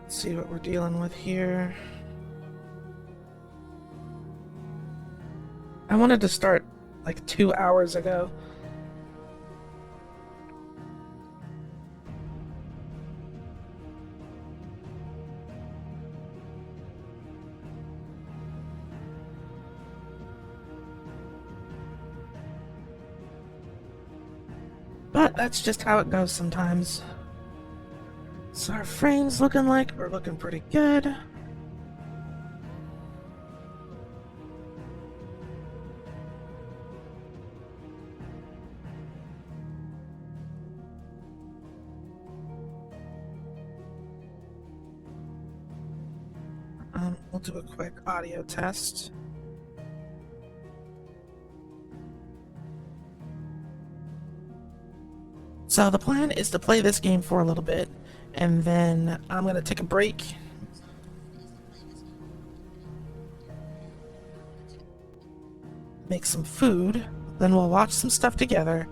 Let's see what we're dealing with here. I wanted to start like 2 hours ago. But that's just how it goes sometimes. So our frame's looking like we're looking pretty good. We'll do a quick audio test. So the plan is to play this game for a little bit, and then I'm going to take a break. Make some food, then we'll watch some stuff together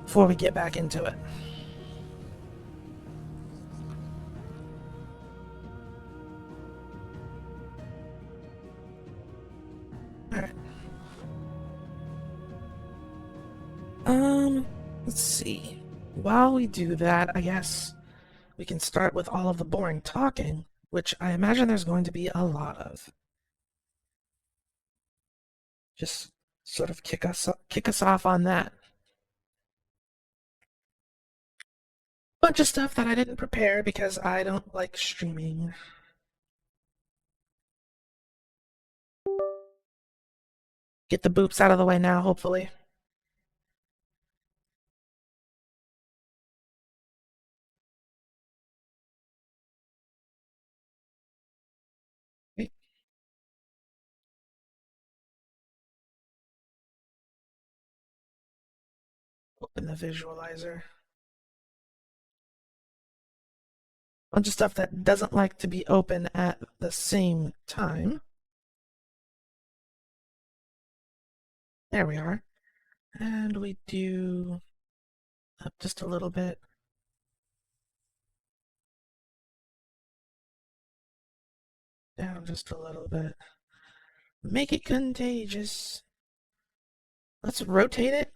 before we get back into it. Alright. Let's see. While we do that, I guess we can start with all of the boring talking, which I imagine there's going to be a lot of. Just sort of kick us off on that. Bunch of stuff that I didn't prepare because I don't like streaming. Get the boops out of the way now, hopefully. Okay. Open the visualizer. Bunch of stuff that doesn't like to be open at the same time. There we are. And we do up just a little bit. Down just a little bit. Make it contagious. Let's rotate it.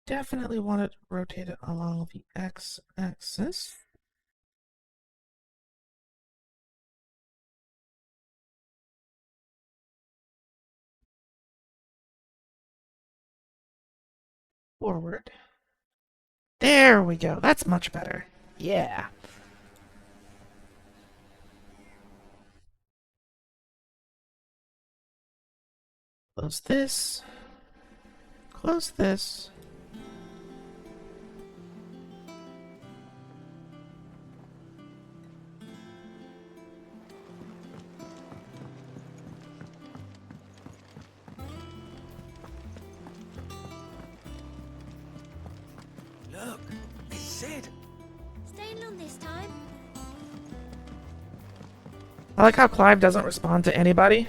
Definitely want to rotate it along the x-axis. Forward. There we go. That's much better. Yeah. Close this. Close this. Look, this is it. Staying on this time? I like how Clive doesn't respond to anybody.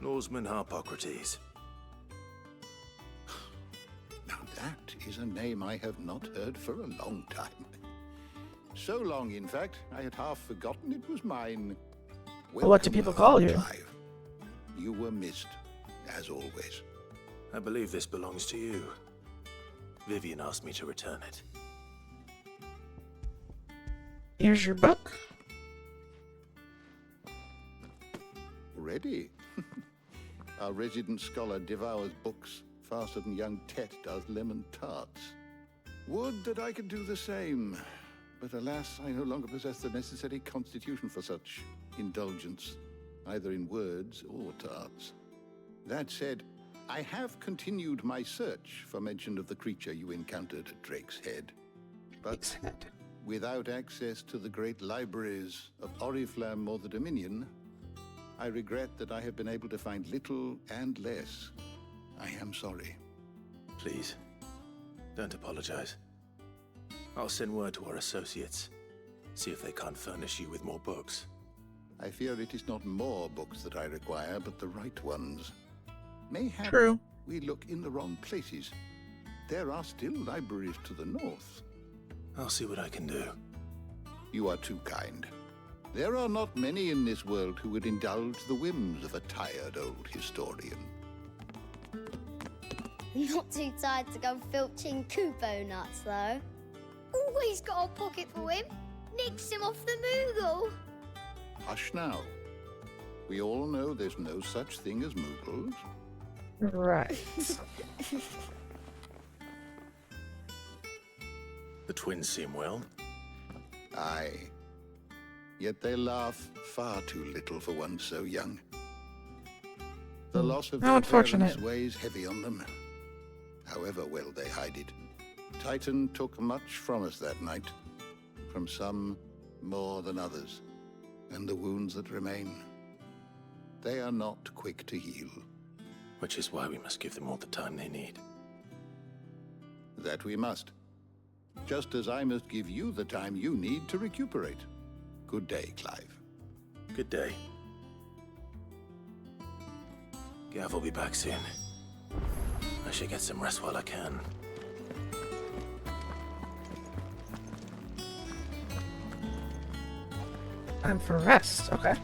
Norseman Harpocrates. Now that is a name I have not heard for a long time. So long, in fact, I had half forgotten it was mine. Well, what do people call you? Clive. You were missed, as always. I believe this belongs to you. Vivian asked me to return it. Here's your book. Ready? Our resident scholar devours books faster than young Tet does lemon tarts. Would that I could do the same. But alas, I no longer possess the necessary constitution for such indulgence, either in words or tarts. That said, I have continued my search for mention of the creature you encountered at Drake's Head. But without access to the great libraries of Oriflamme or the Dominion, I regret that I have been able to find little and less. I am sorry. Please, don't apologize. I'll send word to our associates. See if they can't furnish you with more books. I fear it is not more books that I require, but the right ones. Mayhap True. we look in the wrong places. There are still libraries to the north. I'll see what I can do. You are too kind. There are not many in this world who would indulge the whims of a tired old historian. Not too tired to go filching Kupo nuts, though. Always got a pocket for him. Nicks him off the Moogle. Hush now. We all know there's no such thing as Moogles. Right. The twins seem well. Aye. Yet they laugh far too little for one so young. The loss of How their unfortunate. parents weighs heavy on them, however well they hide it. Titan took much from us that night, from some more than others, and the wounds that remain, they are not quick to heal. Which is why we must give them all the time they need. That we must. Just as I must give you the time you need to recuperate. Good day, Clive. Good day. Gav will be back soon. I should get some rest while I can. Time for rest. Okay.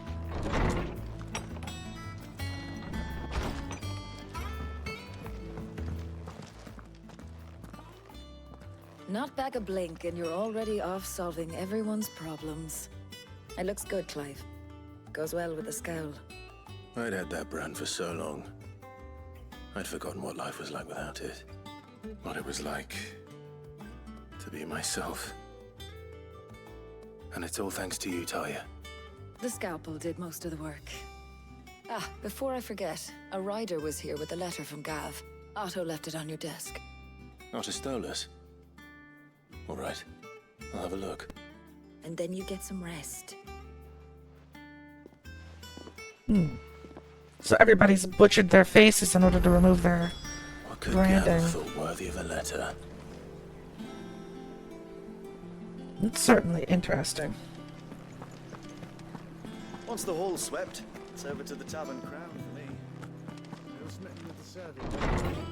Not back a blink and you're already off solving everyone's problems. It looks good, Clive. Goes well with the scowl. I'd had that brand for so long. I'd forgotten what life was like without it. What it was like to be myself. And it's all thanks to you, Talia. The scalpel did most of the work. Ah, before I forget, a rider was here with a letter from Gav. Otto left it on your desk. Not a stolus. All right, I'll have a look. And then you get some rest. So everybody's butchered their faces in order to remove their What could branding. Gav have thought worthy of a letter? It's certainly interesting. Once the hall's swept, it's over to the Tavern Crown for me. No smitten with the serving.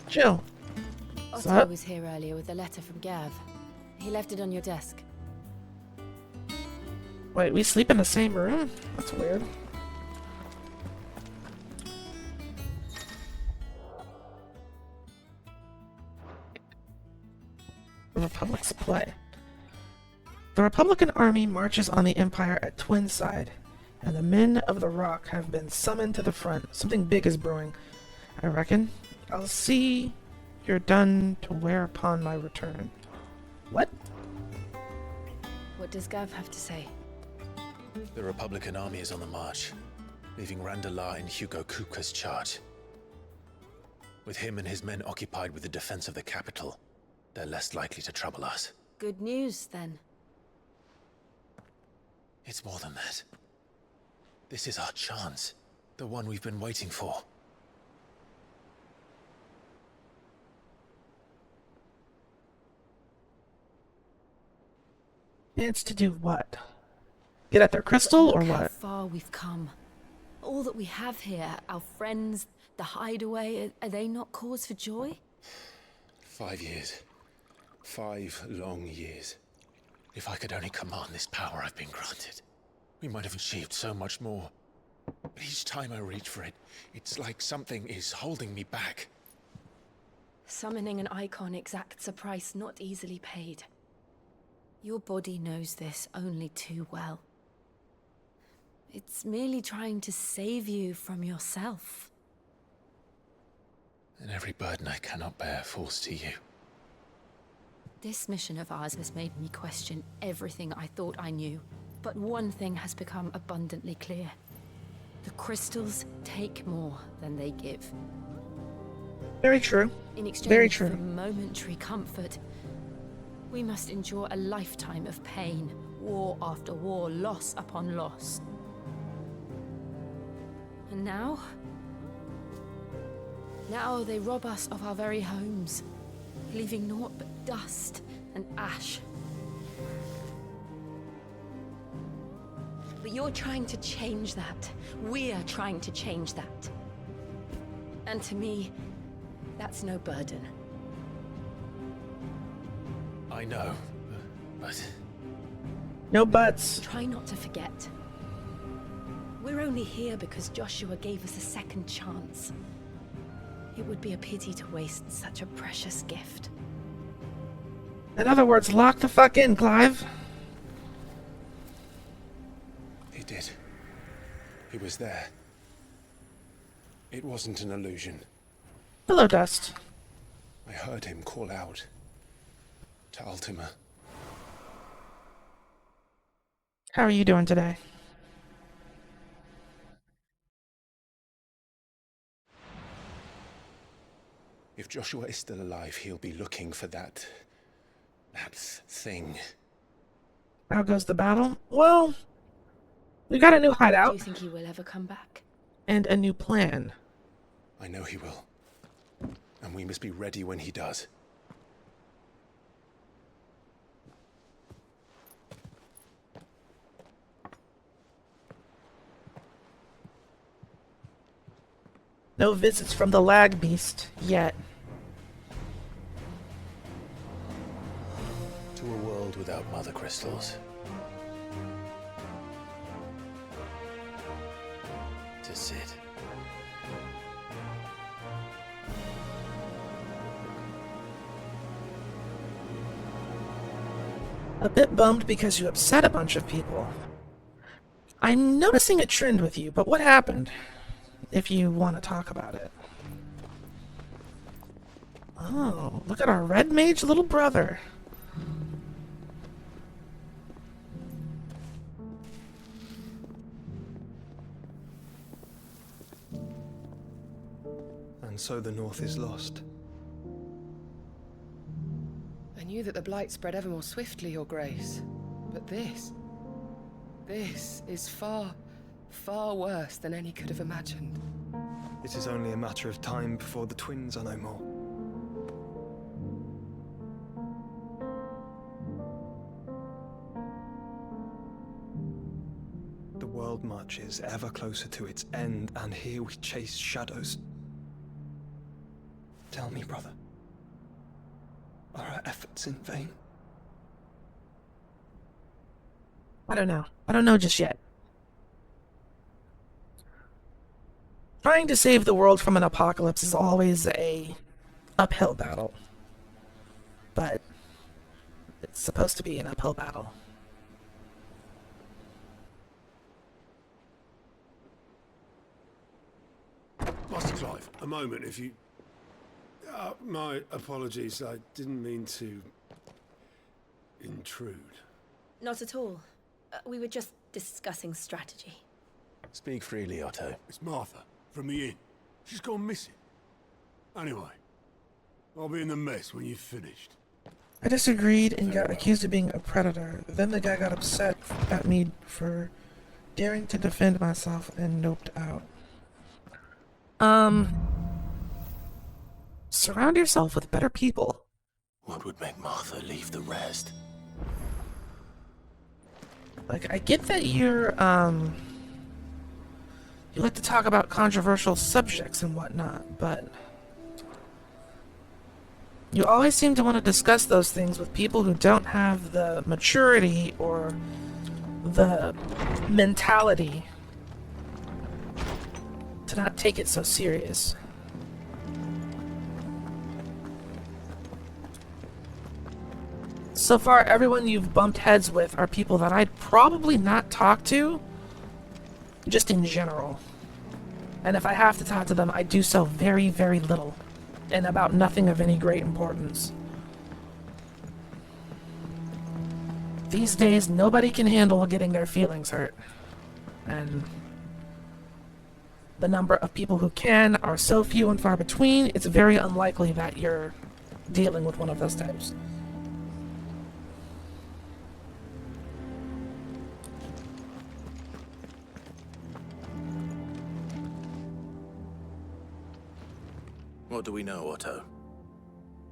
Jill. So- Otto was here earlier with a letter from Gav. He left it on your desk. Wait, we sleep in the same room? That's weird. The Republic's play. The Republican army marches on the Empire at Twinside, and the men of the Rock have been summoned to the front. Something big is brewing, I reckon. I'll see you're done to wear upon my return. What? What does Gav have to say? The Republican army is on the march, leaving Randalar in Hugo Kupka's charge. With him and his men occupied with the defense of the capital, they're less likely to trouble us. Good news, then. It's more than that. This is our chance, the one we've been waiting for. It's to do what? Get at their crystal or Look how what? far we've come. All that we have here, our friends, the hideaway, are they not cause for joy? 5 years. 5 long years. If I could only command this power I've been granted, we might have achieved so much more. But each time I reach for it, it's like something is holding me back. Summoning an icon exacts a price not easily paid. Your body knows this only too well. It's merely trying to save you from yourself. And every burden I cannot bear falls to you. This mission of ours has made me question everything I thought I knew. But one thing has become abundantly clear. The crystals take more than they give. Very true. In exchange Very true. for momentary comfort, we must endure a lifetime of pain, war after war, loss upon loss. And now? Now they rob us of our very homes, leaving naught but dust and ash. But you're trying to change that. We're trying to change that. And to me, that's no burden. I know, but... No buts. Try not to forget. We're only here because Joshua gave us a second chance. It would be a pity to waste such a precious gift. In other words, lock the fuck in, Clive. He did. He was there. It wasn't an illusion. Hello, Dust. I heard him call out to Ultima. How are you doing today? If Joshua is still alive, he'll be looking for that thing. How goes the battle? Well, we got a new Do hideout you think he will ever come back? and a new plan. I know he will. And we must be ready when he does. No visits from the lag beast yet. To a world without mother crystals. To Sid. A bit bummed because you upset a bunch of people. I'm noticing a trend with you, but what happened? If you want to talk about it. Oh, look at our red mage little brother. And so the North is lost. I knew that the blight spread ever more swiftly, Your Grace. But this is far, far worse than any could have imagined. It is only a matter of time before the twins are no more. The world marches ever closer to its end, and here we chase shadows. Tell me, brother, are our efforts in vain? I don't know. I don't know just yet. Trying to save the world from an apocalypse is always a uphill battle. But it's supposed to be an uphill battle. Master Clive, a moment, if you... my apologies, I didn't mean to... intrude. Not at all. We were just discussing strategy. Speak freely, Otto. It's Martha, from the inn. She's gone missing. Anyway, I'll be in the mess when you've finished. I disagreed and got accused of being a predator. Then the guy got upset at me for daring to defend myself and noped out. Surround yourself with better people. What would make Martha leave the rest? Like, I get that you're, you like to talk about controversial subjects and whatnot, but you always seem to want to discuss those things with people who don't have the maturity or the mentality to not take it so serious. So far, everyone you've bumped heads with are people that I'd probably not talk to, just in general. And if I have to talk to them, I do so very, very little, and about nothing of any great importance. These days, nobody can handle getting their feelings hurt. And the number of people who can are so few and far between, it's very unlikely that you're dealing with one of those types. What do we know, Otto?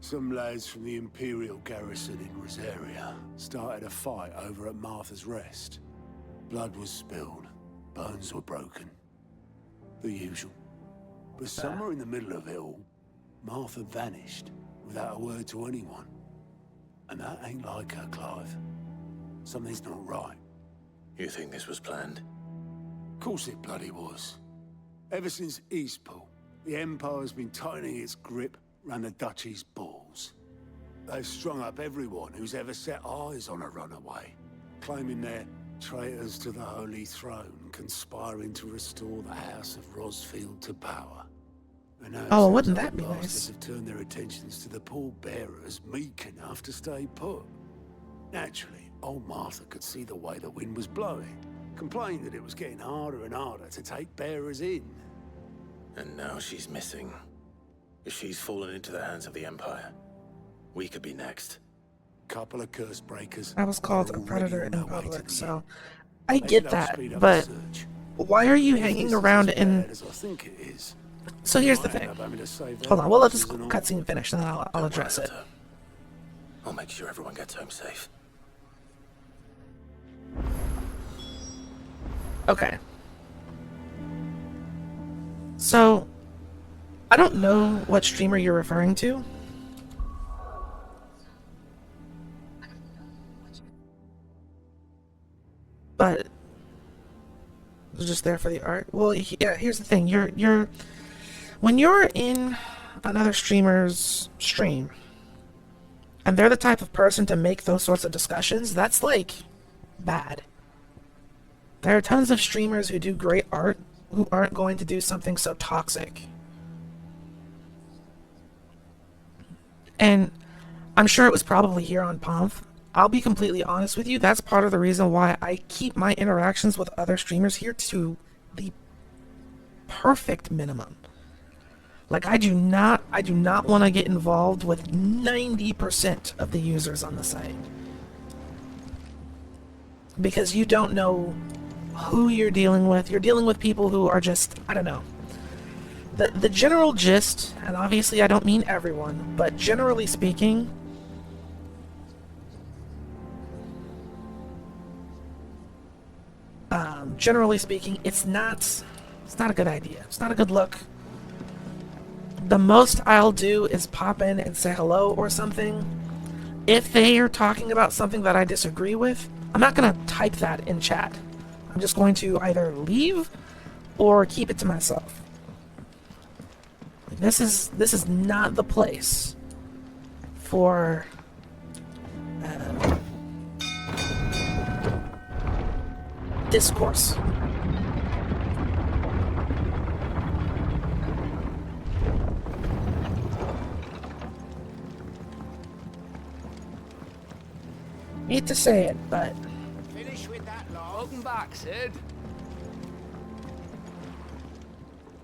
Some lads from the Imperial garrison in Rosaria started a fight over at Martha's Rest. Blood was spilled, bones were broken. The usual. But somewhere in the middle of it all, Martha vanished without a word to anyone. And that ain't like her, Clive. Something's not right. You think this was planned? Of course it bloody was. Ever since Eastpool, the Empire's been tightening its grip round the Duchy's balls. They've strung up everyone who's ever set eyes on a runaway, claiming they're traitors to the Holy Throne, conspiring to restore the House of Rosfield to power. And now Oh, wouldn't that be bastards nice? have turned their attentions to the pallbearers meek enough to stay put. Naturally, old Martha could see the way the wind was blowing, complained that it was getting harder and harder to take bearers in. And now she's missing. If she's fallen into the hands of the Empire, we could be next. Couple of curse breakers. I was called a already predator on in their way to public, the so end. I Maybe get they'll that, speed up but the search. why are you If this hanging is around as in... bad as I think it is, So here's the might thing. end up having to save their Hold on, we'll let this asses and all. cutscene finish, and then I'll Don't address worry, it. Otto. I'll make sure everyone gets home safe. Okay. So, I don't know what streamer you're referring to. But it's just there for the art. Well, yeah, here's the thing. When you're in another streamer's stream, and they're the type of person to make those sorts of discussions, that's like bad. There are tons of streamers who do great art who aren't going to do something so toxic. And I'm sure it was probably here on Pomf. I'll be completely honest with you, that's part of the reason why I keep my interactions with other streamers here to the perfect minimum. Like, I do not want to get involved with 90% of the users on the site. Because you don't know who you're dealing with. You're dealing with people who are just, I don't know. The general gist, and obviously I don't mean everyone, but generally speaking, it's not a good idea. It's not a good look. The most I'll do is pop in and say hello or something. If they are talking about something that I disagree with, I'm not gonna type that in chat. I'm just going to either leave or keep it to myself. This is not the place for discourse. Hate to say it, but Finish with that lot. Welcome back, Sid.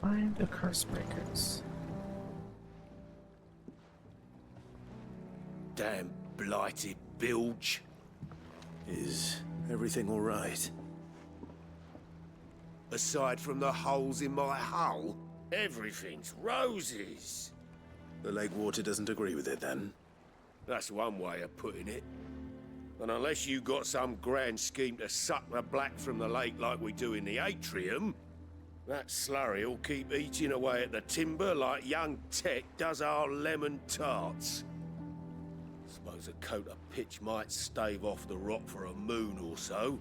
find the curse breakers. Damn blighted bilge. Is everything all right? Aside from the holes in my hull, everything's roses. The lake water doesn't agree with it, then? That's one way of putting it. And unless you got some grand scheme to suck the black from the lake like we do in the atrium, that slurry'll keep eating away at the timber like young Tech does our lemon tarts. Suppose a coat of pitch might stave off the rock for a moon or so.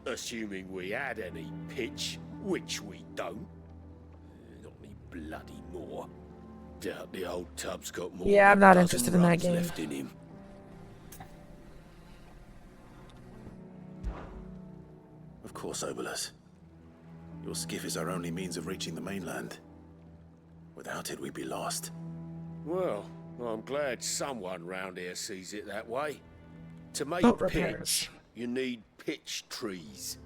Assuming we had any pitch, which we don't. Not any bloody more. Doubt the old tub's got more Yeah, I'm than not a interested dozen in that runs game. left in him. Of course, Obolus. Your skiff is our only means of reaching the mainland. Without it, we'd be lost. Well, I'm glad someone round here sees it that way. To make Boat pitch, repairs. you need pitch trees.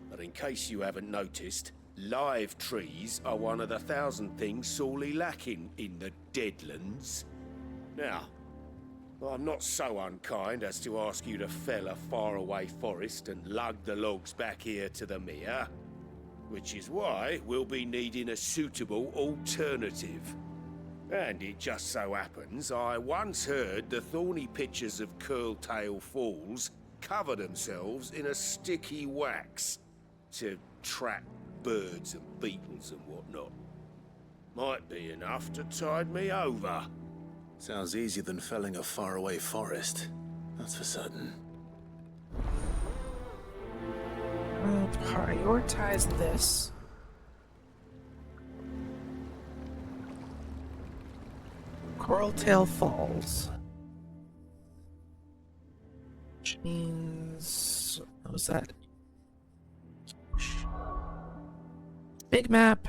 But in case you haven't noticed, live trees are one of the 1,000 things sorely lacking in the Deadlands. Now, I'm not so unkind as to ask you to fell a faraway forest and lug the logs back here to the mere, which is why we'll be needing a suitable alternative. And it just so happens I once heard the thorny pitchers of Curltail Falls cover themselves in a sticky wax to trap birds and beetles and whatnot. Might be enough to tide me over. Sounds easier than felling a faraway forest. That's for certain. I'll prioritize this. Curltail Falls. Which means... what was that? Big map.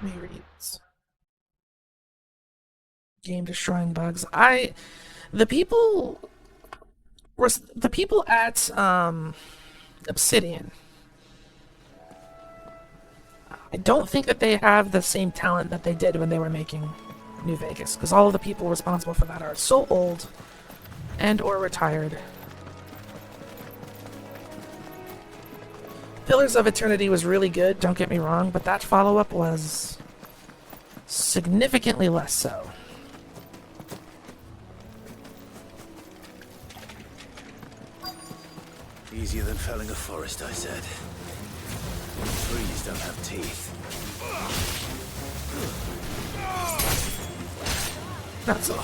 Rereads. Game destroying bugs. The people at Obsidian, I don't think that they have the same talent that they did when they were making New Vegas, because all of the people responsible for that are so old and or retired. Pillars of Eternity was really good, don't get me wrong, but that follow-up was significantly less so. Easier than felling a forest, I said. Trees don't have teeth. That's all.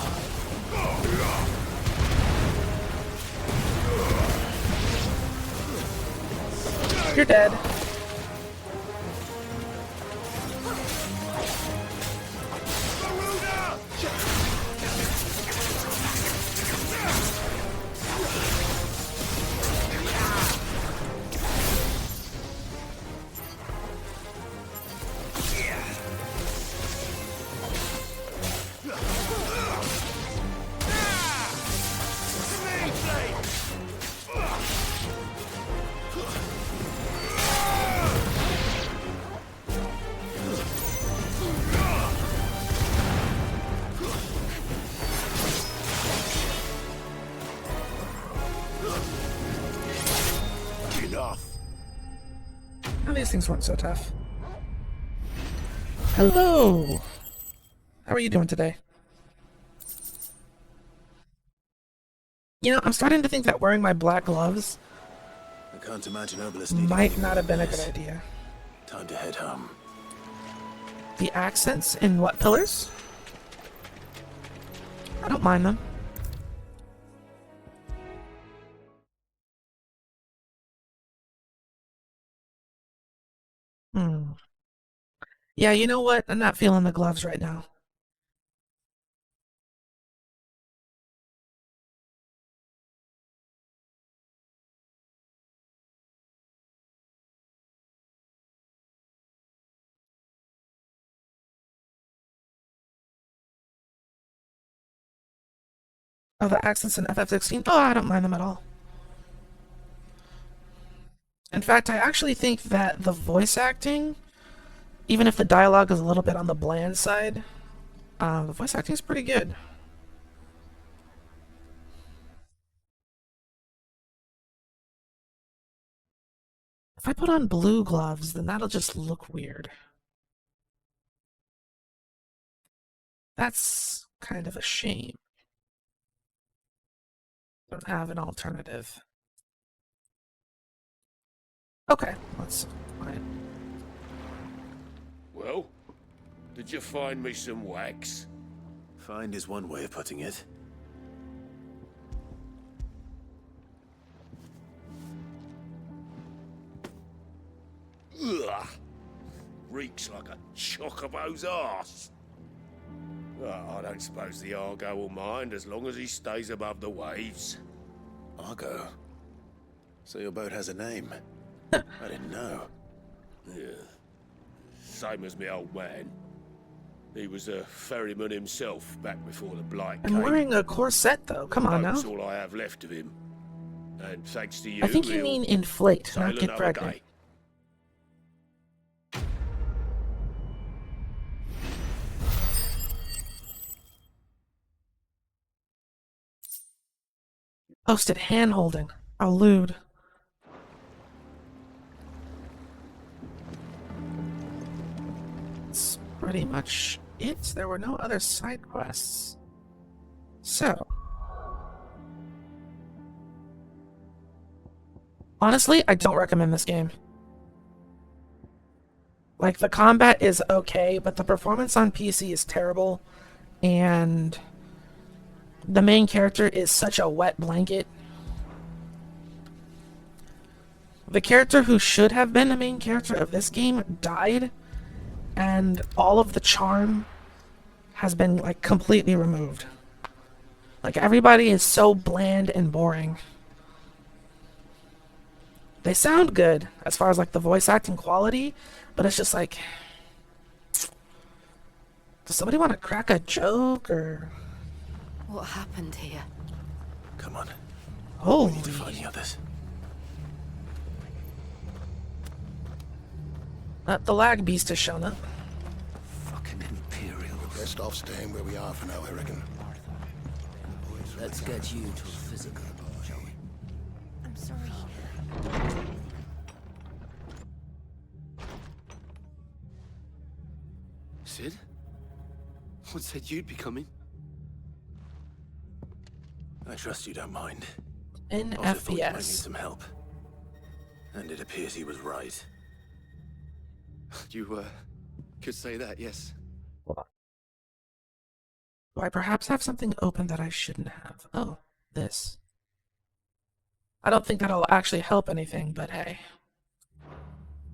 You're dead. These things weren't so tough. Hello! How are you doing today? You know, I'm starting to think that wearing my black gloves I can't imagine Obelisk might not have been a good idea. Time to head home. The accents in what pillars? I don't mind them. Yeah, you know what? I'm not feeling the gloves right now. Oh, the accents in FF16? Oh, I don't mind them at all. In fact, I actually think that the voice acting, even if the dialogue is a little bit on the bland side, the voice acting is pretty good. If I put on blue gloves, then that'll just look weird. That's kind of a shame. Don't have an alternative. Okay, let's find. Well, did you find me some wax? Find is one way of putting it. Ugh! Reeks like a chocobo's arse. I don't suppose the Argo will mind as long as he stays above the waves. Argo? So your boat has a name? I didn't know. Yeah. Same as me old man. He was a ferryman himself back before the Blight came. I'm wearing a corset though, come on now. That's all I have left of him. And thanks to you, I think you mean inflate, not get pregnant. Posted hand-holding. Oh, lewd. pretty much it. There were no other side quests. So, honestly, I don't recommend this game. Like, the combat is okay, but the performance on PC is terrible, and the main character is such a wet blanket. The character who should have been the main character of this game died, and all of the charm has been, like, completely removed. Like, everybody is so bland and boring. They sound good as far as, like, the voice acting quality, but it's just like, does somebody want to crack a joke, or... What happened here? Come on. Holy... We need to find the others. The lag beast has shown up. Fucking Imperials. Best off staying where we are for now, I reckon. Let's get you to a physical, shall we? I'm sorry. Sid? What said you'd be coming? I trust you don't mind. In Also thought you might need FPS. some help. And it appears he was right. You, could say that, yes. Hold on. Do I perhaps have something open that I shouldn't have? Oh, this. I don't think that'll actually help anything, but hey.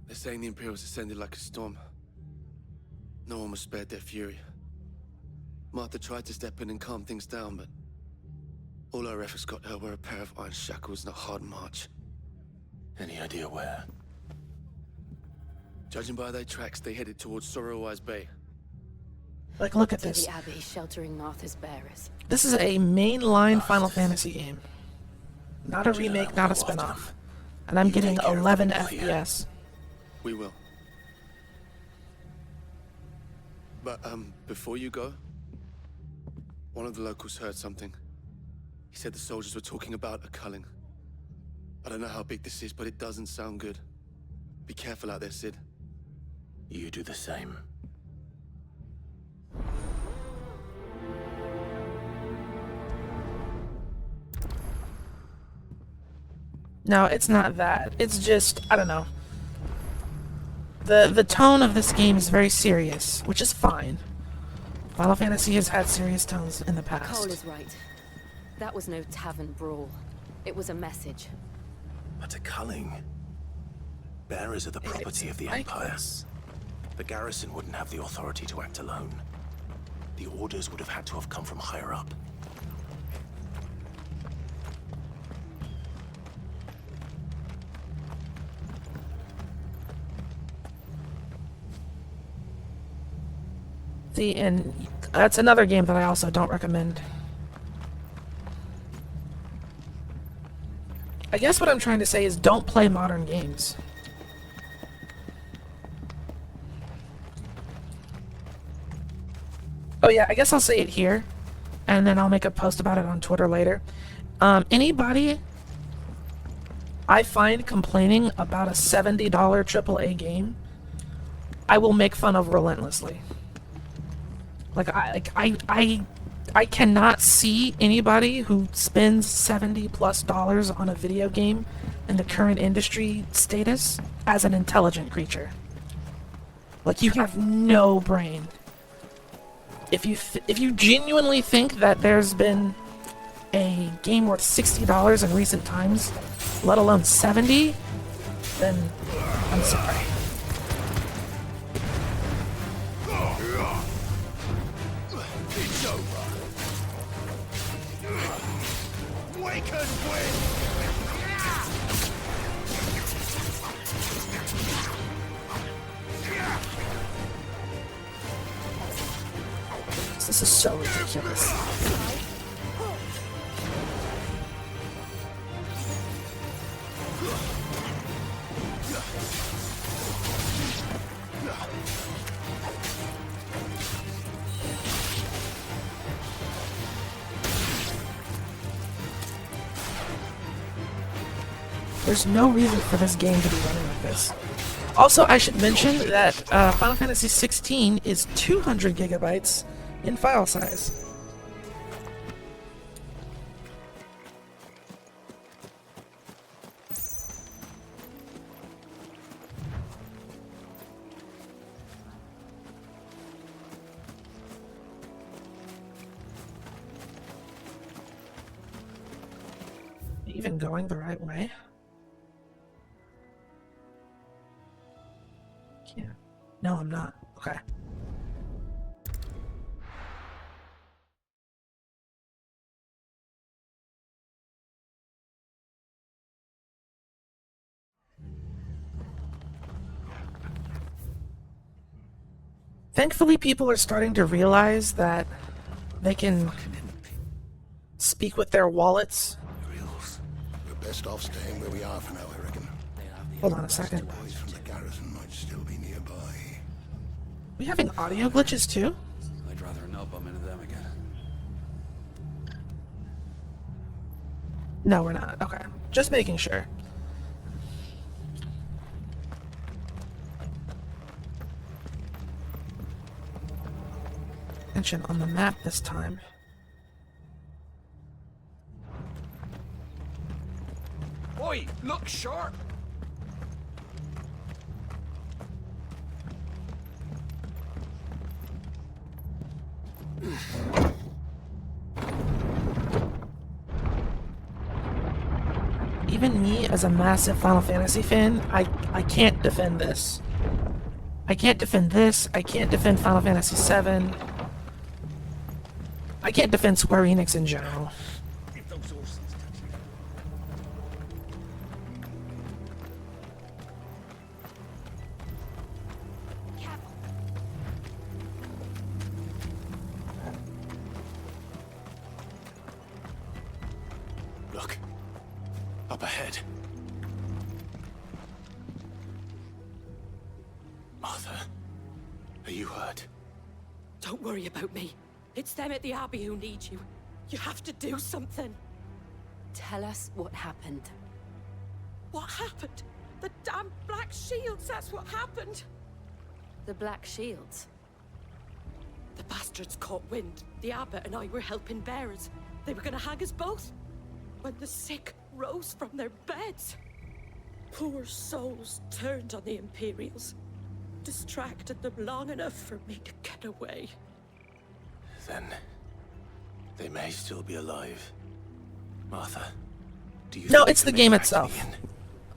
They're saying the Imperials ascended like a storm. No one was spared their fury. Martha tried to step in and calm things down, but all our efforts got her were a pair of iron shackles and a hard march. Any idea where? Judging by their tracks, they headed towards Sorrowwise Bay. Like, look at To this. the Abbey sheltering Martha's bearers. This is a mainline Final Fantasy game. Not a Do you know remake, how not a we'll go after spin-off. them? And I'm You getting take care of 11 them here. FPS. We will. But, before you go, one of the locals heard something. He said the soldiers were talking about a culling. I don't know how big this is, but it doesn't sound good. Be careful out there, Sid. You do the same. No, it's not that. It's just, I don't know. The tone of this game is very serious, which is fine. Final Fantasy has had serious tones in the Cole past. is right. That was no tavern brawl. It was a message. But a culling. Bearers are the property of the Empire. The garrison wouldn't have the authority to act alone. The orders would have had to have come from higher up. See, and that's another game that I also don't recommend. I guess what I'm trying to say is don't play modern games. Oh yeah, I guess I'll say it here, and then I'll make a post about it on Twitter later. Anybody I find complaining about a $70 AAA game, I will make fun of relentlessly. I cannot see anybody who spends $70+ on a video game in the current industry status as an intelligent creature. Like, you have no brain. If you genuinely think that there's been a game worth $60 in recent times, let alone 70, then I'm sorry. It's over. We can win. This is so ridiculous. There's no reason for this game to be running like this. Also, I should mention that Final Fantasy XVI is 200 gigabytes in file size. Even going the right way? Yeah. No, I'm not. Okay. Thankfully, people are starting to realize that they can speak with their wallets. We're best off staying where we are for now, I reckon. Hold on a second. Boys from the garrison might still be nearby. We having audio glitches too? I'd rather not bump into them again. No, we're not. Okay. Just making sure. Attention on the map this time. Oi, look sharp! Even me, as a massive Final Fantasy fan, I can't defend this. I can't defend this. I can't defend Final Fantasy VII. I can't defend Square Enix in general. Look. Up ahead. Martha, are you hurt? Don't worry about me. It's them at the Abbey who need you. You have to do something. Tell us what happened. What happened? The damn Black Shields, that's what happened. The Black Shields? The bastards caught wind. The abbot and I were helping bearers. They were gonna hang us both. When the sick rose from their beds. Poor souls turned on the Imperials. Distracted them long enough for me to get away. Then they may still be alive. Martha, do you No, think it's the they game may back itself. me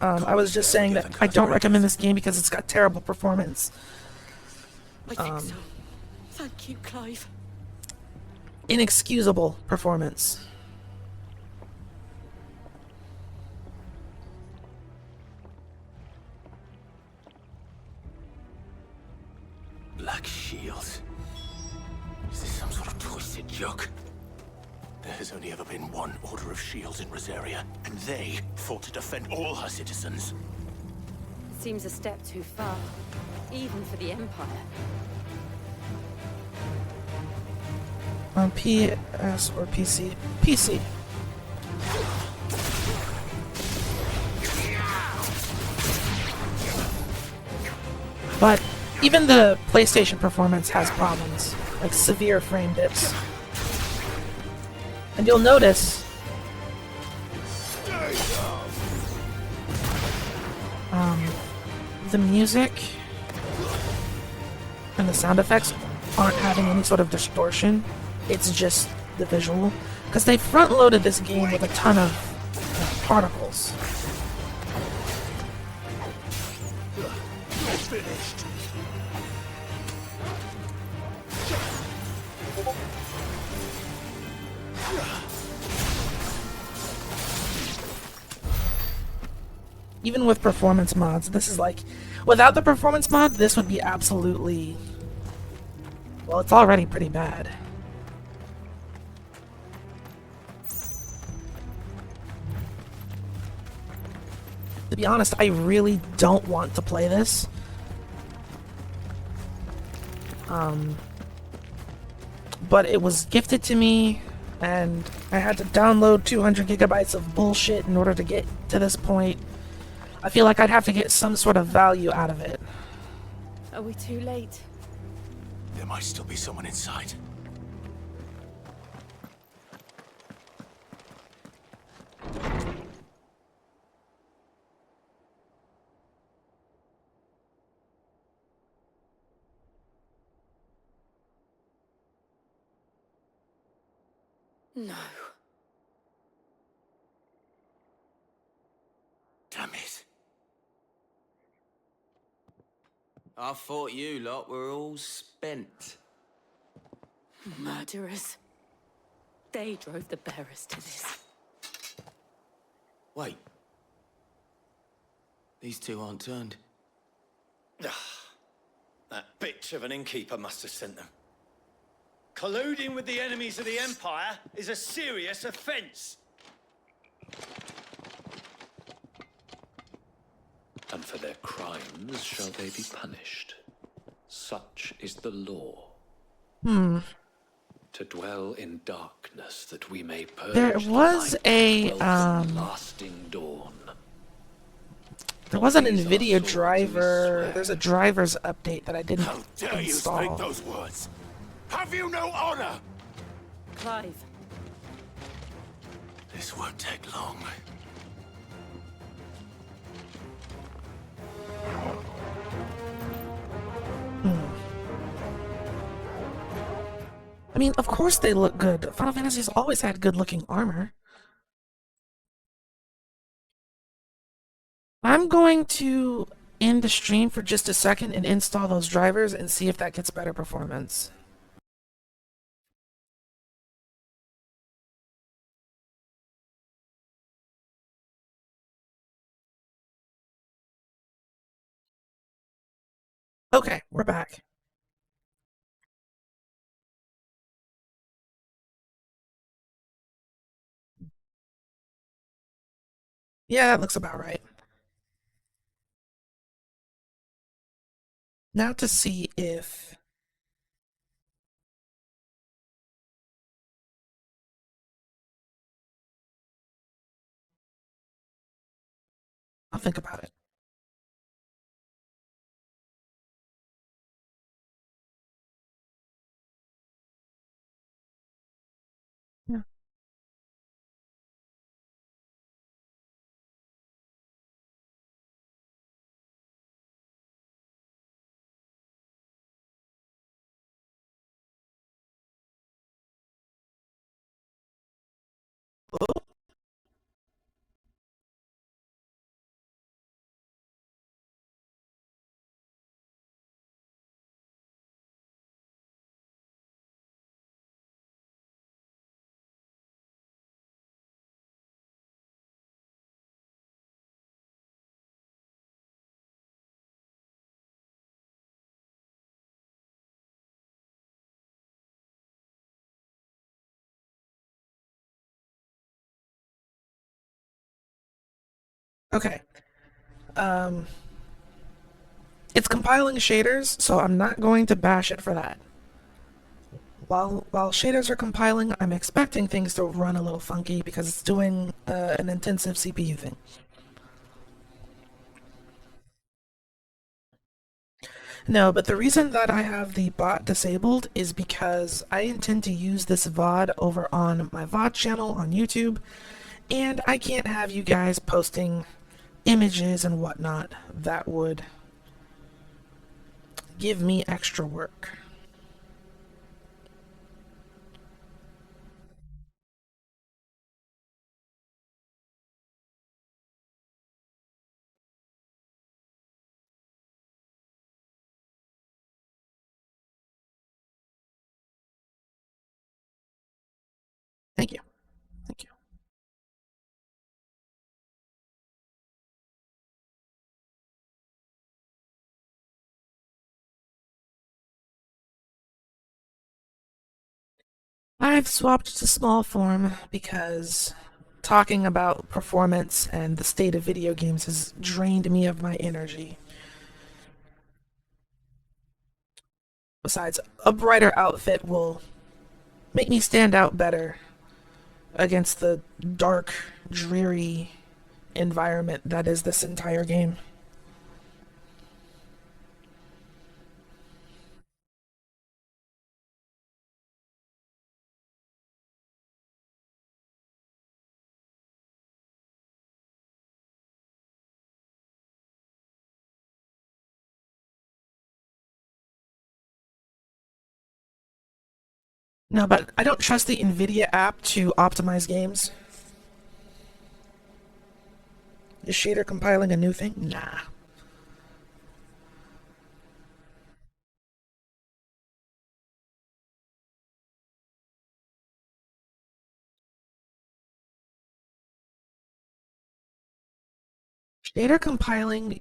in? I was just saying that I don't recommend this game because it's got terrible performance. I think so. Thank you, Clive. Inexcusable performance. Black Shields. Is this some sort of twisted joke? There has only ever been one Order of Shields in Rosaria, and they fought to defend all her citizens. Seems a step too far, even for the Empire. On PS or PC? PC. But even the PlayStation performance has problems, like severe frame dips. And you'll notice the music and the sound effects aren't having any sort of distortion. It's just the visual. Because they front-loaded this game with a ton of particles. Finished. Even with performance mods, this is like... Without the performance mod, this would be absolutely... Well, it's already pretty bad. To be honest, I really don't want to play this. But it was gifted to me, and I had to download 200 gigabytes of bullshit in order to get to this point. I feel like I'd have to get some sort of value out of it. Are we too late? There might still be someone inside. No. Damn it. I thought you lot were all spent. Murderers. They drove the bearers to this. Wait. These two aren't turned. That bitch of an innkeeper must have sent them. Colluding with the enemies of the Empire is a serious offense. And for their crimes shall they be punished. Such is the law. To dwell in darkness that we may purge There was a lasting dawn. there was an NVIDIA driver. There's a driver's update that I didn't Dare you install. speak those words? Have you no honor? Clive. This won't take long. I mean, of course they look good. Final Fantasy's always had good-looking armor. I'm going to end the stream for just a second and install those drivers and see if that gets better performance. Okay, we're back. Yeah, that looks about right. Now to see if... I'll think about it. Yeah. Okay. It's compiling shaders, so I'm not going to bash it for that. While shaders are compiling, I'm expecting things to run a little funky because it's doing an intensive CPU thing. No, but the reason that I have the bot disabled is because I intend to use this VOD over on my VOD channel on YouTube, and I can't have you guys posting images and whatnot that would give me extra work. Thank you. Thank you. I've swapped to small form because talking about performance and the state of video games has drained me of my energy. Besides, a brighter outfit will make me stand out better against the dark, dreary environment that is this entire game. No, but I don't trust the NVIDIA app to optimize games. Is shader compiling a new thing? Nah. Shader compiling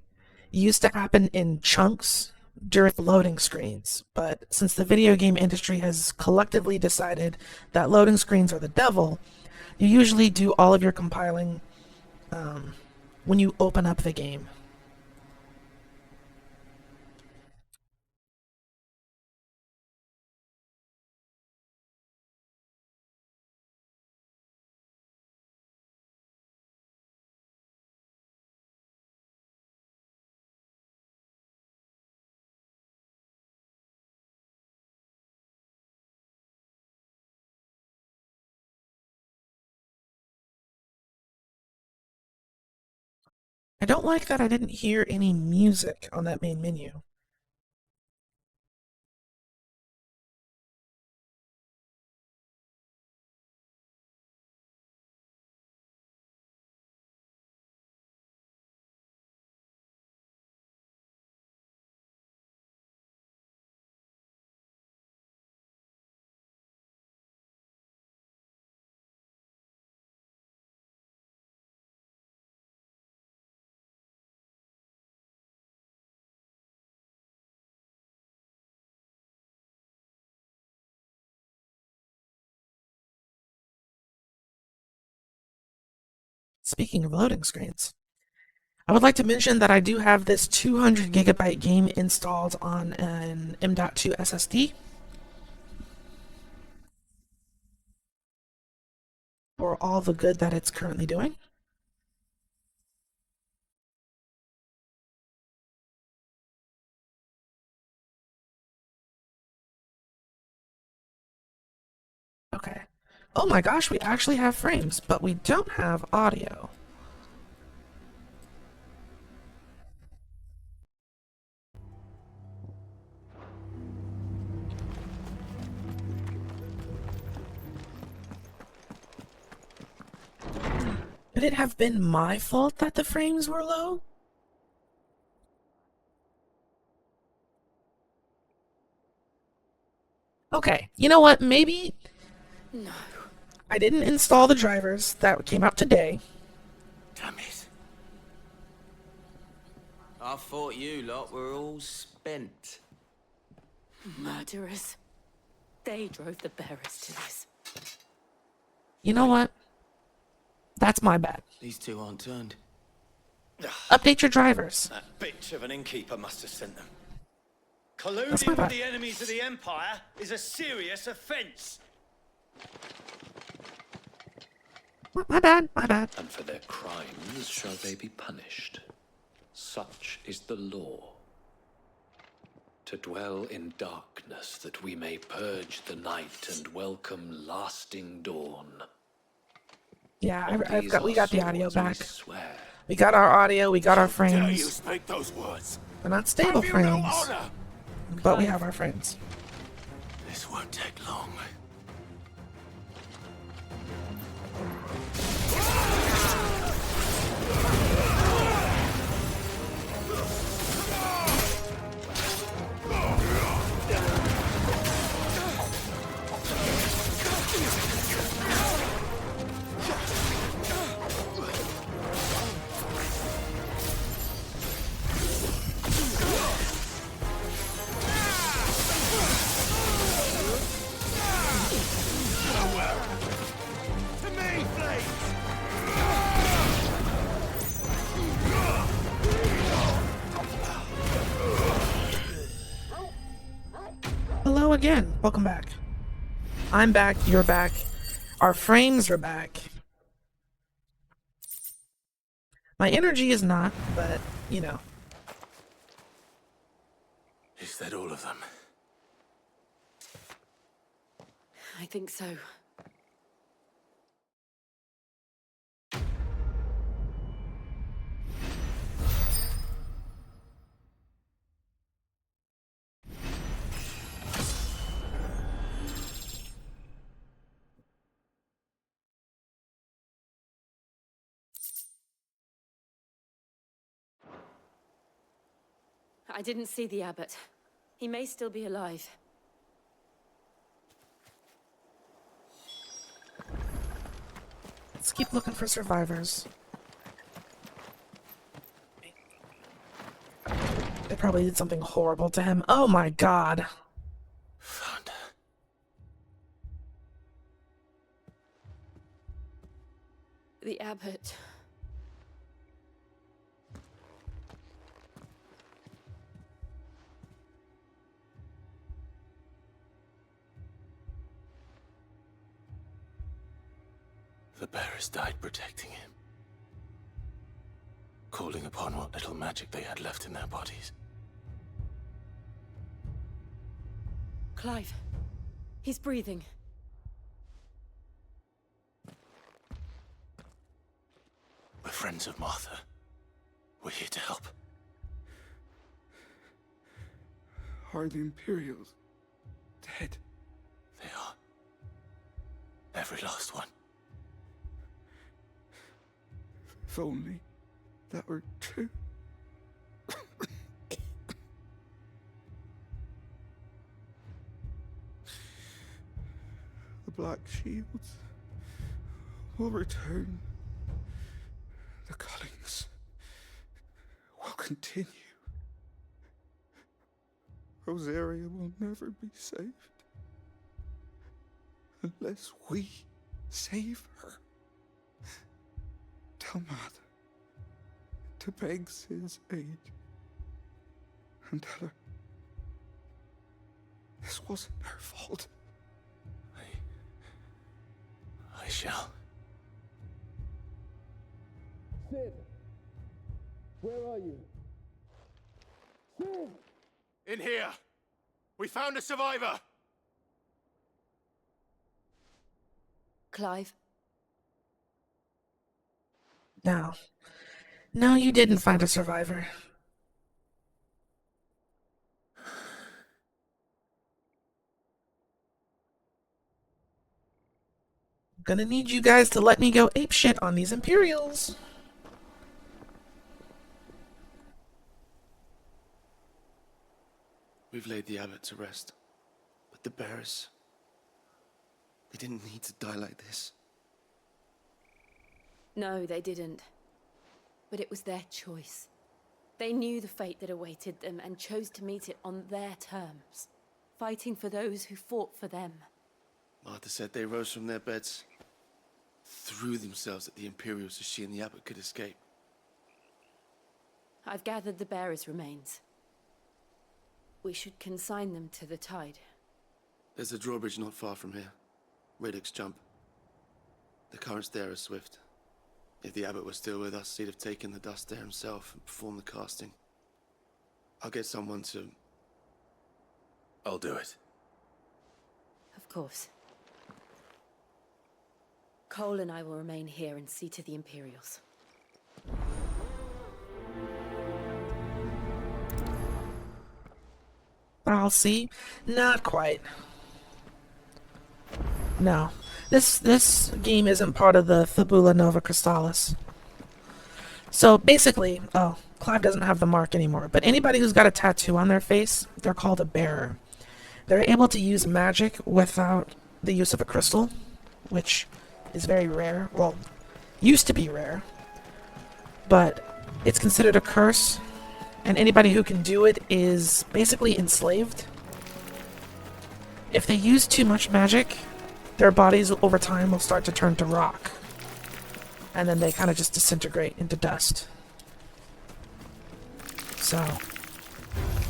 used to happen in chunks during loading screens, but since the video game industry has collectively decided that loading screens are the devil, you usually do all of your compiling when you open up the game. I don't like that I didn't hear any music on that main menu. Speaking of loading screens, I would like to mention that I do have this 200 gigabyte game installed on an M.2 SSD for all the good that it's currently doing. Okay. Oh my gosh, we actually have frames, but we don't have audio. Could it have been my fault that the frames were low? Okay, you know what? Maybe No. I didn't install the drivers that came out today. Damn it. I thought you lot were all spent. Murderers. They drove the bearers to this. You know what? That's my bad. These two aren't turned. Update your drivers. That bitch of an innkeeper must have sent them. That's Colluding my with bad. the enemies of the Empire is a serious offense. My bad, my bad. And for their crimes shall they be punished. Such is the law. To dwell in darkness that we may purge the night and welcome lasting dawn. Yeah, On we these got the our audio swords we back. swear. We got our audio, we got our Dare you frames. speak those words? They're not stable Have you no frames, honor? but we have our frames. This won't take long. Hello again, welcome back. I'm back, you're back. Our frames are back. My energy is not, but, you know. Is that all of them? I think so. I didn't see the abbot. He may still be alive. Let's keep looking for survivors. They probably did something horrible to him. Oh my god. Found her. The abbot. The bearers died protecting him. Calling upon what little magic they had left in their bodies. Clive. He's breathing. We're friends of Martha. We're here to help. Are the Imperials dead? They are. Every last one. If only that were true. The Black Shields will return. The Cullings will continue. Rosaria will never be saved unless we save her. Tell Mother to beg his aid and tell her this wasn't her fault. I shall. Sid! Where are you? Sid! In here! We found a survivor! Clive. No. No, you didn't find a survivor. I'm gonna need you guys to let me go apeshit on these Imperials. We've laid the abbot to rest. But the bearers... they didn't need to die like this. No, they didn't. But it was their choice. They knew the fate that awaited them and chose to meet it on their terms, fighting for those who fought for them. Martha said they rose from their beds, threw themselves at the Imperials so she and the abbot could escape. I've gathered the bearers' remains. We should consign them to the tide. There's a drawbridge not far from here. Radix jump. The currents there are swift. If the abbot was still with us, he'd have taken the dust there himself and performed the casting. I'll get someone to... I'll do it. Of course. Cole and I will remain here and see to the Imperials. I'll see. Not quite. No. This game isn't part of the Fibula Nova Crystallis. So basically, oh, Clive doesn't have the mark anymore, but anybody who's got a tattoo on their face, they're called a bearer. They're able to use magic without the use of a crystal, which is very rare. Well, used to be rare. But it's considered a curse, and anybody who can do it is basically enslaved. If they use too much magic, their bodies over time will start to turn to rock. And then they kind of just disintegrate into dust. So,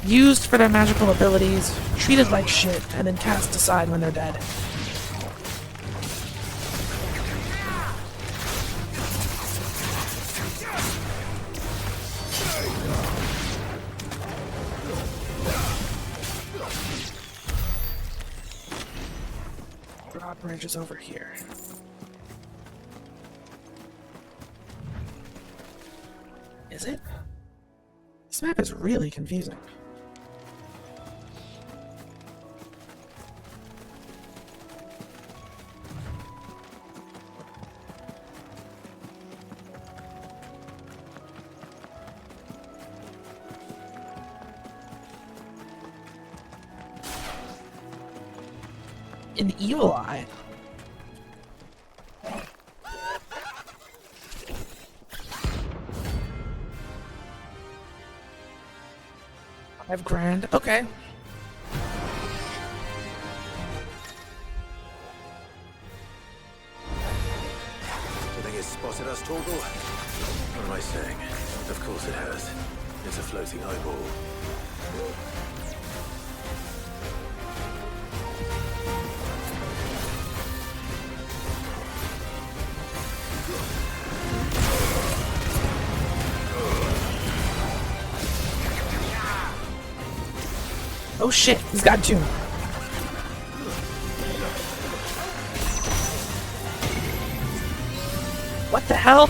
used for their magical abilities, treated like shit, and then cast aside when they're dead. drawbridge is over here. Is it? This map is really confusing. An evil eye. $5,000. Okay. Do you think it's spotted us, Torgal? What am I saying? Of course it has. It's a floating eyeball. Oh shit, he's got two. What the hell?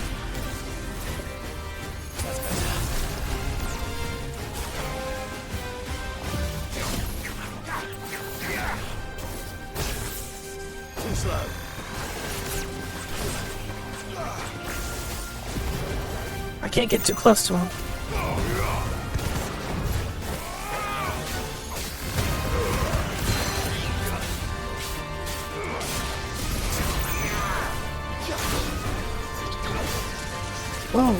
Too slow. I can't get too close to him. Whoa.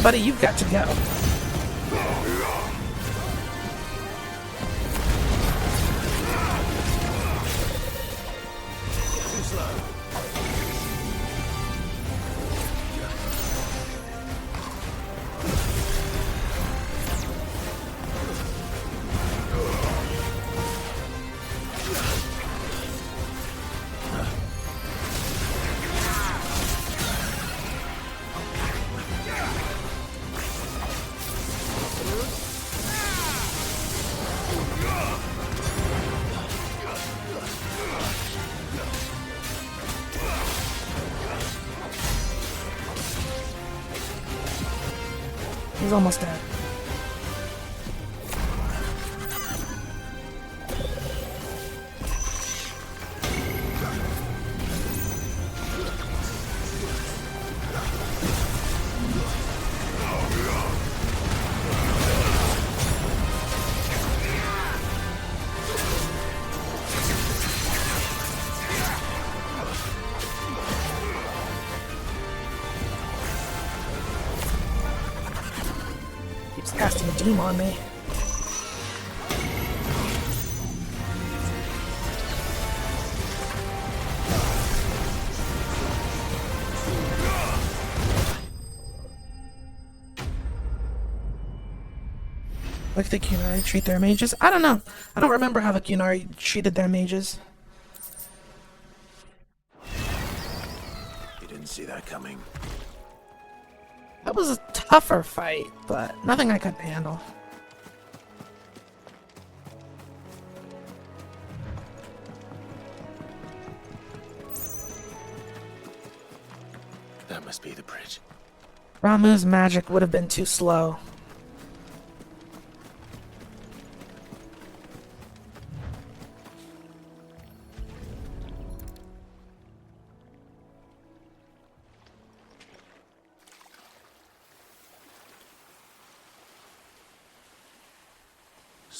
Buddy, you've got to go. Too slow. He's almost dead. Keeps casting doom on me. Like the Kunari treat their mages? I don't know. I don't remember how the Kunari treated their mages. You didn't see that coming. That was a tougher fight, but nothing I couldn't handle. That must be the bridge. Ramu's magic would have been too slow.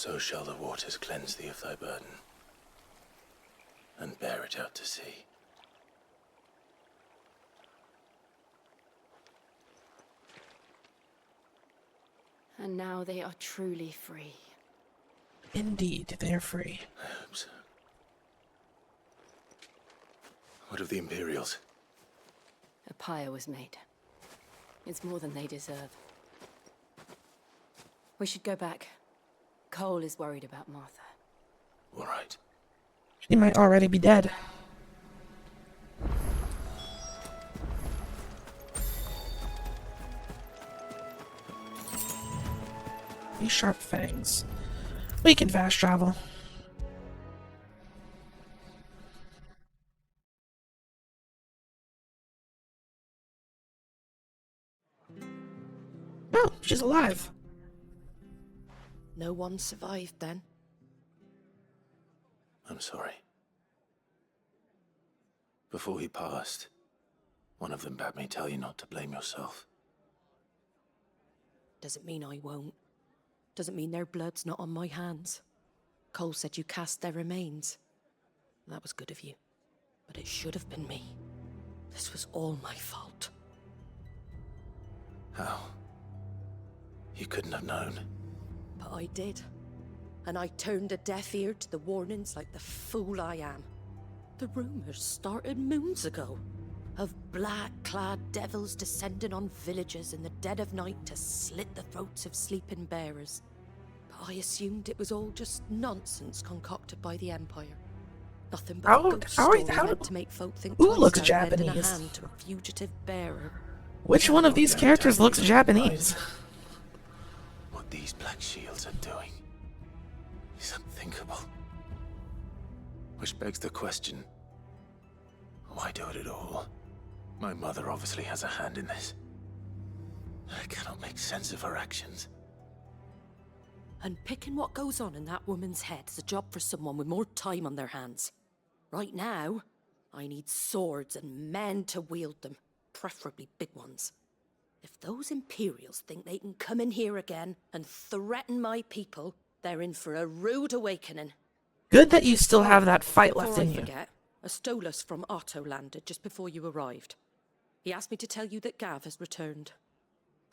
So shall the waters cleanse thee of thy burden, and bear it out to sea. And now they are truly free. Indeed, they're free. I hope so. What of the Imperials? A pyre was made. It's more than they deserve. We should go back. Cole is worried about Martha. All right. She might already be dead. These sharp fangs. We can fast travel. Oh, she's alive. No one survived then? I'm sorry. Before he passed, one of them bade me tell you not to blame yourself. Doesn't mean I won't. Doesn't mean their blood's not on my hands. Cole said you cast their remains. That was good of you. But it should have been me. This was all my fault. How? You couldn't have known. But I did. And I turned a deaf ear to the warnings like the fool I am. The rumors started moons ago. Of black-clad devils descending on villages in the dead of night to slit the throats of sleeping bearers. But I assumed it was all just nonsense concocted by the Empire. Nothing but a ghost story meant to make folk think Who looks twice about lending a Japanese? hand to a fugitive bearer. Which one of these characters looks Japanese? What these black shields are doing is unthinkable. Which begs the question, why do it at all? My mother obviously has a hand in this. I cannot make sense of her actions. And picking what goes on in that woman's head is a job for someone with more time on their hands. Right now, I need swords and men to wield them, preferably big ones. If those Imperials think they can come in here again and threaten my people, they're in for a rude awakening. Good that you still have that fight Before left I in you. forget, a Stolas from Otto landed just before you arrived. He asked me to tell you that Gav has returned.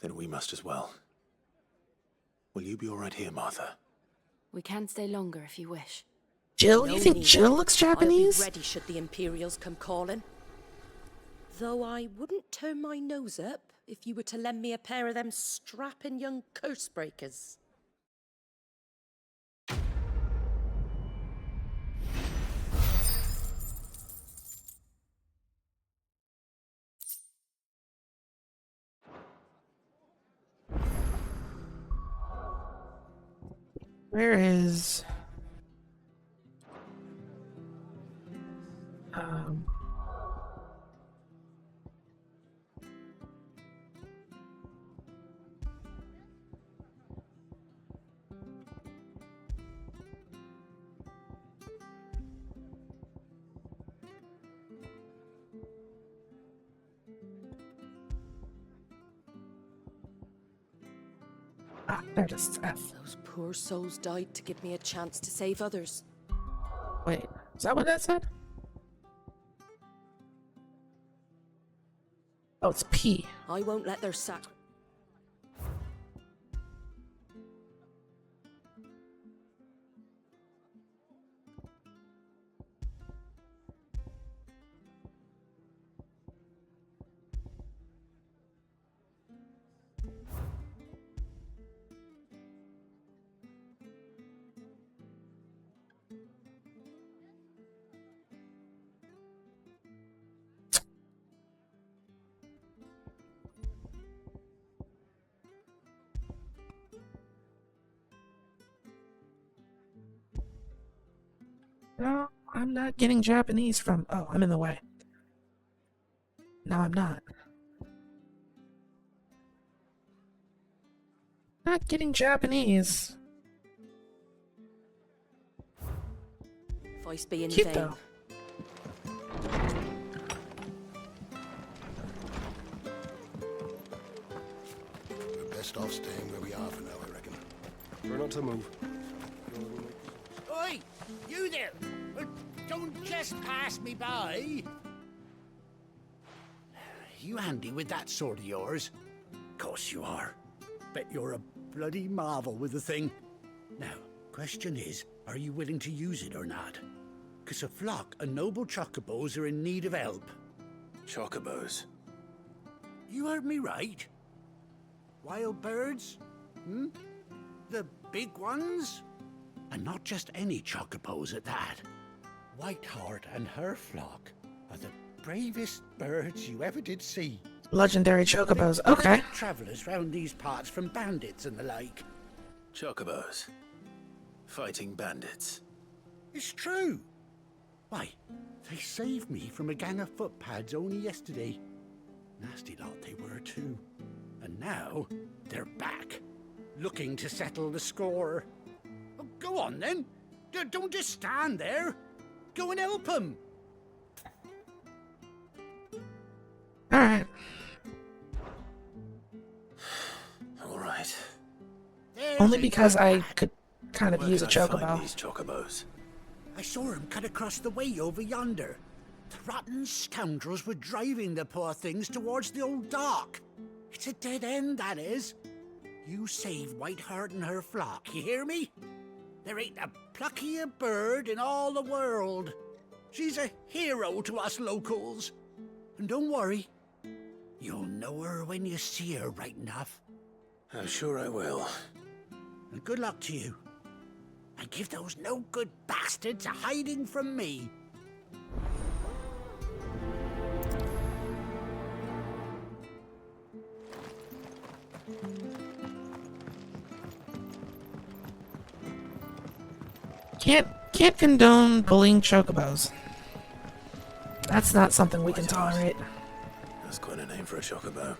Then we must as well. Will you be all right here, Martha? We can stay longer if you wish. Jill? No You think need. Jill looks Japanese? I'll be ready should the Imperials come calling. Though I wouldn't turn my nose up if you were to lend me a pair of them strapping young curse breakers. Where is... Ah, there it is. It's F. Those poor souls died to give me a chance to save others. Wait, is that what that said? Oh, it's P. I won't let their sac... No, I'm not getting Japanese from... Oh, I'm in the way. No, I'm not. Not getting Japanese. Voice be in Cute, vain. though. We're best off staying where we are for now, I reckon. We're not to move. You there! Don't just pass me by! You handy with that sword of yours? Course you are. Bet you're a bloody marvel with the thing. Now, question is, are you willing to use it or not? 'Cause a flock of noble chocobos are in need of help. Chocobos? You heard me right. Wild birds? Hmm? The big ones? And not just any chocobos at that. Whiteheart and her flock are the bravest birds you ever did see. Legendary chocobos. Okay. Travelers round these parts from bandits and the like. Chocobos. Fighting bandits. It's true. Why, they saved me from a gang of footpads only yesterday. Nasty lot they were too. And now they're back, looking to settle the score. Oh, go on then. Don't just stand there. Go and help them. Alright. Alright. Only because I could kind of use a chocobo. These chocobos. I saw him cut across the way over yonder. The rotten scoundrels were driving the poor things towards the old dock. It's a dead end, that is. You save Whiteheart and her flock, you hear me? There ain't a pluckier bird in all the world. She's a hero to us locals. And don't worry, you'll know her when you see her right enough. I'm sure I will. And good luck to you. And give those no-good bastards a hiding from me. Can't condone bullying chocobos. That's not something we can tolerate. That's quite a name for a chocobo.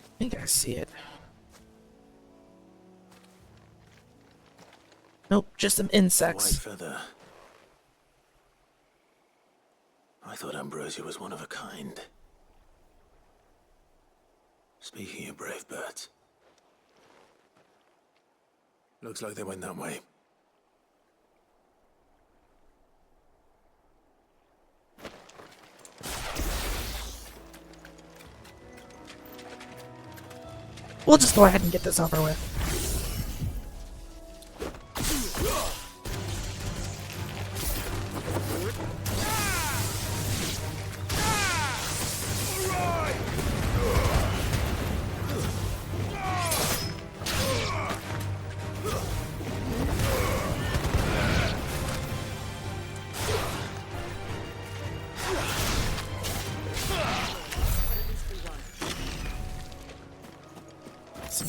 I think I see it. Nope, just some insects. White feather. I thought Ambrosia was one of a kind. Speaking of brave birds. Looks like they went that way. We'll just go ahead and get this over with.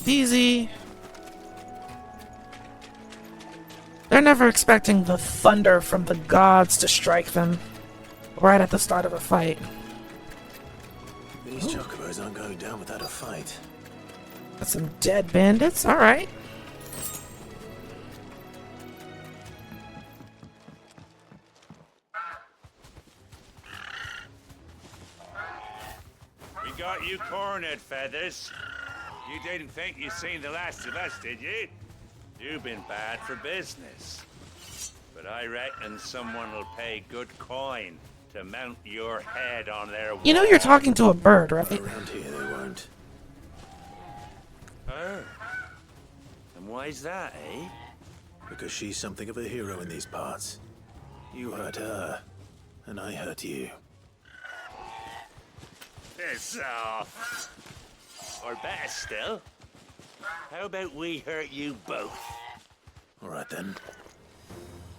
Easy. They're never expecting the thunder from the gods to strike them right at the start of a fight. These chocobos aren't going down without a fight. Got some dead bandits, alright. We got you cornered, Feathers. You didn't think you'd seen the last of us, did you? You've been bad for business. But I reckon someone will pay good coin to mount your head on their wall. You know you're talking to a bird, right? Around here they won't. Her? And why's that, eh? Because she's something of a hero in these parts. You hurt her, and I hurt you. Piss off. Or better still, how about we hurt you both? All right then.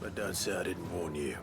But don't say I didn't warn you.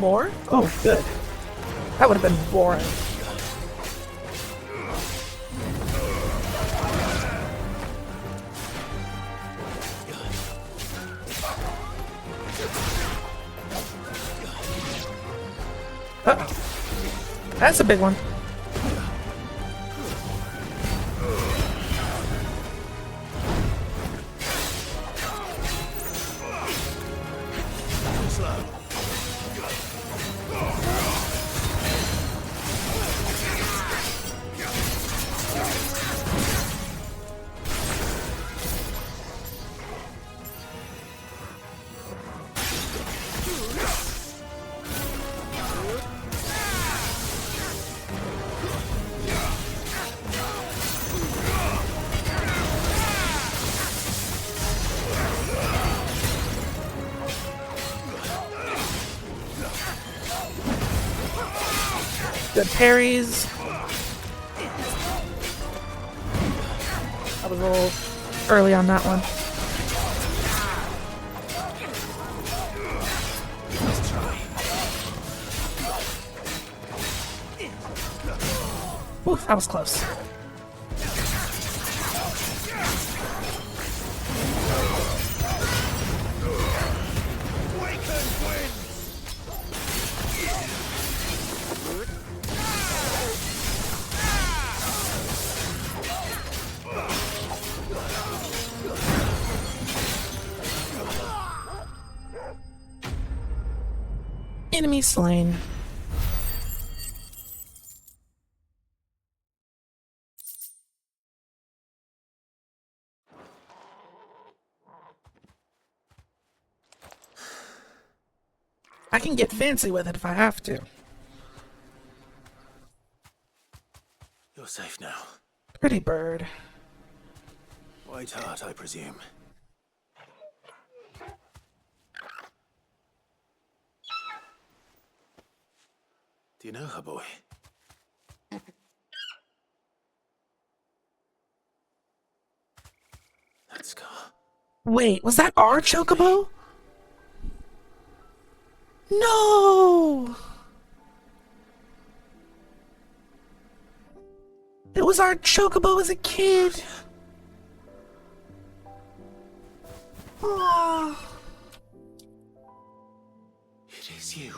more? Oh, good. That would have been boring. Uh-oh. That's a big one. Good parries. I was a little early on that one. Oof, that was close. Enemy slain. I can get fancy with it if I have to. You're safe now. Pretty bird. White heart, I presume. Do you know her, boy? That scar. Wait, was that our chocobo? No! It was our chocobo as a kid. Aww. It is you.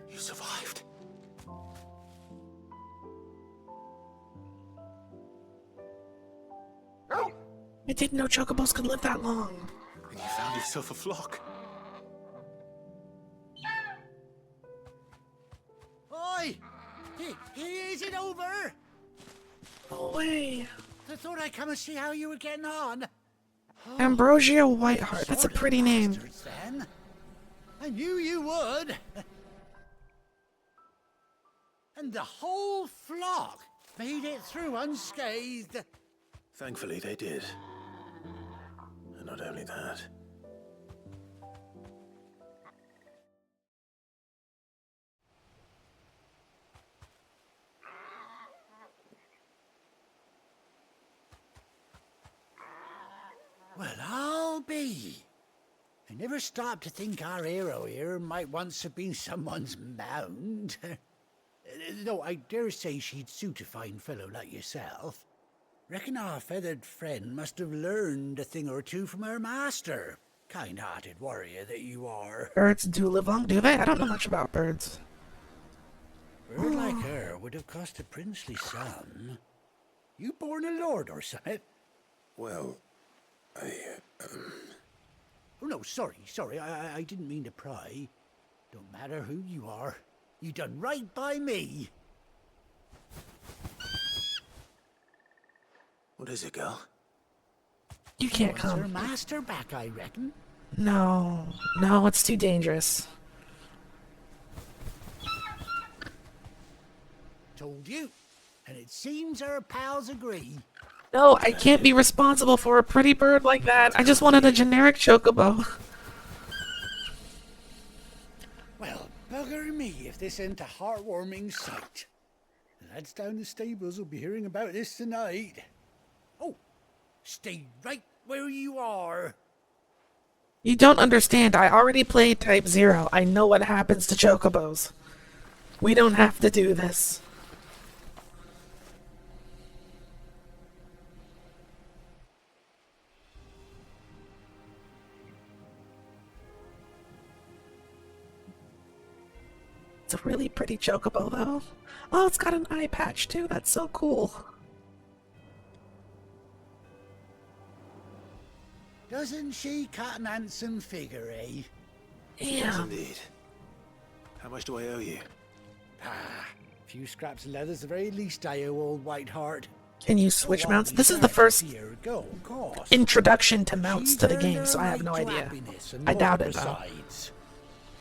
You survived. I didn't know chocobos could live that long. And you found yourself a flock. Oi! Is it over? No way. I thought I'd come and see how you were getting on. Ambrosia Whiteheart. That's a pretty name. Then. I knew you would. And the whole flock made it through unscathed. Thankfully, they did. And not only that. Well, I'll be. I never stopped to think our hero here might once have been someone's mount. Though I dare say she'd suit a fine fellow like yourself. Reckon our feathered friend must have learned a thing or two from her master. Kind-hearted warrior that you are. Birds do live long, do they? I don't know much about birds. A bird like her would have cost a princely sum. You born a lord or something? Well, Oh no, sorry. I didn't mean to pry. Don't matter who you are. You done right by me. What is it, girl? You can't Wants her come. master back, I reckon. No, it's too dangerous. Told you. And it seems our pals agree. No, I can't be responsible for a pretty bird like that. I just wanted a generic chocobo. Well, bugger me if this ain't a heartwarming sight. The lads down the stables will be hearing about this tonight. Oh, stay right where you are. You don't understand. I already played Type 0. I know what happens to chocobos. We don't have to do this. It's a really pretty chocobo, though. Oh, it's got an eye patch, too. That's so cool. Doesn't she cut an handsome figure, eh? Yeah. Indeed. How much do I owe you? Ah, a few scraps of leather's the very least I owe old Whiteheart. Can you switch mounts? This is the first introduction to mounts to the game, so I have no idea. I doubt it, though.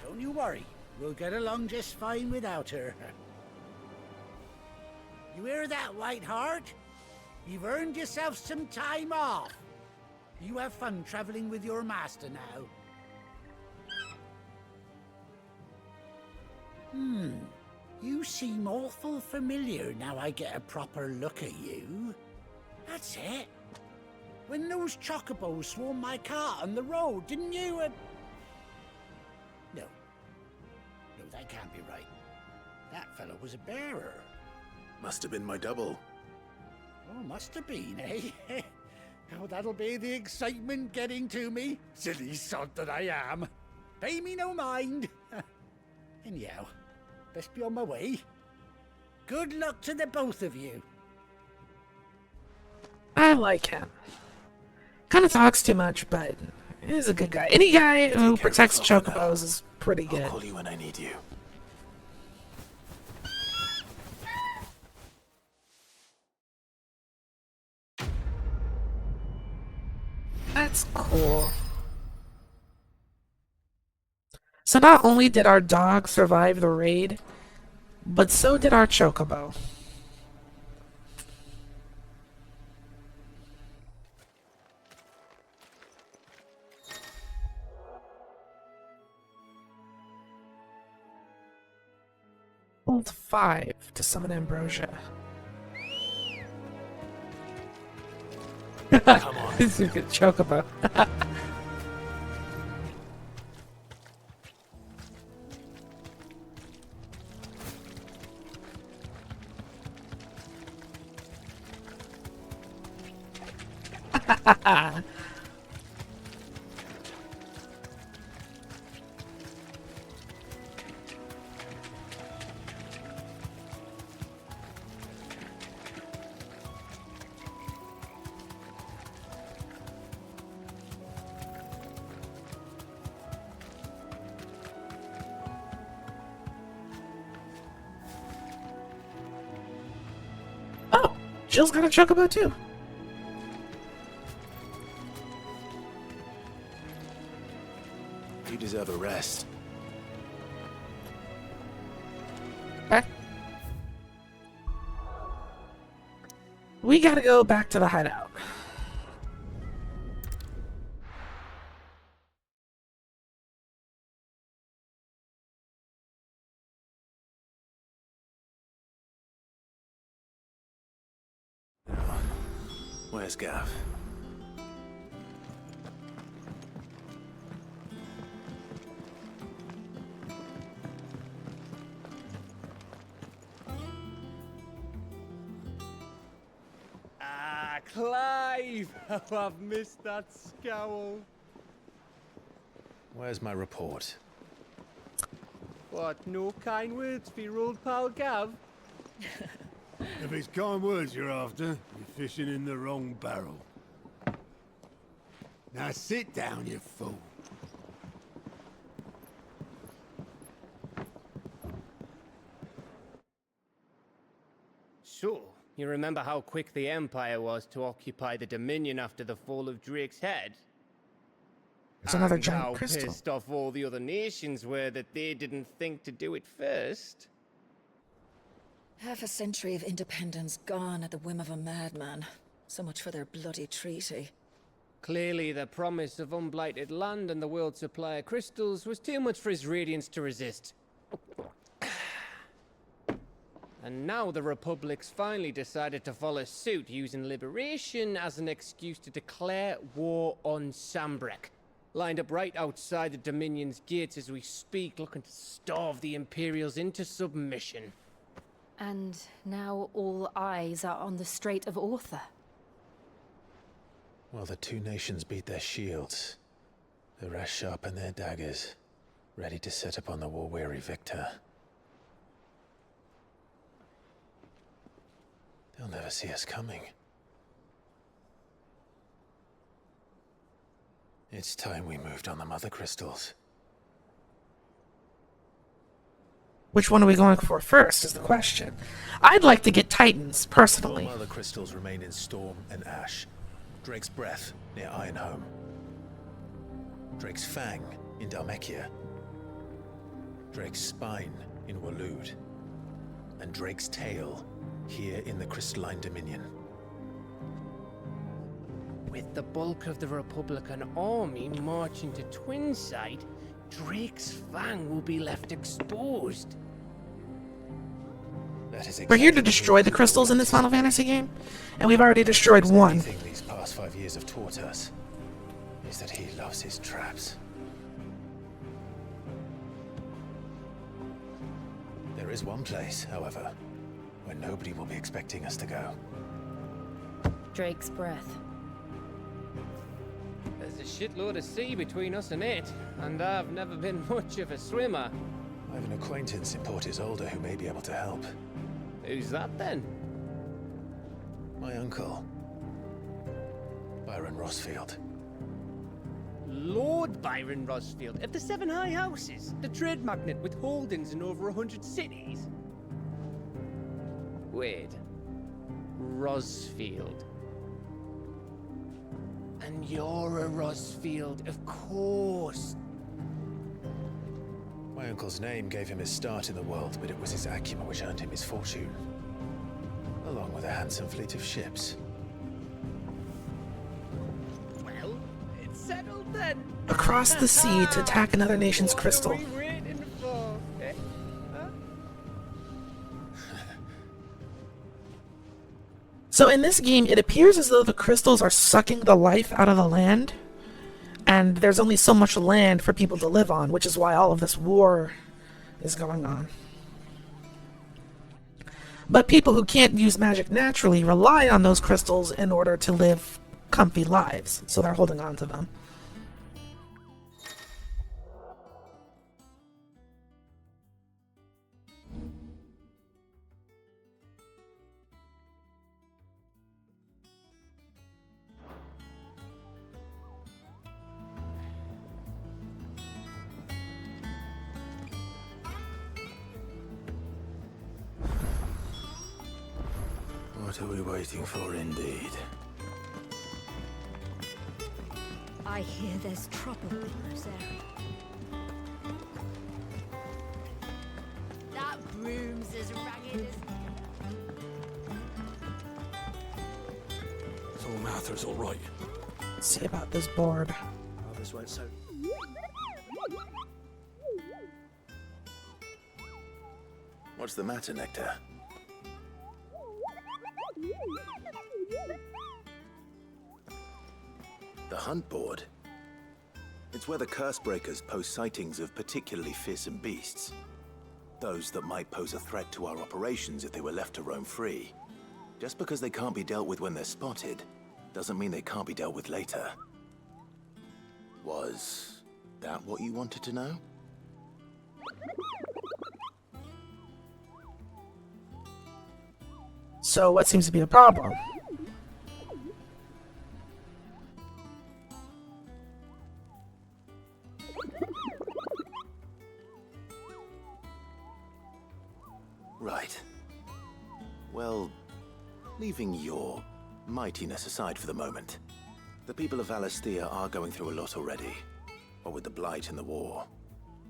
Don't you worry. We'll get along just fine without her. You hear that, Whiteheart? You've earned yourself some time off. You have fun traveling with your master now. You seem awful familiar now I get a proper look at you. That's it. When those chocobos swarmed my car on the road, didn't you? No. No, that can't be right. That fellow was a bearer. Must have been my double. Oh, must have been, eh? Oh, that'll be the excitement getting to me. Silly sod that I am. Pay me no mind. Anyhow, best be on my way. Good luck to the both of you. I like him. Kind of talks too much, but he's a good guy. Any guy who protects chocobos is pretty good. I'll call you when I need you. That's cool. So not only did our dog survive the raid, but so did our chocobo. Hold 5 to summon Ambrosia. Come on. This is a good chocobo. Oh, Jill's got a chocobo too. You deserve a rest. Okay. We gotta go back to the hideout. Where's Gav? Ah, Clive! Oh, I've missed that scowl. Where's my report? What, no kind words for your old pal Gav? If it's kind words you're after, you're fishing in the wrong barrel. Now sit down, you fool. So, you remember how quick the Empire was to occupy the Dominion after the fall of Drake's Head? It's another And giant how crystal. pissed off all the other nations were that they didn't think to do it first? Half a century of independence gone at the whim of a madman. So much for their bloody treaty. Clearly, the promise of unblighted land and the world's supply of crystals was too much for his radiance to resist. And now the Republic's finally decided to follow suit, using liberation as an excuse to declare war on Sambrek. lined up right outside the Dominion's gates as we speak, looking to starve the Imperials into submission. And now all eyes are on the Strait of Author. While the two nations beat their shields, the rest sharpen their daggers, ready to set upon the war-weary victor. They'll never see us coming. It's time we moved on the Mother Crystals. Which one are we going for first is the question. I'd like to get Titans, personally. All Mother Crystals remain in Storm and Ash. Drake's Breath near Ironhome. Drake's Fang in Dhalmekia. Drake's Spine in Waloed. And Drake's Tail here in the Crystalline Dominion. With the bulk of the Republican army marching to Twinside, Drake's Fang will be left exposed. We're here to destroy the crystals in this Final Fantasy game, and we've already destroyed one. The thing these past 5 years have taught us is that he loves his traps. There is one place, however, where nobody will be expecting us to go. Drake's Breath. There's a shitload of sea between us and it, and I've never been much of a swimmer. I have an acquaintance in Port Isolde who may be able to help. Who's that then? My uncle, Byron Rosfield. Lord Byron Rosfield of the Seven High Houses, the trade magnate with holdings in over 100 cities. Wait, Rosfield. And you're a Rosfield, of course. My uncle's name gave him his start in the world, but it was his acumen which earned him his fortune, along with a handsome fleet of ships. Well, it's settled then. Across the sea to attack another nation's crystal. What are we waiting for? Eh? Huh? So in this game, it appears as though the crystals are sucking the life out of the land, and there's only so much land for people to live on, which is why all of this war is going on. But people who can't use magic naturally rely on those crystals in order to live comfy lives, so they're holding on to them. What are we waiting for, indeed? I hear there's trouble in Rosaria. That broom's as ragged as... So Martha's all right. Let's see about this board. Oh, this won't so. What's the matter, Nectar? The hunt board? It's where the Cursebreakers post sightings of particularly fearsome beasts. Those that might pose a threat to our operations if they were left to roam free. Just because they can't be dealt with when they're spotted, doesn't mean they can't be dealt with later. Was that what you wanted to know? So what seems to be the problem? Right. Well, leaving your mightiness aside for the moment, the people of Valisthea are going through a lot already. What with the Blight and the war.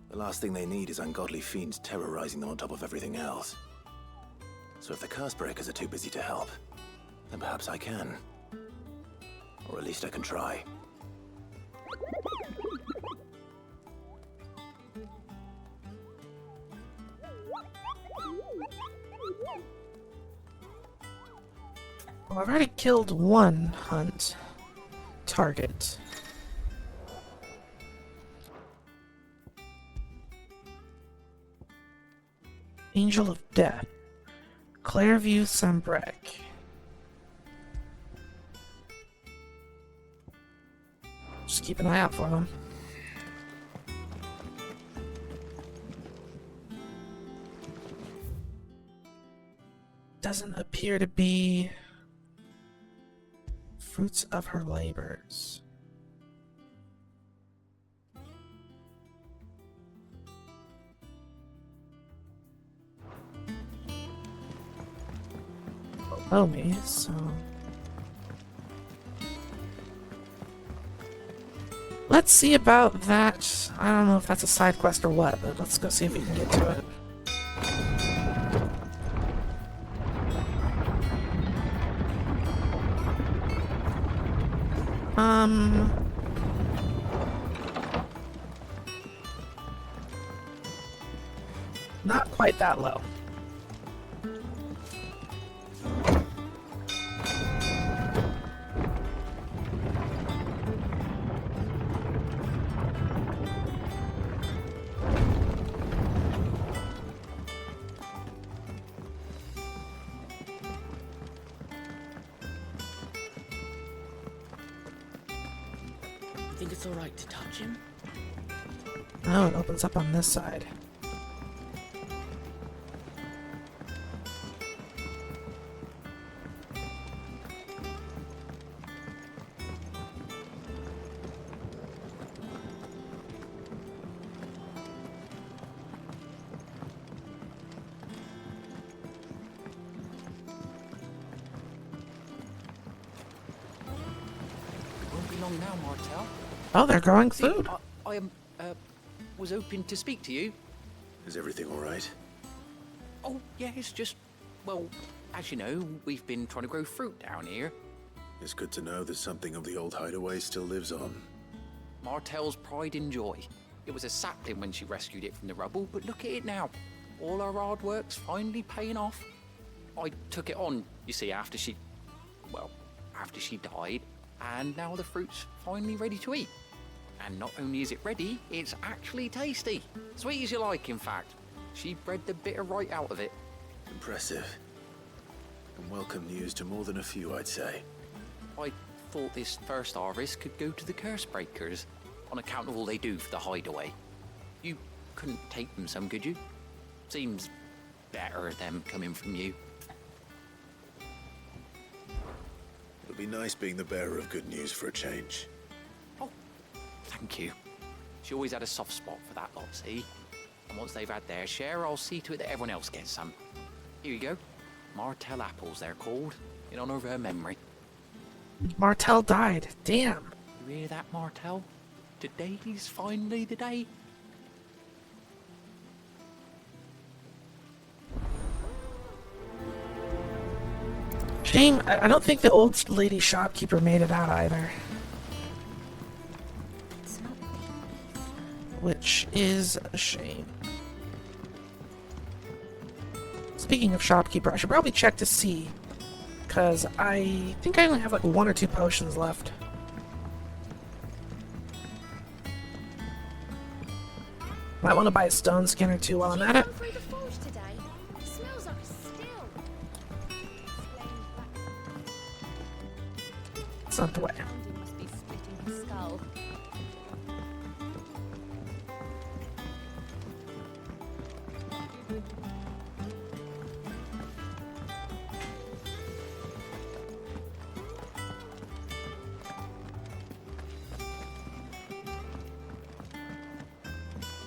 The last thing they need is ungodly fiends terrorizing them on top of everything else. So if the Cursebreakers are too busy to help, then perhaps I can. Or at least I can try. Well, I've already killed one hunt target. Angel of Death. Clairview Sambrec. Just keep an eye out for them. Doesn't appear to be fruits of her labors. Below me, so let's see about that. I don't know if that's a side quest or what, but let's go see if we can get to it. Not quite that low. Think it's alright to touch him? Oh, it opens up on this side. Won't be long now, Martel. Oh, they're growing food. I was hoping to speak to you. Is everything all right? Oh, yeah, it's just, well, as you know, we've been trying to grow fruit down here. It's good to know that something of the old hideaway still lives on. Martel's pride and joy. It was a sapling when she rescued it from the rubble, but look at it now. All our hard work's finally paying off. I took it on, you see, after she died, and now the fruit's finally ready to eat. And not only is it ready, it's actually tasty. Sweet as you like, in fact. She bred the bitter right out of it. Impressive. And welcome news to more than a few, I'd say. I thought this first harvest could go to the curse breakers, on account of all they do for the hideaway. You couldn't take them some, could you? Seems better them coming from you. It'll be nice being the bearer of good news for a change. Thank you. She always had a soft spot for that lot, see? And once they've had their share, I'll see to it that everyone else gets some. Here you go. Martel apples, they're called, in honor of her memory. Martel died. Damn. You hear that, Martel? Today's finally the day. Shame, I don't think the old lady shopkeeper made it out either. Which is a shame. Speaking of shopkeeper, I should probably check to see, because I think I only have like 1 or 2 potions left. Might want to buy a stone skin or 2 while I'm at it. It's not the way.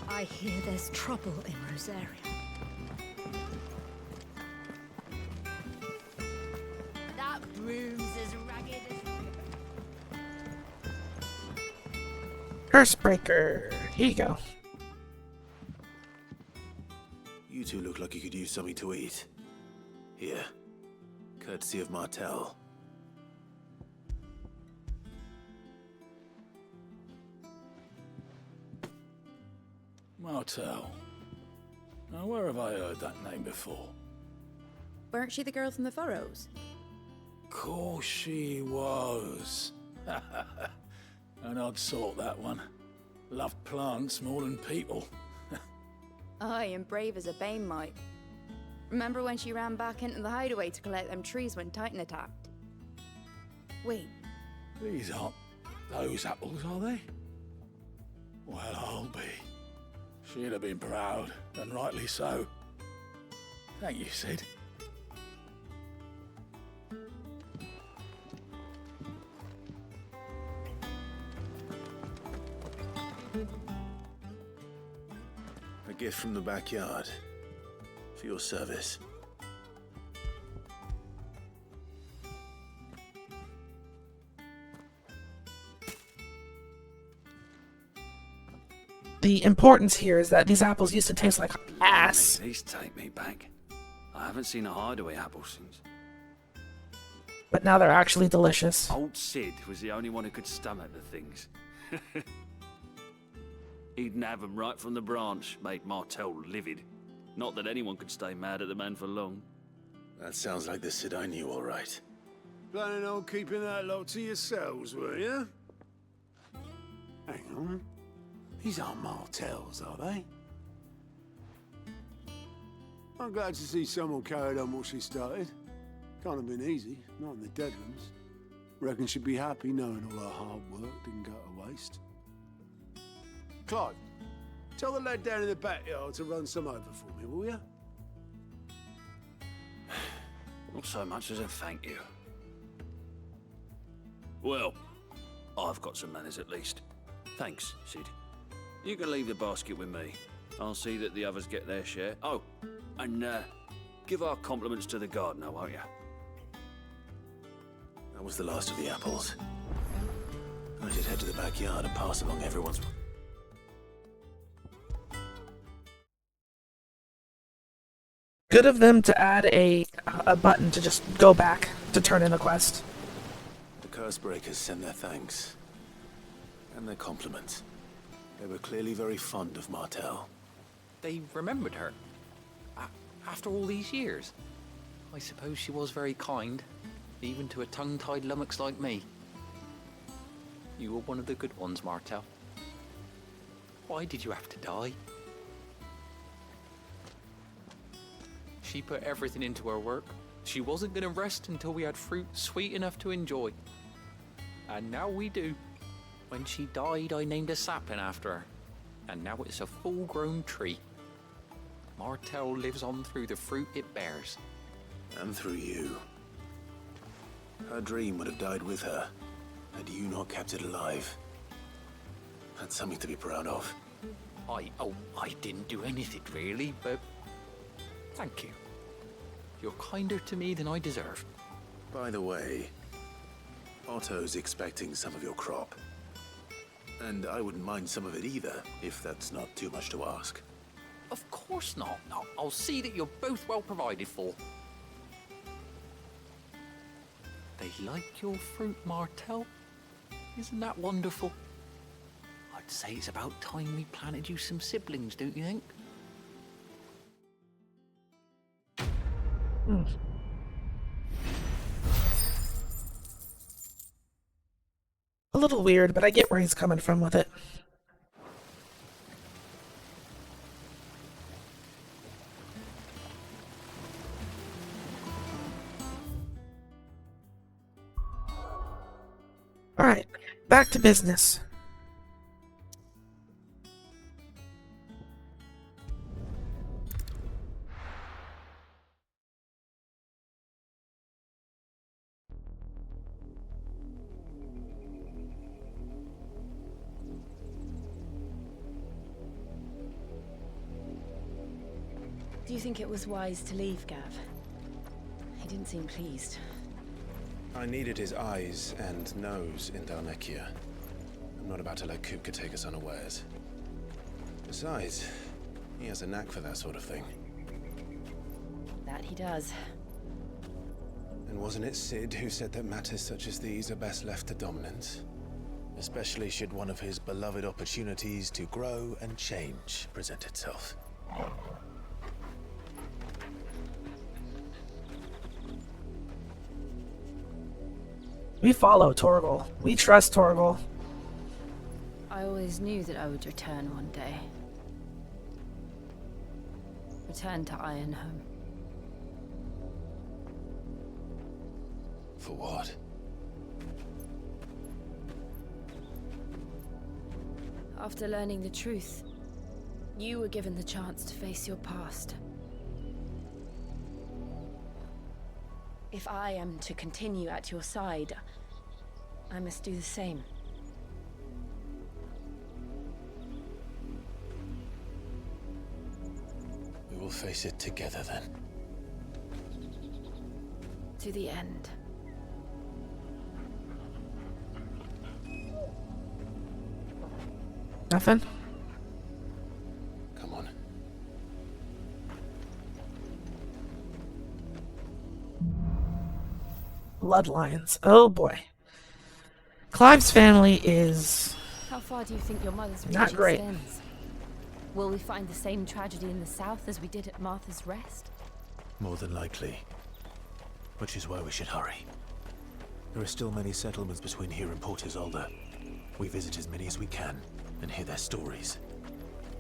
I hear there's trouble in Rosaria. That broom's as ragged as... Cursebreaker. Here you go. You two look like you could use something to eat. Here. Courtesy of Martel. Martel. Now, where have I heard that name before? Weren't she the girl from the Furrows? Course she was. An odd sort, that one. Loved plants more than people. Aye, and brave as a bane might. Remember when she ran back into the hideaway to collect them trees when Titan attacked? Wait, These aren't those apples, are they? Well, I'll be. She'd have been proud, and rightly so. Thank you, Sid. A gift from the backyard. For your service. The importance here is that these apples used to taste like ass. Please take me back. I haven't seen a hideaway apple since. But now they're actually delicious. Old Sid was the only one who could stomach the things. He'd nab them right from the branch, made Martel livid. Not that anyone could stay mad at the man for long. That sounds like the Sid I knew, all right. Planning on keeping that lot to yourselves, were you? Hang on. These aren't Martels, are they? I'm glad to see someone carried on what she started. Can't have been easy, not in the Deadlands. Reckon she'd be happy knowing all her hard work didn't go to waste. Clive, tell the lad down in the backyard to run some over for me, will you? Not so much as a thank you. Well, I've got some manners at least. Thanks, Sid. You can leave the basket with me. I'll see that the others get their share. Oh, and give our compliments to the gardener, won't you? That was the last of the apples. I should head to the backyard and pass along everyone's... Good of them to add a button to just go back to turn in a quest. The Cursebreakers send their thanks. And their compliments. They were clearly very fond of Martel. They remembered her. After all these years. I suppose she was very kind, even to a tongue-tied lummox like me. You were one of the good ones, Martel. Why did you have to die? She put everything into her work. She wasn't going to rest until we had fruit sweet enough to enjoy. And now we do. When she died, I named a sapling after her. And now it's a full-grown tree. Martel lives on through the fruit it bears. And through you. Her dream would have died with her, had you not kept it alive. That's something to be proud of. I didn't do anything really, but thank you. You're kinder to me than I deserve. By the way, Otto's expecting some of your crop. And I wouldn't mind some of it either, if that's not too much to ask. Of course not. I'll see that you're both well provided for. They like your fruit, Martel. Isn't that wonderful? I'd say it's about time we planted you some siblings, don't you think? A little weird, but I get where he's coming from with it. Alright, back to business. Do you think it was wise to leave, Gav? He didn't seem pleased. I needed his eyes and nose in Dalnekia. I'm not about to let Kupka take us unawares. Besides, he has a knack for that sort of thing. That he does. And wasn't it Sid who said that matters such as these are best left to dominance? Especially should one of his beloved opportunities to grow and change present itself. We follow Torgal. We trust Torgal. I always knew that I would return one day. Return to Ironhome. For what? After learning the truth, you were given the chance to face your past. If I am to continue at your side, I must do the same. We will face it together then. To the end. Nothing? Come on. Bloodlines. Oh boy. Clive's family is How far do you think your mother's reach not great. extends? Will we find the same tragedy in the south as we did at Martha's Rest? More than likely. Which is why we should hurry. There are still many settlements between here and Port Isolde. We visit as many as we can and hear their stories.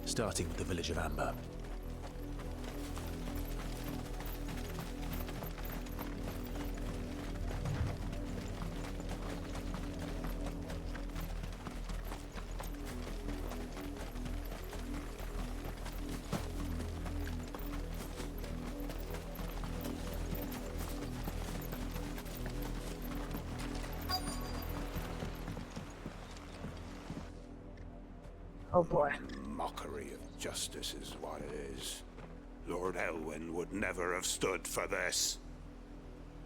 Starting with the village of Amber. Oh boy. Mockery of justice is what it is. Lord Elwyn would never have stood for this.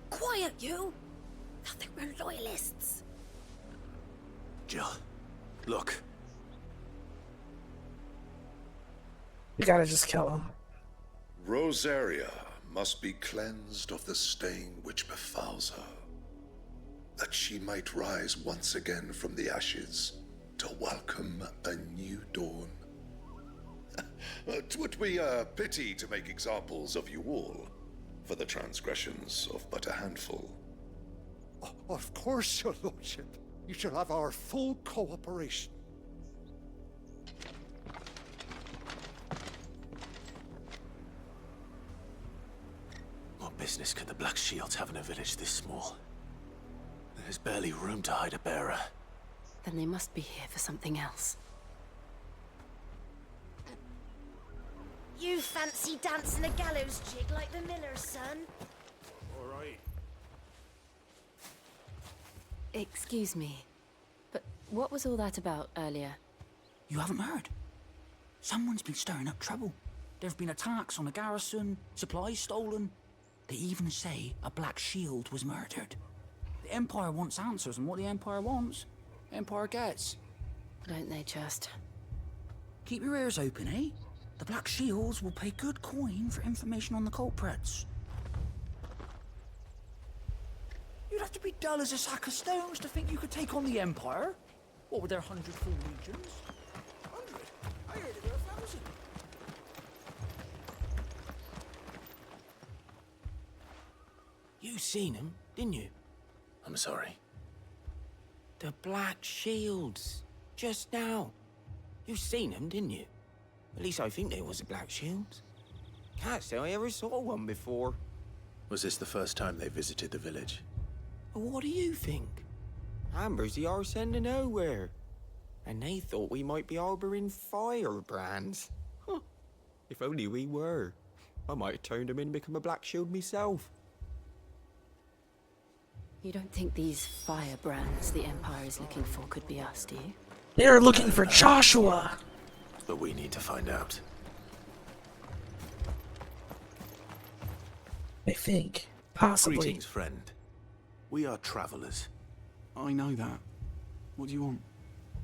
Quiet, you! Thought they were loyalists. Jill, look. We gotta just kill him. Rosaria must be cleansed of the stain which befouls her, that she might rise once again from the ashes to welcome a new dawn. 'Twould be a pity to make examples of you all, for the transgressions of but a handful. Of course, your lordship. You shall have our full cooperation. What business could the Black Shields have in a village this small? There's barely room to hide a bearer. Then they must be here for something else. You fancy dancing a gallows jig like the miller's son? All right. Excuse me, but what was all that about earlier? You haven't heard? Someone's been stirring up trouble. There have been attacks on the garrison, supplies stolen. They even say a Black Shield was murdered. The Empire wants answers, and what the Empire wants, Empire gets. Don't they just? Keep your ears open, eh? The Black Shields will pay good coin for information on the culprits. You'd have to be dull as a sack of stones to think you could take on the Empire. What were their 100 full legions? 100? I heard there were 1,000. You seen him, didn't you? I'm sorry. The Black Shields. Just now. You seen them, didn't you? At least I think there was a Black Shields. Can't say I ever saw one before. Was this the first time they visited the village? What do you think? Amber's the arse end of nowhere. And they thought we might be harboring firebrands. Huh. If only we were. I might have turned them in and become a Black Shield myself. You don't think these firebrands the Empire is looking for could be us, do you? They're looking for Joshua! But we need to find out. I think. Possibly. Greetings, friend. We are travelers. I know that. What do you want?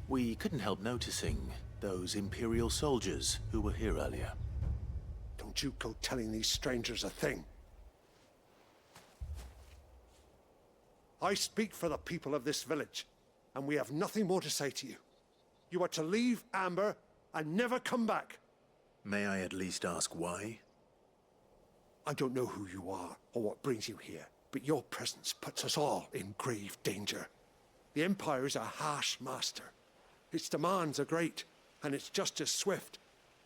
We couldn't help noticing those Imperial soldiers who were here earlier. Don't you go telling these strangers a thing. I speak for the people of this village, and we have nothing more to say to you. You are to leave Amber and never come back. May I at least ask why? I don't know who you are or what brings you here, but your presence puts us all in grave danger. The Empire is a harsh master. Its demands are great, and its justice swift.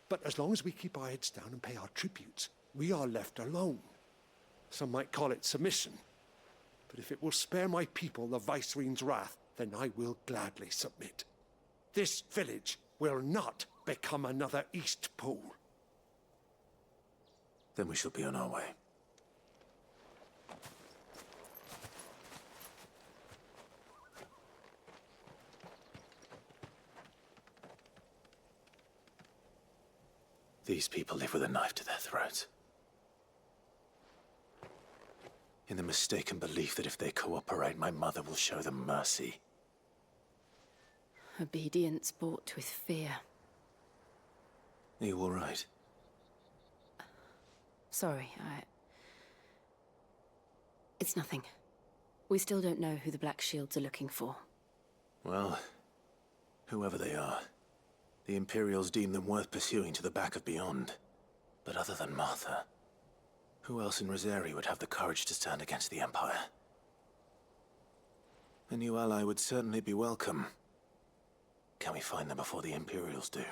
But as long as we keep our heads down and pay our tributes, we are left alone. Some might call it submission, But if it will spare my people the Viceroy's wrath, then I will gladly submit. This village will not become another Eastpool. Then we shall be on our way. These people live with a knife to their throats. In the mistaken belief that if they cooperate, my mother will show them mercy. Obedience bought with fear. Are you all right? Sorry, It's nothing. We still don't know who the Black Shields are looking for. Well, whoever they are, the Imperials deem them worth pursuing to the back of beyond. But other than Martha, who else in Rosaria would have the courage to stand against the Empire? A new ally would certainly be welcome. Can we find them before the Imperials do?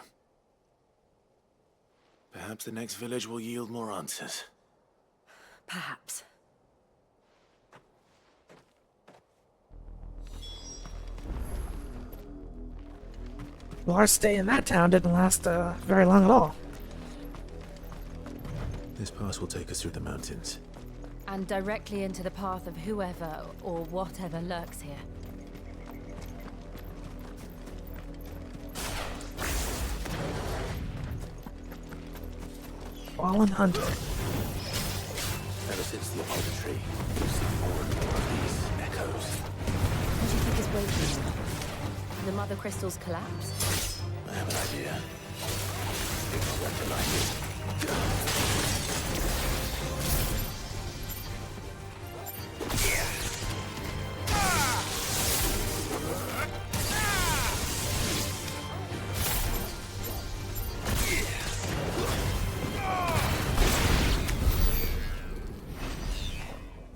Perhaps the next village will yield more answers. Perhaps. Well, our stay in that town didn't last very long at all. This pass will take us through the mountains. And directly into the path of whoever or whatever lurks here. Fallen Hunter. Ever since the Apollo tree, we've seen more and more of these echoes. What do you think is waiting now? The mother crystals collapse? I have an idea. Think I'll recognize it.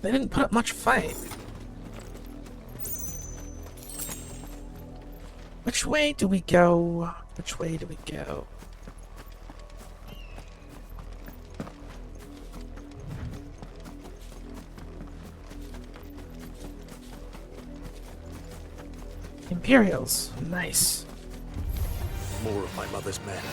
They didn't put up much fight. Which way do we go? Which way do we go? Imperials. Nice. More of my mother's men.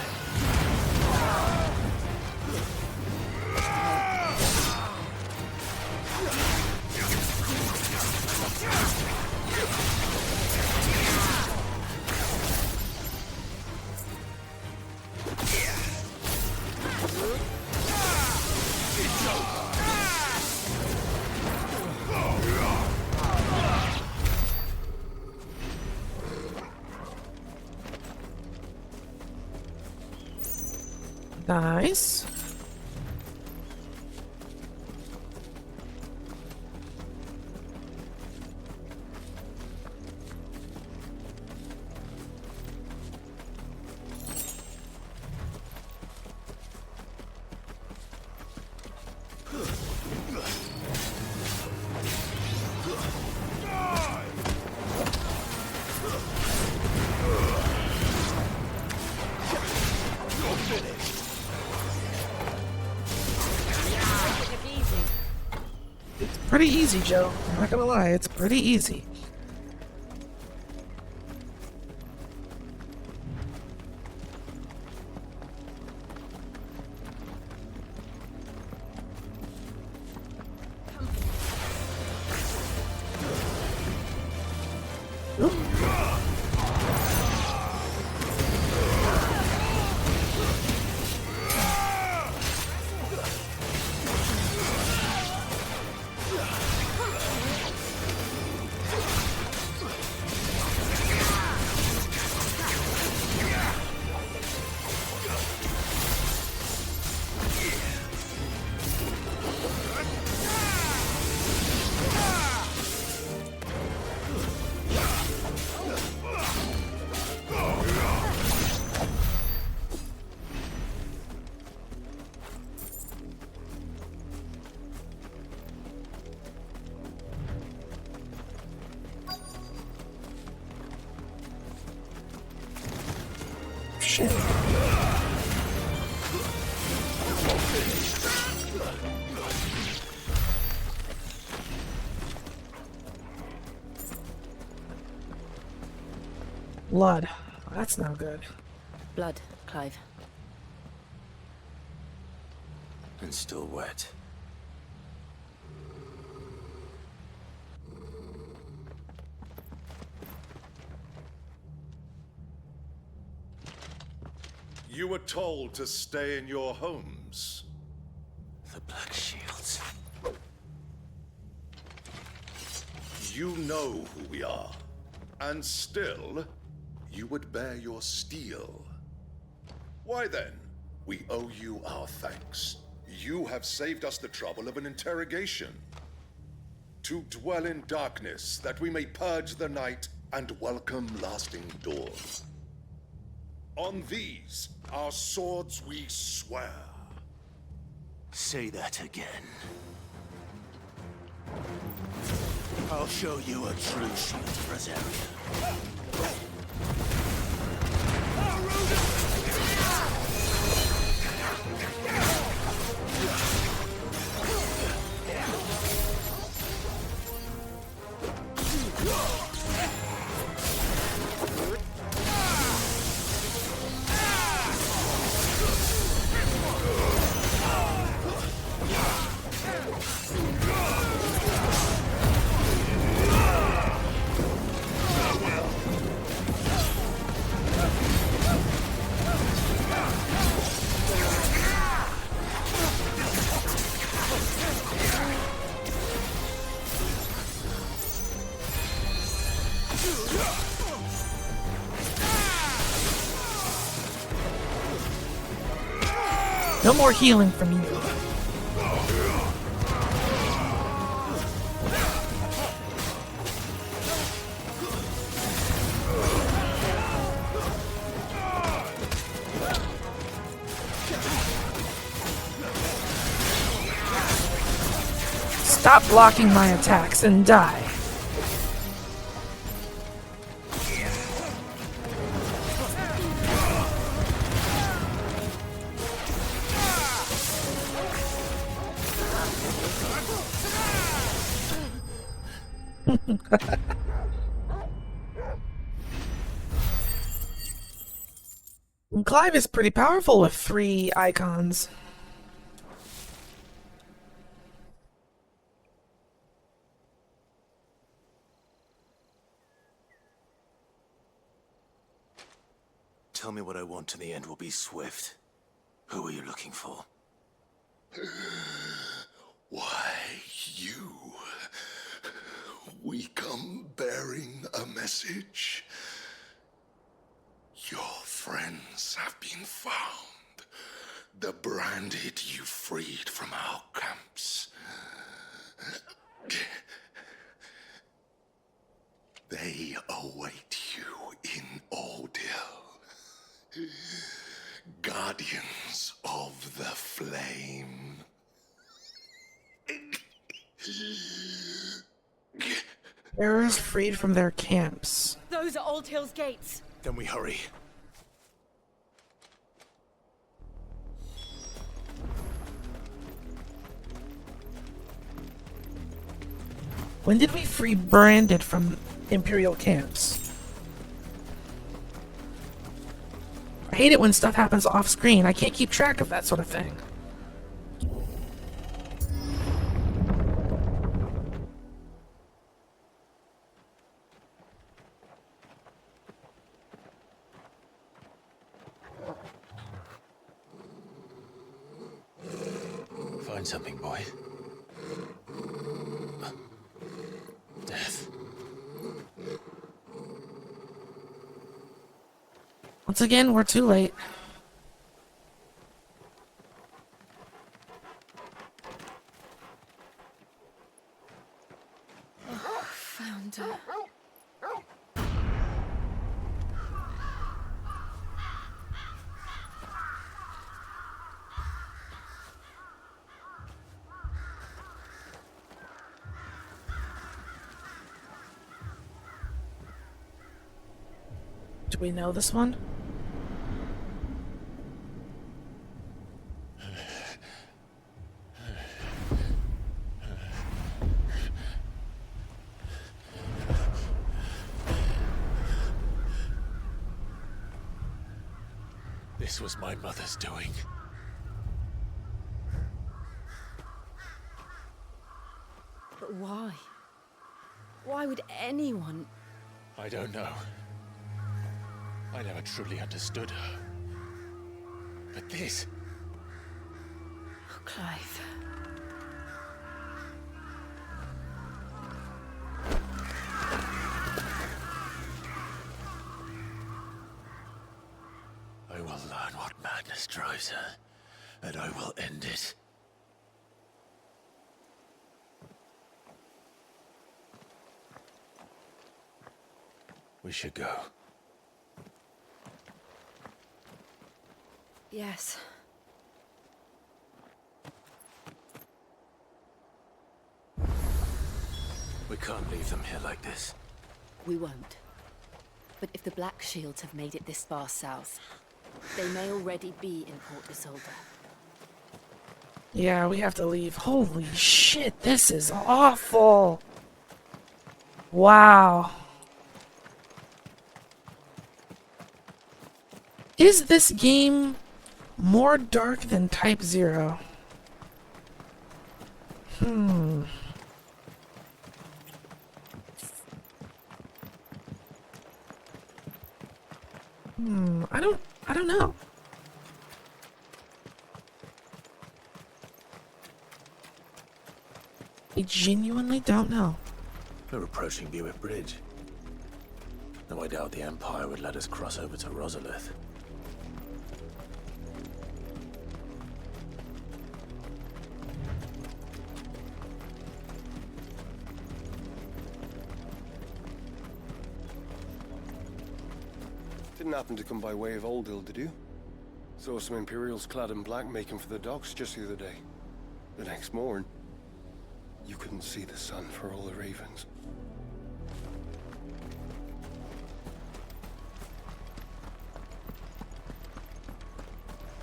Nice. Pretty easy, Joe. I'm not gonna lie, it's pretty easy. Blood. That's no good. Blood, Clive. And still wet. You were told to stay in your homes. The Black Shields. You know who we are. And still, you would bear your steel. Why then, we owe you our thanks. You have saved us the trouble of an interrogation. To dwell in darkness, that we may purge the night and welcome lasting dawn. On these, our swords we swear. Say that again. I'll show you a true shield, Rosaria. No more healing from you. Stop blocking my attacks and die. Clive is pretty powerful with 3 icons. Tell me what I want and the end will be swift. Who are you looking for? Why, you. We come bearing a message. Your friends have been found. The branded you freed from our camps. They await you in Ordeal. Guardians of the Flame. Bearers freed from their camps. Those are Old Hill's gates. Then we hurry. When did we free Branded from Imperial camps? I hate it when stuff happens off screen. I can't keep track of that sort of thing. Find something, boy. Death. Once again, we're too late. Found her. Do we know this one? This was my mother's doing. But why? Why would anyone... I don't know. I never truly understood her. But this... Oh, Clive. I will learn what madness drives her, and I will end it. We should go. Yes. We can't leave them here like this. We won't. But if the Black Shields have made it this far south, they may already be in Port Isolde. Yeah, we have to leave. Holy shit, this is awful. Wow. Is this game more dark than Type 0? I don't know. I genuinely don't know. We're approaching Buick Bridge. Though I doubt the Empire would let us cross over to Rosalith. Didn't happen to come by way of Old Hill, did you? Saw some Imperials clad in black making for the docks just the other day. The next morn, you couldn't see the sun for all the ravens.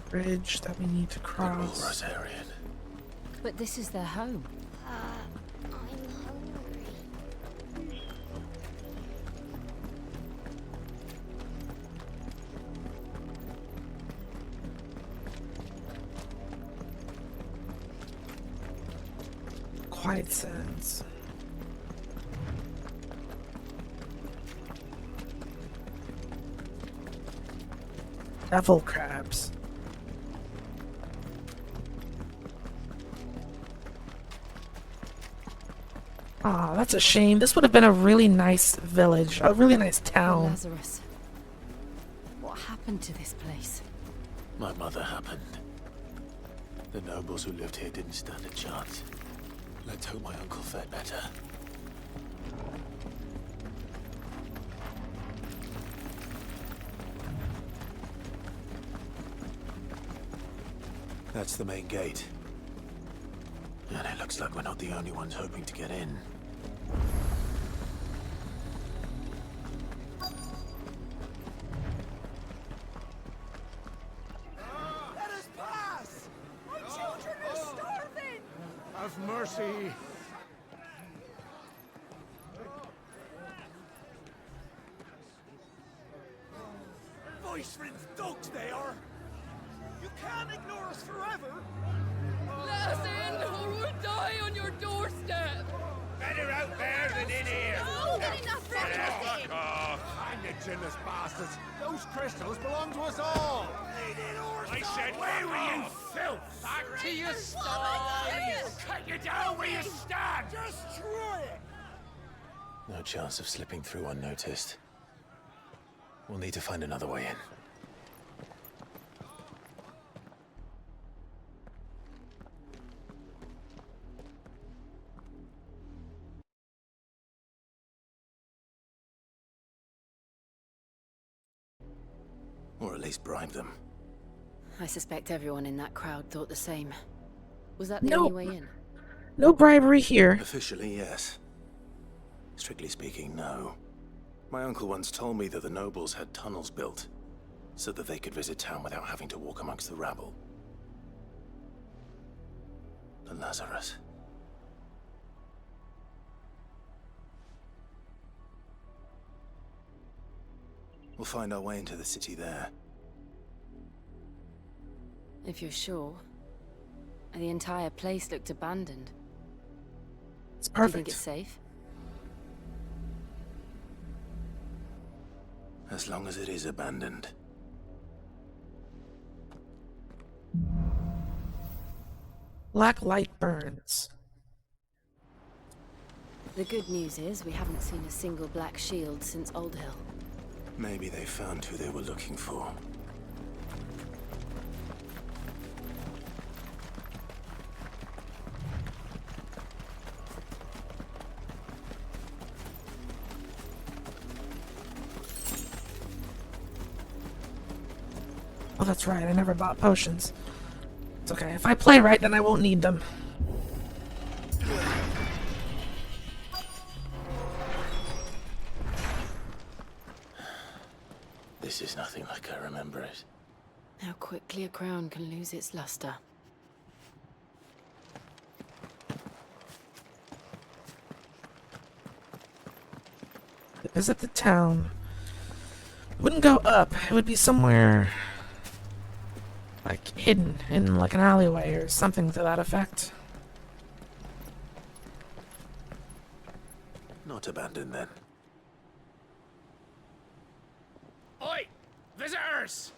Bridge that we need to cross. Rosarian. But this is their home. I'm hungry. Quiet sense. Devil crabs. Ah, that's a shame. This would have been a really nice village, a really nice town. Lazarus. What happened to this place? My mother happened. The nobles who lived here didn't stand a chance. Let's hope my uncle fared better. That's the main gate. And it looks like we're not the only ones hoping to get in. Let us pass! My children are starving! Have mercy! Voice-rinsed dogs they are! You can't ignore us forever! Let us in, or we'll die on your doorstep! Better out there than in here! No, get enough for Fuck off! Hang the chinless bastards! Those crystals belong to us all! I said, where were you, filth? Back to your sties! Cut you down where you stand! Just try it! No chance of slipping through unnoticed. We'll need to find another way in. Or at least bribe them. I suspect everyone in that crowd thought the same. Was that the No. only way in? No bribery here. Officially, yes. Strictly speaking, no. My uncle once told me that the nobles had tunnels built, so that they could visit town without having to walk amongst the rabble. The Lazarus. We'll find our way into the city there. If you're sure. The entire place looked abandoned. It's Do you perfect. think it's safe? As long as it is abandoned. Black light burns. The good news is we haven't seen a single black shield since Old Hill. Maybe they found who they were looking for. Oh, that's right. I never bought potions. It's okay. If I play right, then I won't need them. This is nothing like I remember it. How quickly a crown can lose its luster. Visit the town. It wouldn't go up. It would be somewhere like hidden in like an alleyway or something to that effect. Not abandoned then. Oi! Visitors!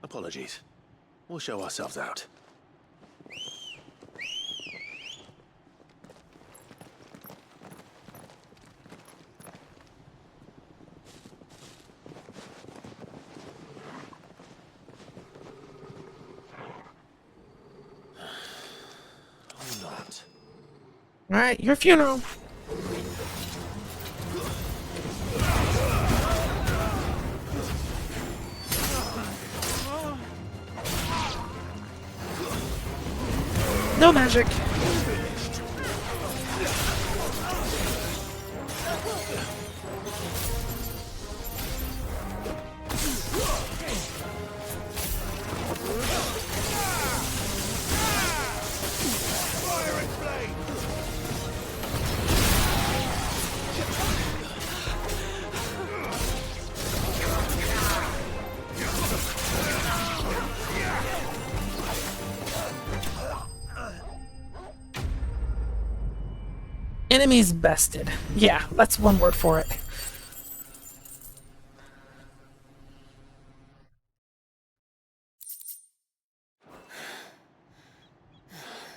Apologies. We'll show ourselves out. Alright, your funeral. No magic. Enemies bested. Yeah, that's one word for it.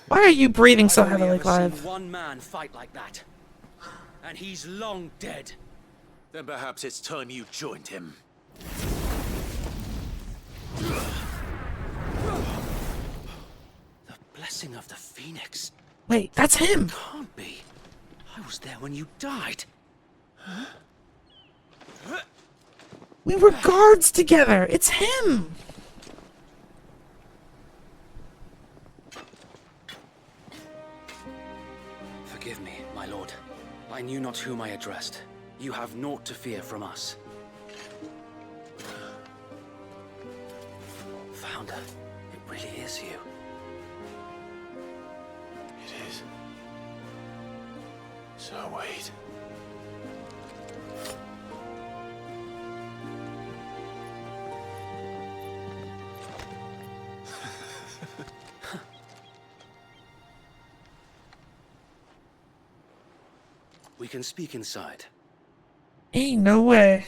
Why are you breathing so heavily, Clive? Seen one man fight like that, and he's long dead. Then perhaps it's time you joined him. The blessing of the Phoenix. Wait, that's him! Can't be. I was there when you died. We were guards together! It's him! Forgive me, my lord. I knew not whom I addressed. You have naught to fear from us. Founder, it really is you. It is. So wait. We can speak inside. Ain't no way.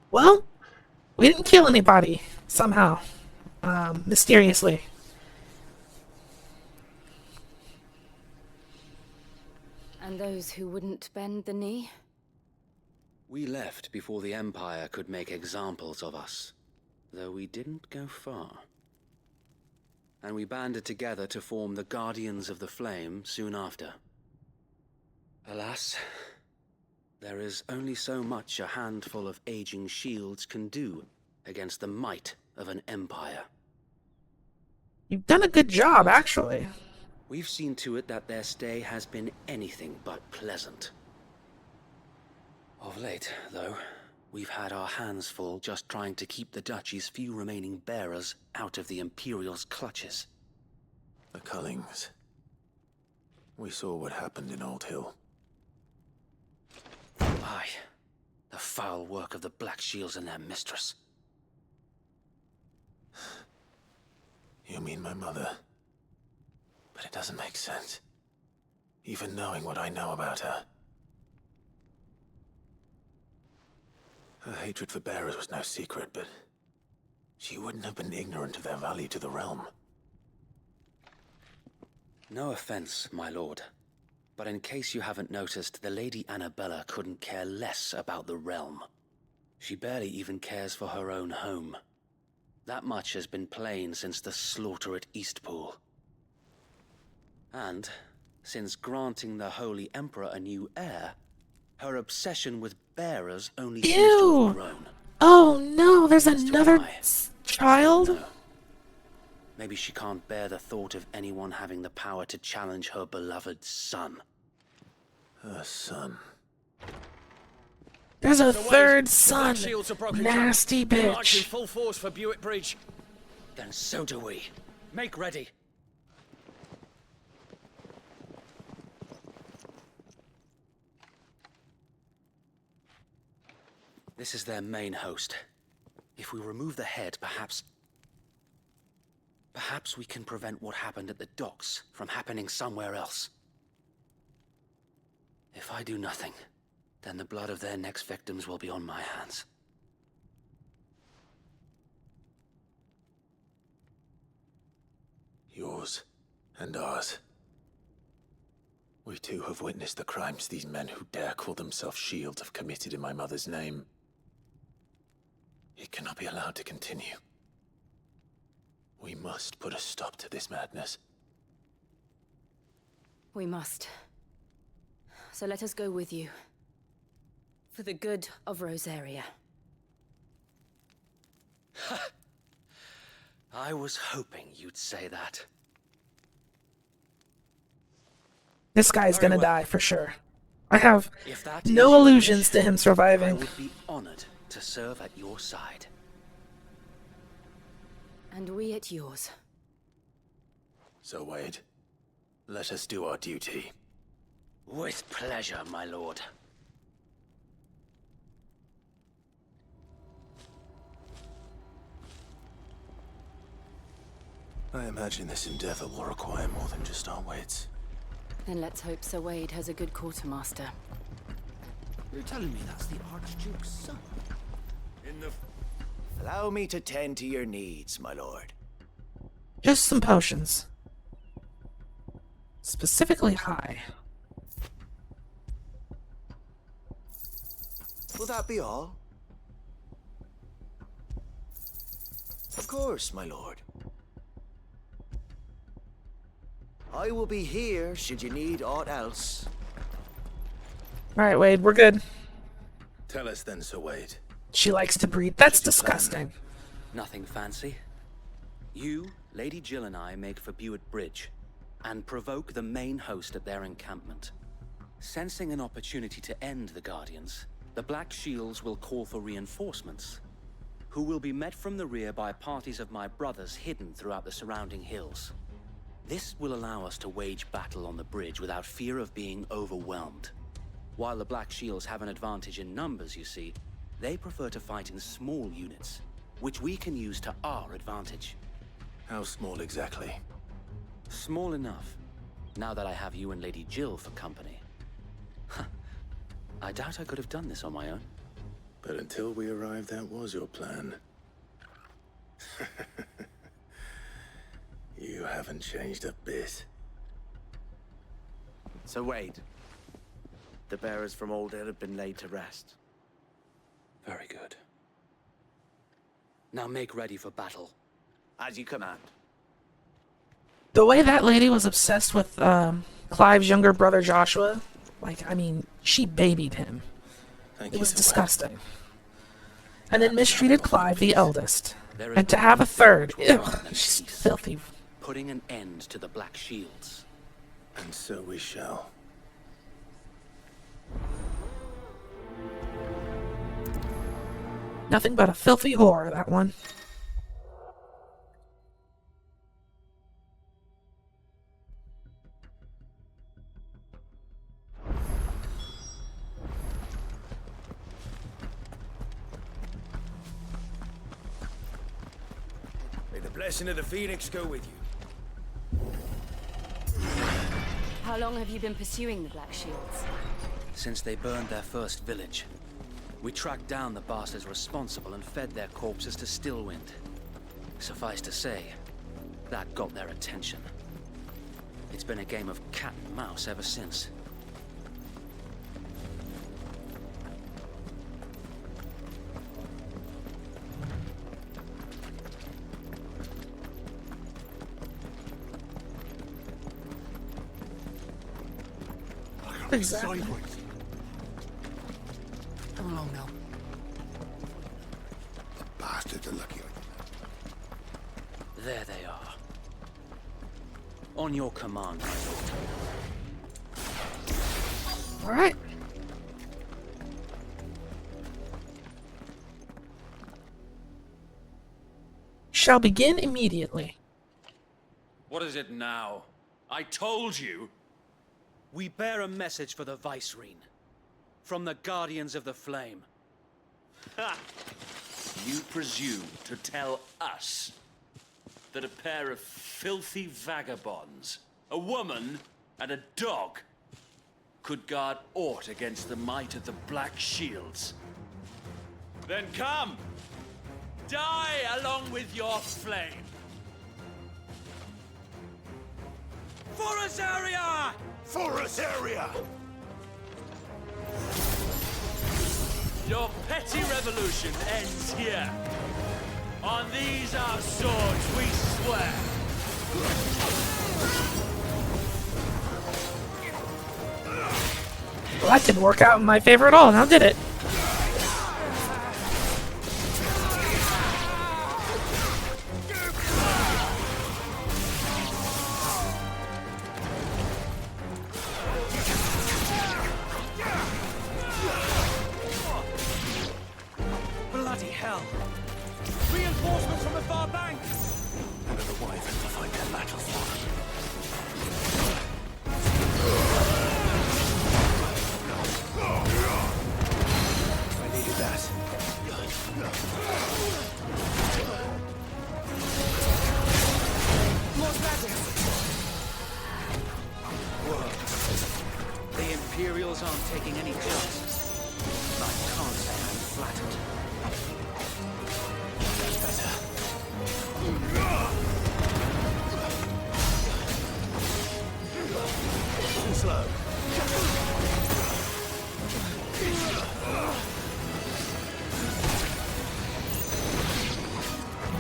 Well, we didn't kill anybody, somehow. Mysteriously. And those who wouldn't bend the knee? We left before the Empire could make examples of us, though we didn't go far. And we banded together to form the Guardians of the Flame soon after. Alas, there is only so much a handful of aging shields can do against the might of an empire. You've done a good job, actually. We've seen to it that their stay has been anything but pleasant. Of late, though, we've had our hands full just trying to keep the Duchy's few remaining bearers out of the Imperial's clutches. The Cullings. We saw what happened in Old Hill. Aye. The foul work of the Black Shields and their mistress. You mean my mother? But it doesn't make sense. Even knowing what I know about her. Her hatred for bearers was no secret, but she wouldn't have been ignorant of their value to the realm. No offense, my lord. But in case you haven't noticed, the Lady Annabella couldn't care less about the realm. She barely even cares for her own home. That much has been plain since the slaughter at Eastpool. And, since granting the Holy Emperor a new heir, her obsession with bearers only seems to have grown. Oh no, there's another child? No. Maybe she can't bear the thought of anyone having the power to challenge her beloved son. Her son. There's a So wait, third the son. Black Shields are broken Nasty camp. We march in bitch. full force for Buick Bridge. Then so do we. Make ready. This is their main host. If we remove the head, perhaps we can prevent what happened at the docks from happening somewhere else. If I do nothing, then the blood of their next victims will be on my hands. Yours and ours. We too have witnessed the crimes these men who dare call themselves shields have committed in my mother's name. It cannot be allowed to continue. We must put a stop to this madness. We must. So let us go with you. For the good of Rosaria. I was hoping you'd say that. This guy's gonna die for sure. I have If that is no your illusions wish, to him I surviving. would be honored to serve at your side. And we at yours. So, Wade, let us do our duty. With pleasure, my lord. I imagine this endeavor will require more than just our wits. Then let's hope Sir Wade has a good quartermaster. You're telling me that's the Archduke's son? In the... Allow me to tend to your needs, my lord. Just some potions. Specifically high. Will that be all? Of course, my lord. I will be here should you need aught else. Alright, Wade, we're good. Tell us then, Sir Wade. She likes to breed. That's disgusting. Nothing fancy. You, Lady Jill and I make for Buick Bridge, and provoke the main host at their encampment. Sensing an opportunity to end the Guardians, the Black Shields will call for reinforcements, who will be met from the rear by parties of my brothers hidden throughout the surrounding hills. This will allow us to wage battle on the bridge without fear of being overwhelmed. While the Black Shields have an advantage in numbers, you see, they prefer to fight in small units, which we can use to our advantage. How small exactly? Small enough, now that I have you and Lady Jill for company. I doubt I could have done this on my own. But until we arrived, that was your plan. You haven't changed a bit. So Wade, the bearers from Old Hill have been laid to rest. Very good. Now make ready for battle. As you command. The way that lady was obsessed with Clive's younger brother Joshua, like, I mean, she babied him. It was disgusting. And then mistreated Clive, the eldest. And to have a third, ugh, she's filthy. Putting an end to the Black Shields. And so we shall. Nothing but a filthy whore, that one. blessing of the Phoenix go with you. How long have you been pursuing the Black Shields? Since they burned their first village. We tracked down the bastards responsible and fed their corpses to Stillwind. Suffice to say, that got their attention. It's been a game of cat and mouse ever since. Exactly. Come along now. The bastards are lucky. There they are. On your command, my lord. All right. Shall begin immediately. What is it now? I told you! We bear a message for the Vicereine. From the Guardians of the Flame. Ha! You presume to tell us that a pair of filthy vagabonds, a woman and a dog, could guard aught against the might of the Black Shields? Then come! Die along with your flame! For Rosaria! For Rosaria! Your petty revolution ends here. On these our swords we swear. Well, that didn't work out in my favor at all, now did it? Bloody hell! Reinforcements from the far bank! One of the Wyverns to fight their battles for. I needed that. More dragons! Whoa. The Imperials aren't taking any chances. I can't say I'm flattered. That's better. Too slow.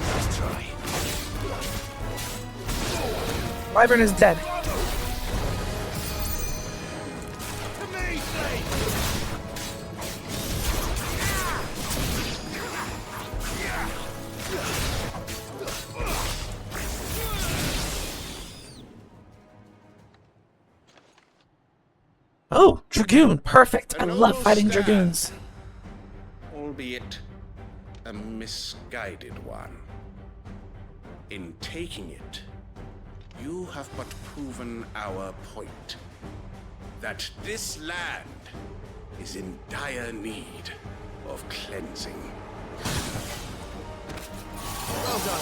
Let's try. Wyvern is dead. Oh, Dragoon, perfect. I love fighting Dragoons. Albeit a misguided one. In taking it, you have but proven our point. That this land is in dire need of cleansing. Well done.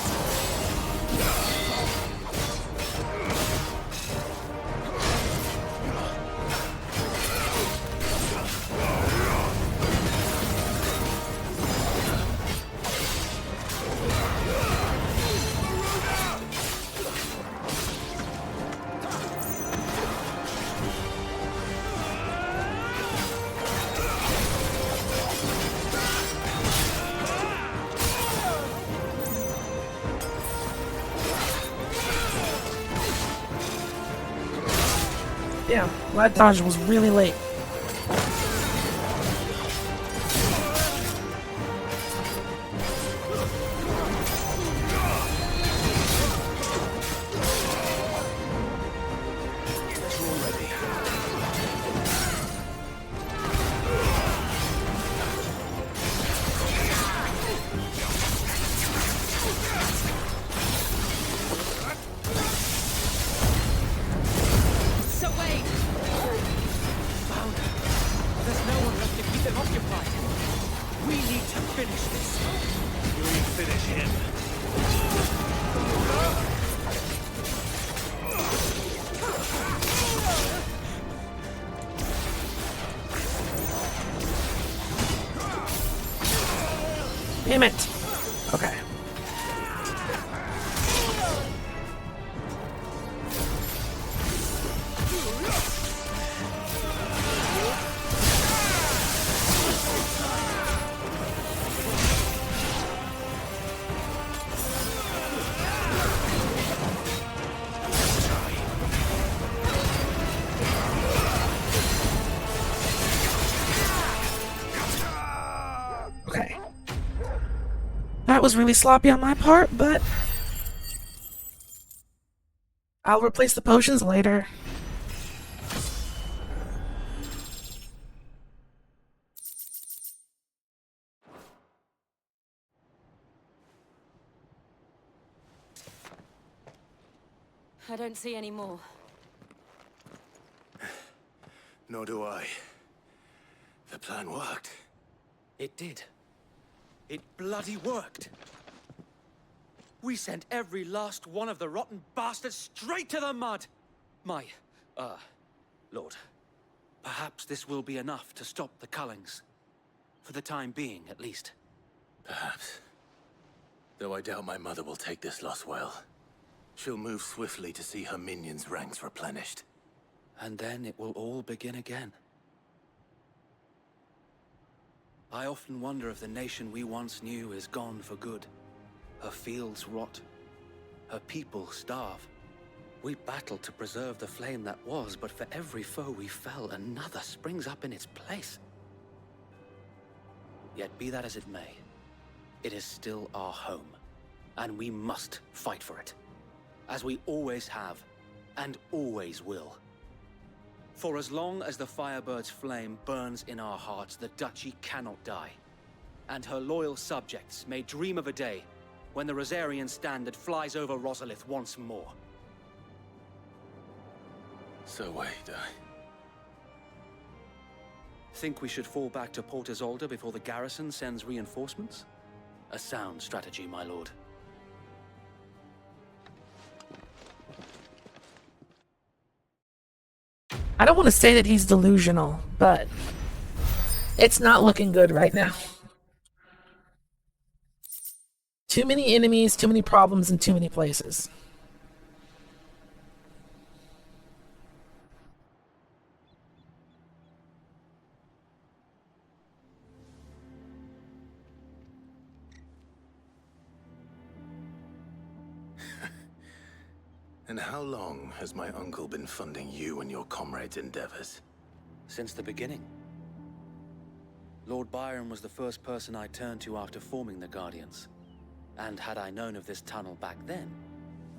Yeah, that dodge was really late. So wait! Found her. There's no one left to keep them occupied. We need to finish this. You finish him. Damn it! Okay. Okay. That was really sloppy on my part, but I'll replace the potions later. I don't see any more. Nor do I. The plan worked. It did. It bloody worked. We sent every last one of the rotten bastards straight to the mud! My, Lord, perhaps this will be enough to stop the Cullings. For the time being, at least. Perhaps. Though I doubt my mother will take this loss well. She'll move swiftly to see her minions' ranks replenished. And then it will all begin again. I often wonder if the nation we once knew is gone for good. Her fields rot. Her people starve. We battled to preserve the flame that was, but for every foe we fell, another springs up in its place. Yet be that as it may, it is still our home, and we must fight for it. As we always have, and always will. For as long as the Firebird's flame burns in our hearts, the Duchy cannot die. And her loyal subjects may dream of a day when the Rosarian standard flies over Rosalith once more. So wait, Think we should fall back to Port Isolde before the garrison sends reinforcements? A sound strategy, my lord. I don't want to say that he's delusional, but it's not looking good right now. Too many enemies, too many problems in too many places. And how long has my uncle been funding you and your comrades' endeavors? Since the beginning. Lord Byron was the first person I turned to after forming the Guardians. And had I known of this tunnel back then,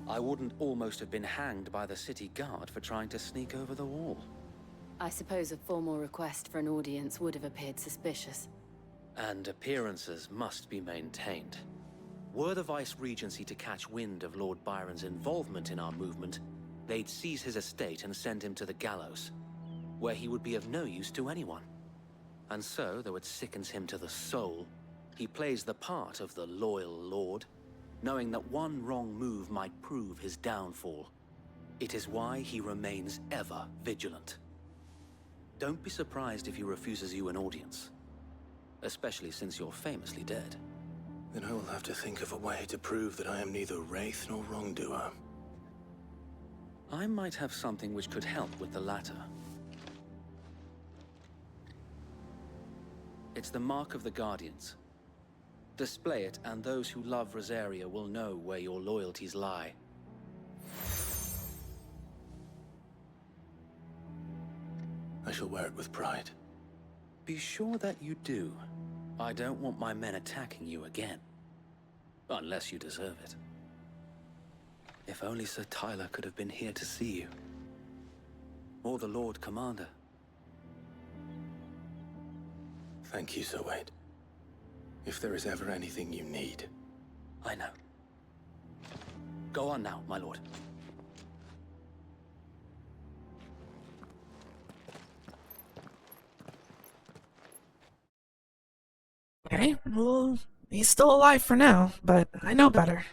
I wouldn't almost have been hanged by the city guard for trying to sneak over the wall. I suppose a formal request for an audience would have appeared suspicious. And appearances must be maintained. Were the Vice-Regency to catch wind of Lord Byron's involvement in our movement, they'd seize his estate and send him to the gallows, where he would be of no use to anyone. And so, though it sickens him to the soul, he plays the part of the loyal lord, knowing that one wrong move might prove his downfall. It is why he remains ever vigilant. Don't be surprised if he refuses you an audience, especially since you're famously dead. Then I will have to think of a way to prove that I am neither wraith nor wrongdoer. I might have something which could help with the latter. It's the mark of the Guardians. Display it, and those who love Rosaria will know where your loyalties lie. I shall wear it with pride. Be sure that you do. I don't want my men attacking you again. Unless you deserve it. If only Sir Tyler could have been here to see you. Or the Lord Commander. Thank you, Sir Wade. If there is ever anything you need. I know. Go on now, my lord. Okay, well, he's still alive for now, but I know better.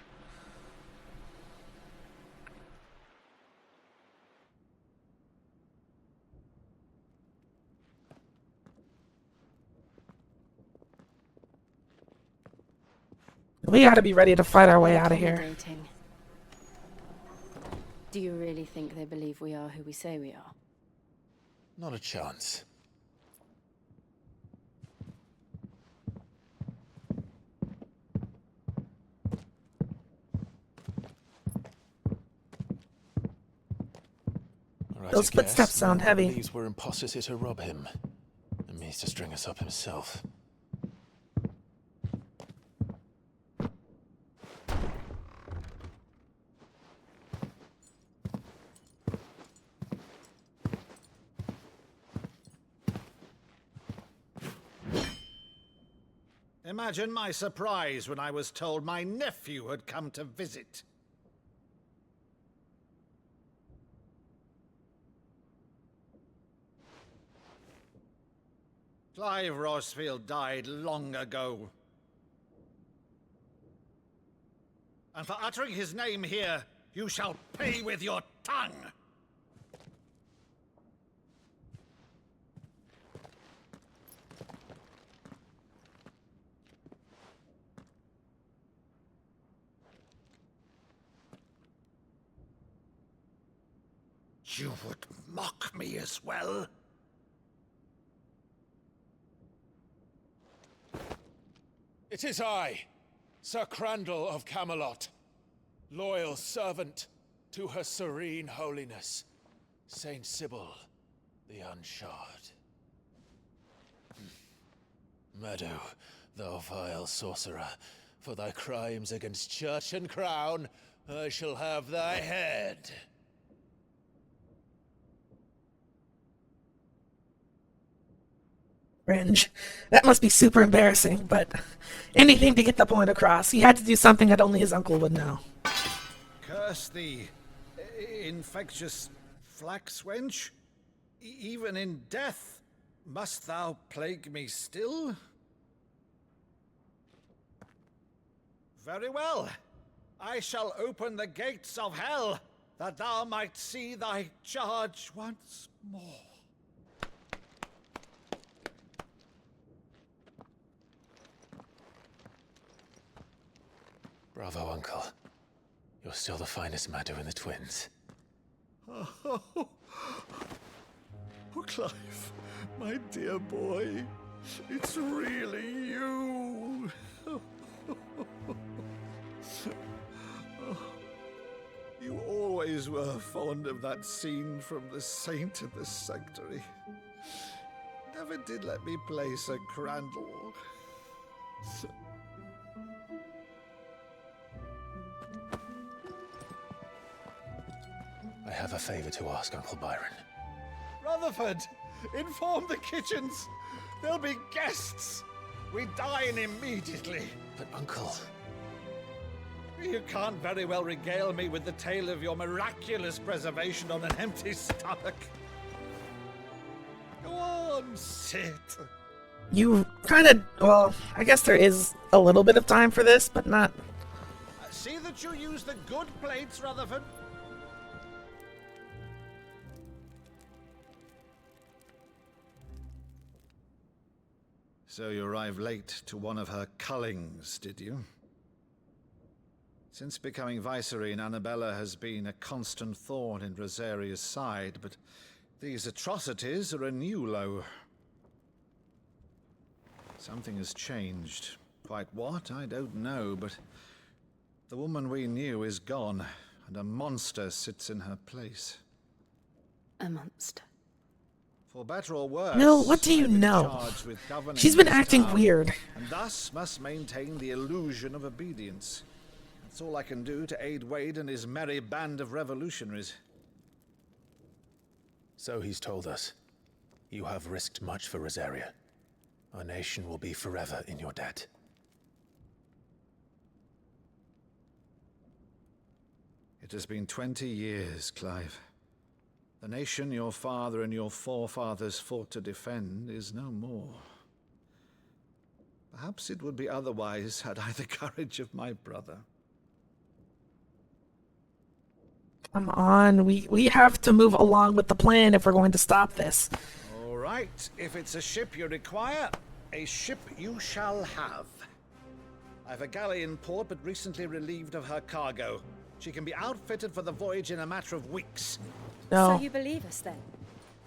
We gotta be ready to fight our way out of here. Accommodating. Do you really think they believe we are who we say we are? Not a chance. Right, Those footsteps sound heavy. Believes we're imposters here to rob him, and means to string us up himself. Imagine my surprise when I was told my nephew had come to visit. Clive Rosfield died long ago. And for uttering his name here, you shall pay with your tongue! You would mock me as well? It is I, Sir Crandall of Camelot, loyal servant to her serene holiness, Saint Sybil the Unshod. Meadow, thou vile sorcerer, for thy crimes against church and crown, I shall have thy head. Cringe. That must be super embarrassing, but anything to get the point across. He had to do something that only his uncle would know. Curse thee, infectious flax wench. Even in death, must thou plague me still? Very well. I shall open the gates of hell, that thou might see thy charge once more. Bravo, Uncle. You're still the finest Meadow in the twins. Oh, Clive, my dear boy, it's really you. You always were fond of that scene from The Saint of the Sanctuary. Never did let me play Sir Crandall. I have a favor to ask, Uncle Byron. Rutherford, inform the kitchens. There'll be guests. We dine immediately. But, Uncle... You can't very well regale me with the tale of your miraculous preservation on an empty stomach. Go on, sit. You kind of... Well, I guess there is a little bit of time for this, but not... See that you use the good plates, Rutherford. So you arrived late to one of her cullings, did you? Since becoming Vicereine, Annabella has been a constant thorn in Rosaria's side, but these atrocities are a new low. Something has changed. Quite what, I don't know, but the woman we knew is gone, and a monster sits in her place. A monster. For better or worse, No, what do you know? She's been acting weird. And thus must maintain the illusion of obedience. That's all I can do to aid Wade and his merry band of revolutionaries. So he's told us. You have risked much for Rosaria. Our nation will be forever in your debt. It has been 20 years, Clive. The nation your father and your forefathers fought to defend is no more. Perhaps it would be otherwise had I the courage of my brother. Come on, we have to move along with the plan if we're going to stop this. All right, if it's a ship you require, a ship you shall have. I've a galley in port, but recently relieved of her cargo. She can be outfitted for the voyage in a matter of weeks. So you believe us then?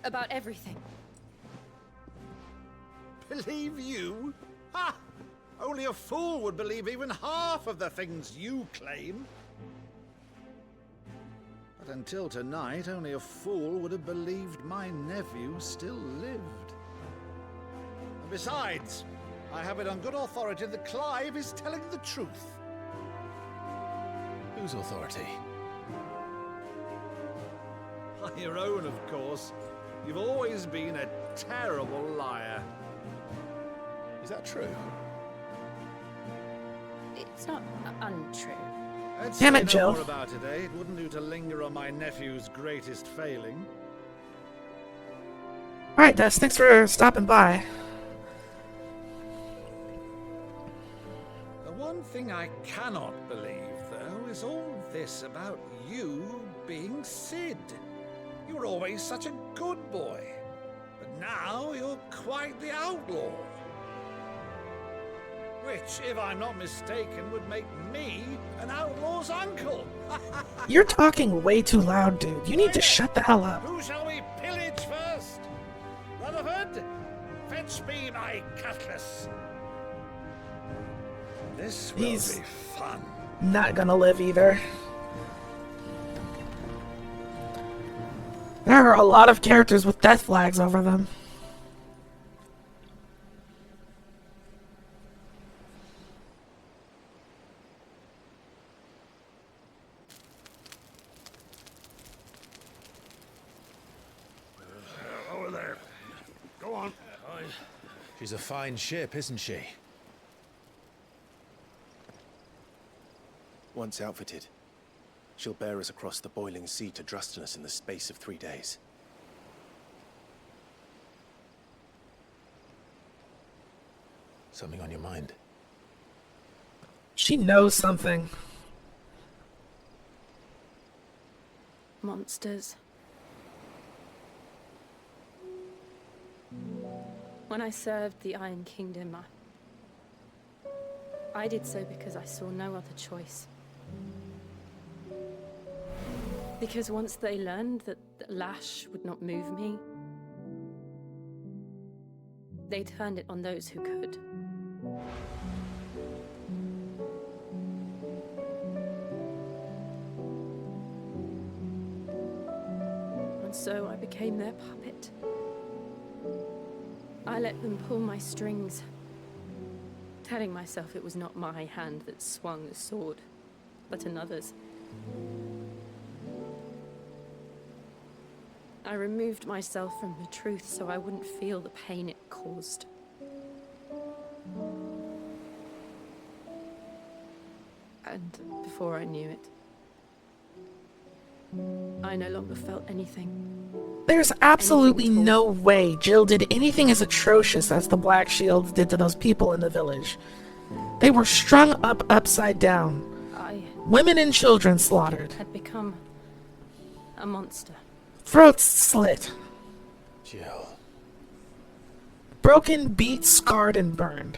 About everything? Believe you? Ha! Only a fool would believe even half of the things you claim. But until tonight, only a fool would have believed my nephew still lived. And besides, I have it on good authority that Clive is telling the truth. Whose authority? On your own, of course. You've always been a terrible liar. Is that true? It's not untrue. I'd Damn say it, no Jill. more about it, eh? It wouldn't do to linger on my nephew's greatest failing. Alright, Des, thanks for stopping by. The one thing I cannot believe, though, is all this about you being Sid. You were always such a good boy, but now you're quite the outlaw. Which, if I'm not mistaken, would make me an outlaw's uncle. You're talking way too loud, dude. You need to shut the hell up. Who shall we pillage first? Rutherford, fetch me my cutlass. This will He's be fun. not gonna live either. There are a lot of characters with death flags over them. Over there. Go on. She's a fine ship, isn't she? Once outfitted, she'll bear us across the boiling sea to Drustinus in the space of 3 days. Something on your mind? She knows something. Monsters. When I served the Iron Kingdom, I did so because I saw no other choice. Because once they learned that the lash would not move me, they turned it on those who could. And so I became their puppet. I let them pull my strings, telling myself it was not my hand that swung the sword, but another's. I removed myself from the truth so I wouldn't feel the pain it caused. And before I knew it, I no longer felt anything. There's absolutely no way Jill did anything as atrocious as the Black Shields did to those people in the village. They were strung up upside down. Women and children slaughtered. Had become a monster. Throats slit. Jill. Broken, beat, scarred, and burned.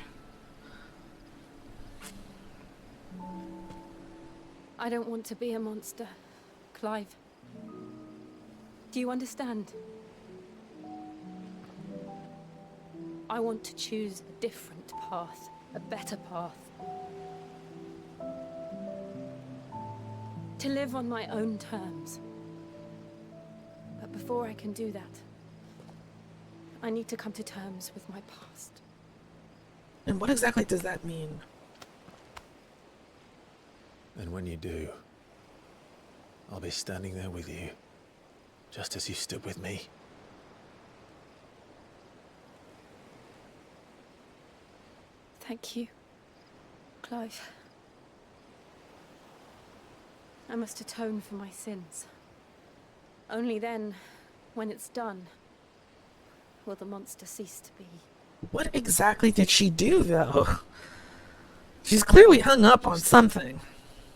I don't want to be a monster, Clive. Do you understand? I want to choose a different path, a better path. To live on my own terms. But before I can do that, I need to come to terms with my past. And what exactly does that mean? And when you do, I'll be standing there with you, just as you stood with me. Thank you, Clive. I must atone for my sins. Only then, when it's done, will the monster cease to be. What exactly did she do, though? She's clearly hung up on something.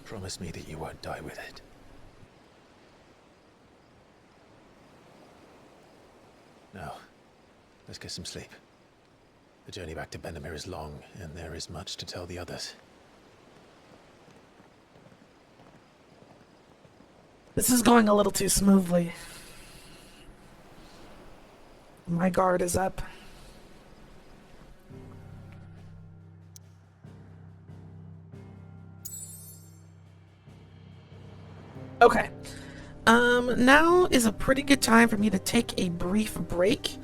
Promise me that you won't die with it. Now, let's get some sleep. The journey back to Benamir is long, and there is much to tell the others. This is going a little too smoothly. My guard is up. Okay. Now is a pretty good time for me to take a brief break.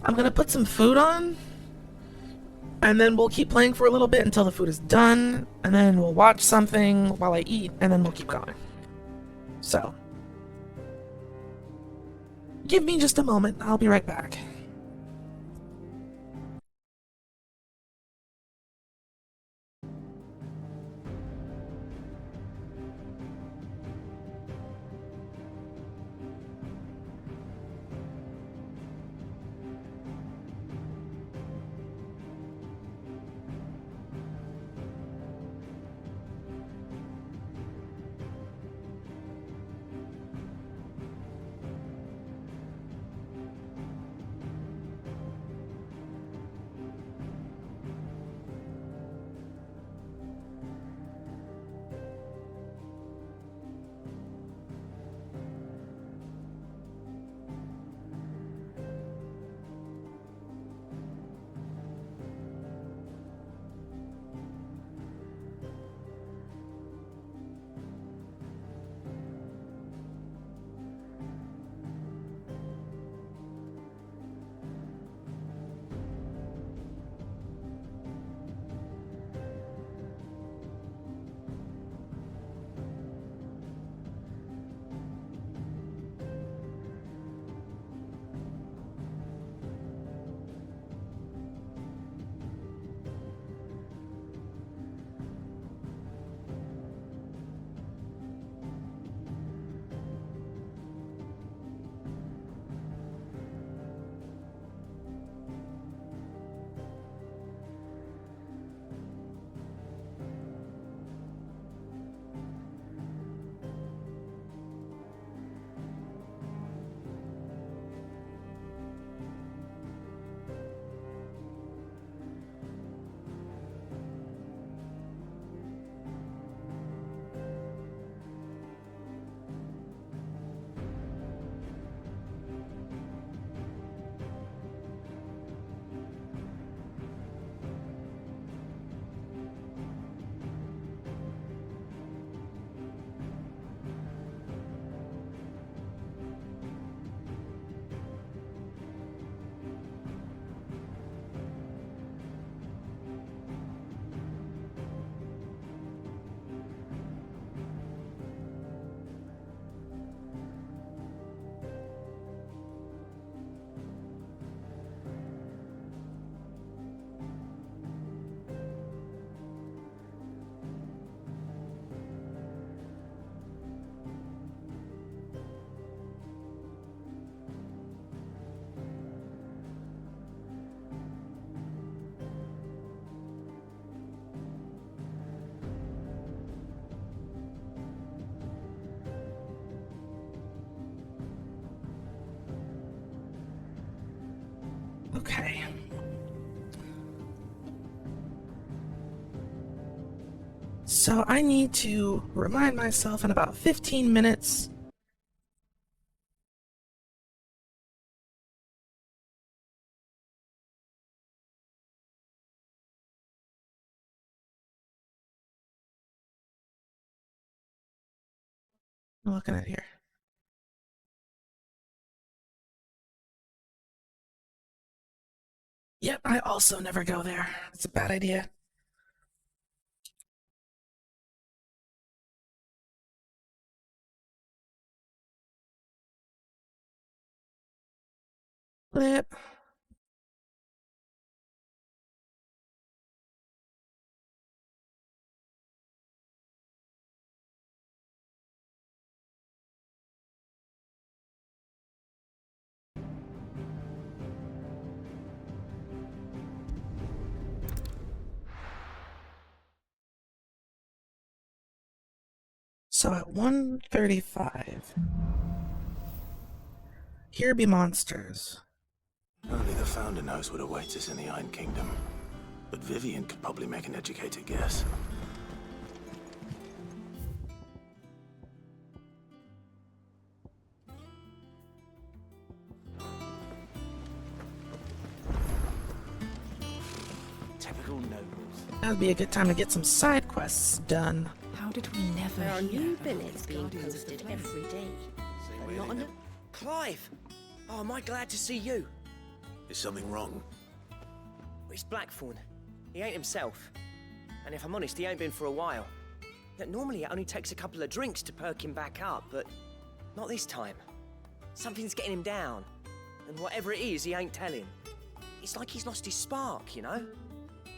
I'm gonna put some food on, and then we'll keep playing for a little bit until the food is done, and then we'll watch something while I eat, and then we'll keep going. So, give me just a moment, I'll be right back. Okay. So I need to remind myself in about 15 minutes. I'm looking at here. Yep, I also never go there. It's a bad idea. Flip. So at 1:35, here be monsters. Only the Founder knows what awaits us in the Iron Kingdom. But Vivian could probably make an educated guess. That'd be a good time to get some side quests done. How did we never There are hear new about billets this being Guardians of the posted Flame? every day. But not enough. Clive! Oh, am I glad to see you? Is something wrong? It's Blackthorn. He ain't himself. And if I'm honest, he ain't been for a while. Yet normally it only takes a couple of drinks to perk him back up, but not this time. Something's getting him down. And whatever it is, he ain't telling. It's like he's lost his spark, you know?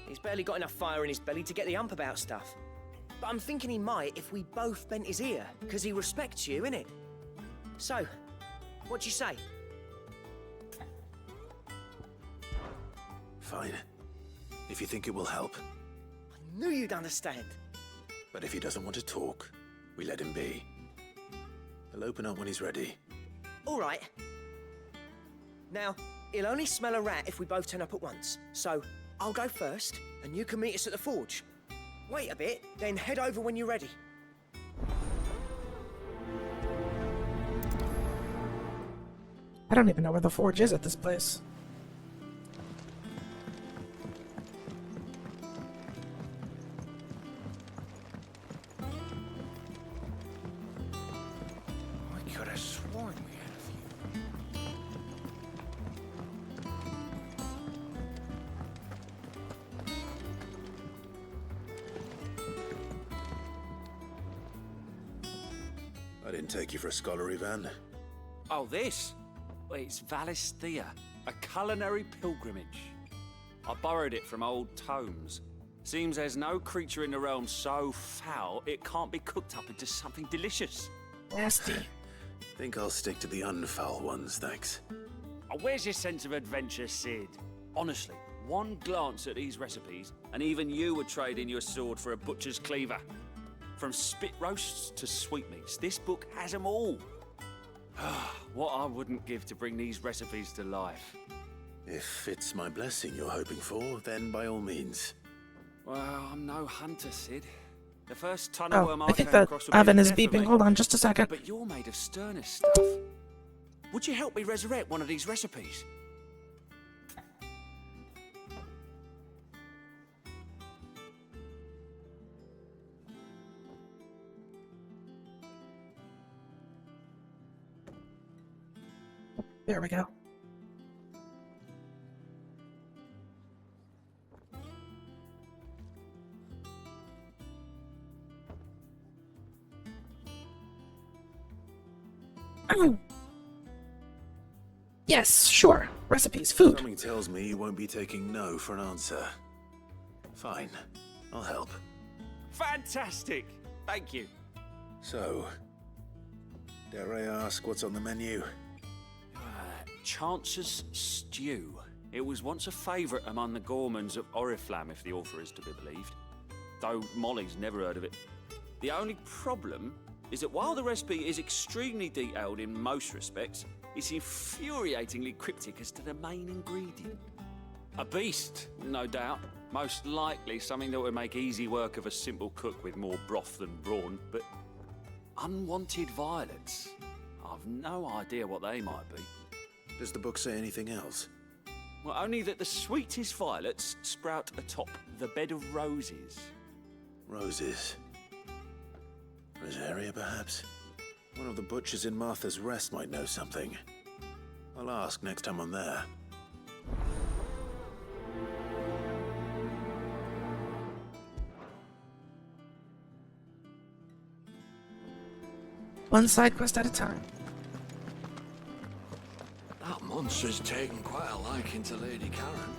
He's barely got enough fire in his belly to get the ump about stuff. But I'm thinking he might if we both bent his ear, because he respects you, innit? So, what do you say? Fine. If you think it will help. I knew you'd understand. But if he doesn't want to talk, we let him be. He'll open up when he's ready. All right. Now, he'll only smell a rat if we both turn up at once. So, I'll go first, and you can meet us at the forge. Wait a bit, then head over when you're ready. I don't even know where the forge is at this place. I could have sworn we had a few. I didn't take you for a scholar, Ivan. Oh, this? Well, it's Valisthea, a culinary pilgrimage. I borrowed it from old tomes. Seems there's no creature in the realm so foul it can't be cooked up into something delicious. Nasty. Think I'll stick to the unfoul ones, thanks. Oh, where's your sense of adventure, Sid? Honestly, one glance at these recipes, and even you would trade in your sword for a butcher's cleaver. From spit roasts to sweetmeats, this book has them all. What I wouldn't give to bring these recipes to life. If it's my blessing you're hoping for, then by all means. Well, I'm no hunter, Sid. The first ton of Oh, worm I I think came that across would be oven the is death of beeping. me. Hold on just a second. But you're made of sterner stuff. Would you help me resurrect one of these recipes? There we go. Yes, sure. Recipes, food. Something tells me you won't be taking no for an answer. Fine. I'll help. Fantastic! Thank you. So, dare I ask what's on the menu? Chance's Stew. It was once a favourite among the gourmands of Oriflamme, if the author is to be believed. Though Molly's never heard of it. The only problem is that while the recipe is extremely detailed in most respects, it's infuriatingly cryptic as to the main ingredient. A beast, no doubt. Most likely something that would make easy work of a simple cook with more broth than brawn, but unwanted violets. I've no idea what they might be. Does the book say anything else? Well, only that the sweetest violets sprout atop the bed of roses. Roses. Rosaria, perhaps? One of the butchers in Martha's Rest might know something. I'll ask next time I'm there. One side quest at a time. That monster's taken quite a liking to Lady Karen.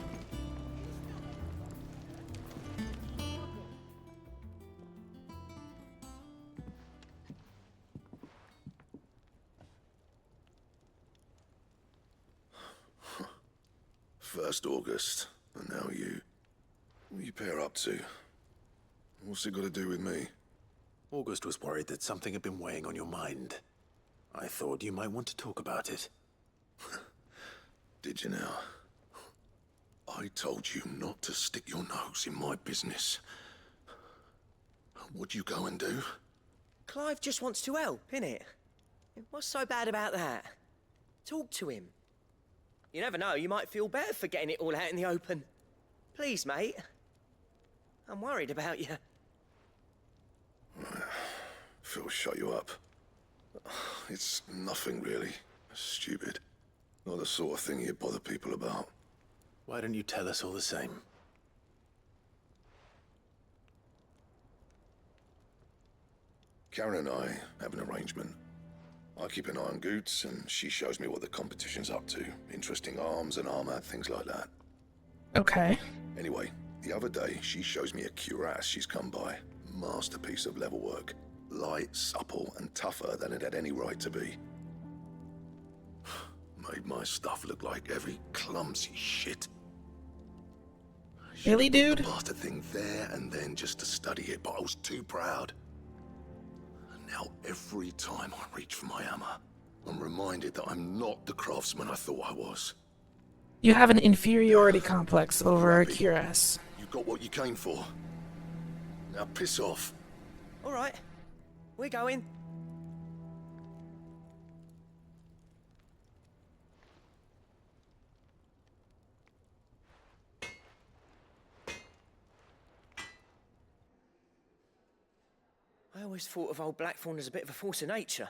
First August, and now you. What are you pair up to? What's it got to do with me? August was worried that something had been weighing on your mind. I thought you might want to talk about it. Did you now? I told you not to stick your nose in my business. What'd you go and do? Clive just wants to help, innit? What's so bad about that? Talk to him. You never know, you might feel better for getting it all out in the open. Please, mate. I'm worried about you. Phil shut you up. It's nothing really. Stupid. Not the sort of thing you bother people about. Why don't you tell us all the same? Karen and I have an arrangement. I keep an eye on Goots, and she shows me what the competition's up to. Interesting arms and armor, things like that. Okay. Anyway, the other day, she shows me a cuirass she's come by. Masterpiece of level work. Light, supple, and tougher than it had any right to be. Made my stuff look like every clumsy shit. Really, dude? I bastard thing there and then just to study it, but I was too proud. And now every time I reach for my hammer, I'm reminded that I'm not the craftsman I thought I was. You have an inferiority complex over a cuirass. You got what you came for. Now piss off. All right, we're going. I always thought of old Blackthorn as a bit of a force of nature.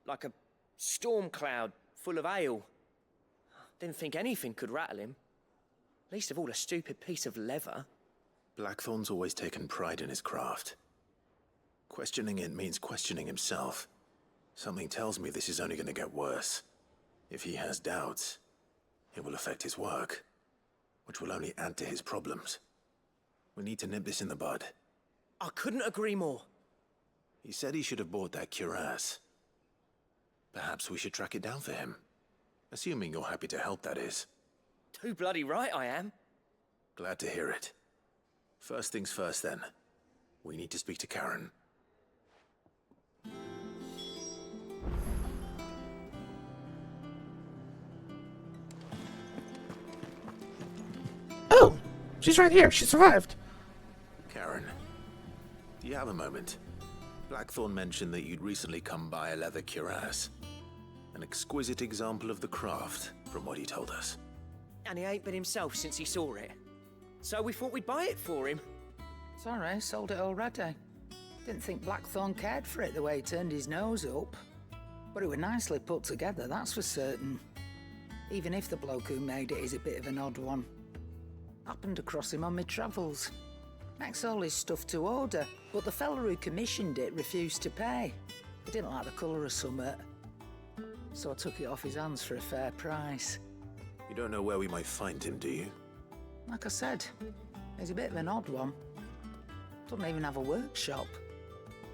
Like a storm cloud full of ale. Didn't think anything could rattle him. Least of all a stupid piece of leather. Blackthorn's always taken pride in his craft. Questioning it means questioning himself. Something tells me this is only going to get worse. If he has doubts, it will affect his work, which will only add to his problems. We need to nip this in the bud. I couldn't agree more. He said he should have bought that cuirass. Perhaps we should track it down for him. Assuming you're happy to help, that is. Too bloody right I am. Glad to hear it. First things first, then. We need to speak to Karen. Oh! She's right here. She survived. Karen, do you have a moment? Blackthorn mentioned that you'd recently come by a leather cuirass. An exquisite example of the craft, from what he told us. And he ain't been himself since he saw it. So we thought we'd buy it for him. Sorry, sold it already. Didn't think Blackthorn cared for it the way he turned his nose up. But it was nicely put together, that's for certain. Even if the bloke who made it is a bit of an odd one. Happened across him on my travels. Makes all his stuff to order, but the fella who commissioned it refused to pay. He didn't like the colour of summit. So I took it off his hands for a fair price. You don't know where we might find him, do you? Like I said, he's a bit of an odd one. Doesn't even have a workshop.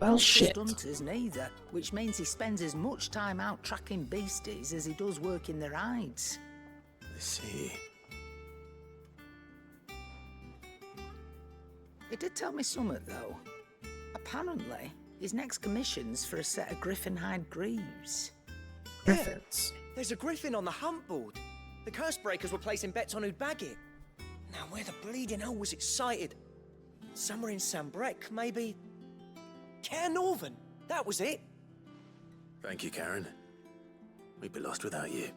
Well, Not shit. just hunters neither, which means he spends as much time out tracking beasties as he does working their hides. I see. He did tell me something, though. Apparently, his next commission's for a set of griffin hide greaves. Griffins. There's a griffin on the hunt board. The curse breakers were placing bets on who'd bag it. Now, where the bleeding hell was it sighted? Somewhere in Sambrec, maybe? Cairnorthern, that was it. Thank you, Karen. We'd be lost without you.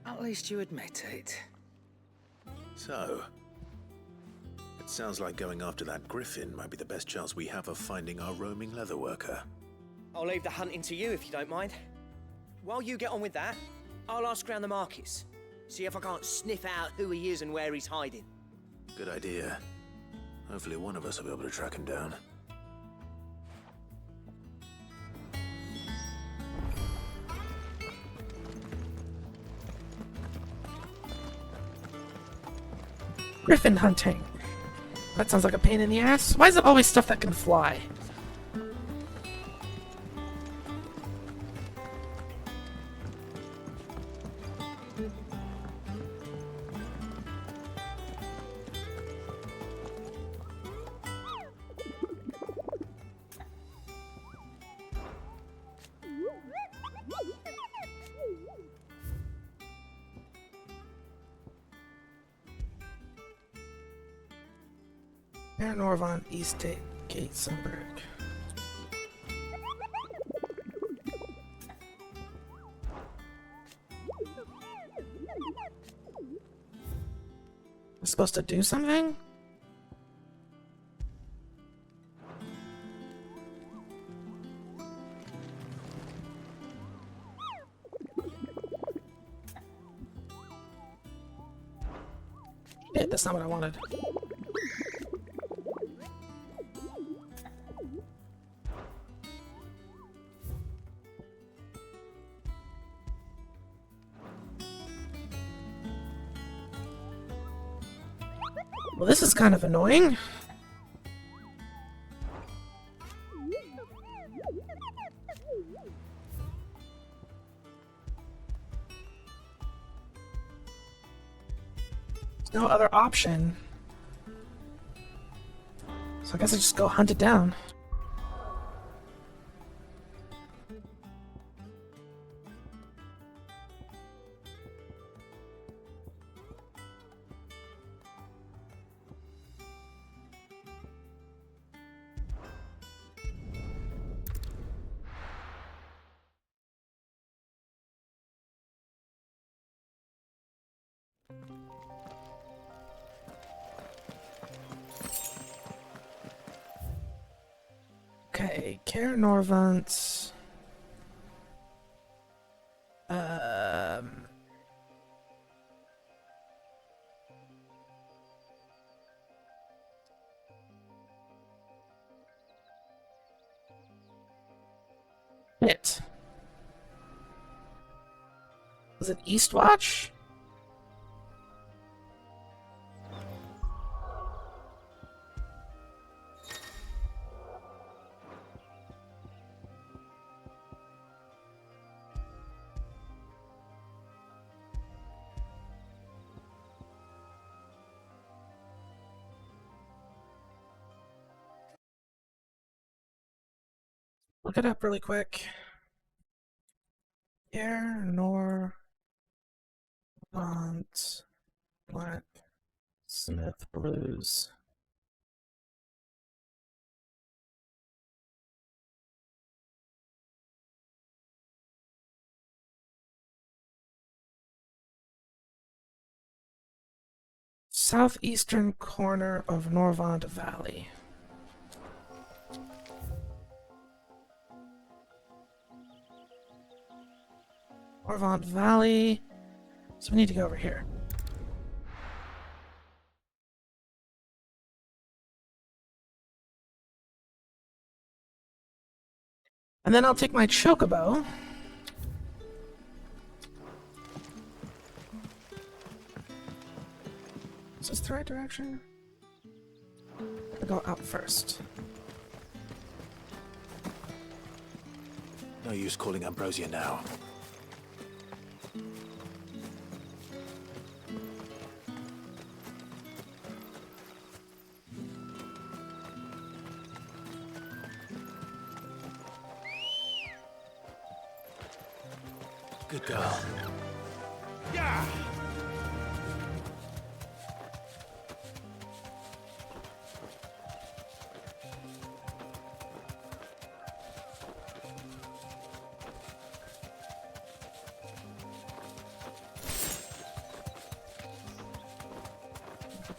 At least you admit it. So, it sounds like going after that griffin might be the best chance we have of finding our roaming leatherworker. I'll leave the hunting to you if you don't mind. While you get on with that, I'll ask around the markets. See if I can't sniff out who he is and where he's hiding. Good idea. Hopefully one of us will be able to track him down. Griffin hunting. That sounds like a pain in the ass. Why is it always stuff that can fly? Cairnorthon, East Gate, Sunberg. I'm supposed to do something? That's not what I wanted. Well, this is kind of annoying. There's no other option. So I guess I just go hunt it down. Okay, Care Norvant. It. Was it Eastwatch? Look it up really quick. Care Norvant Black Smith Blues. Southeastern corner of Norvant Valley. Norvant Valley. So we need to go over here. And then I'll take my chocobo. Is this the right direction? I'll go out first. No use calling Ambrosia now. Good girl. Yeah!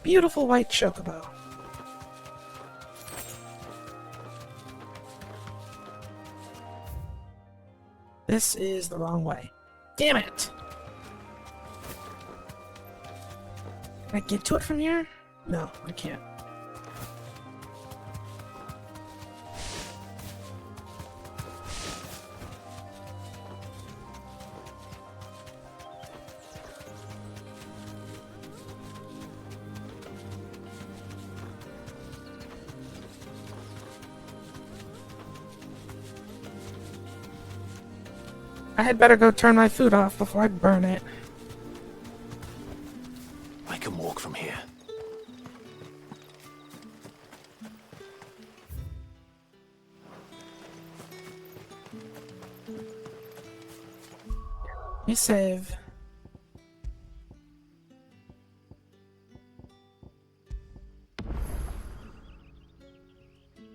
Beautiful white chocobo. This is the wrong way. Damn it! Can I get to it from here? No, I can't. I had better go turn my food off before I burn it. I can walk from here. You save.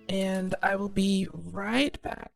And I will be right back.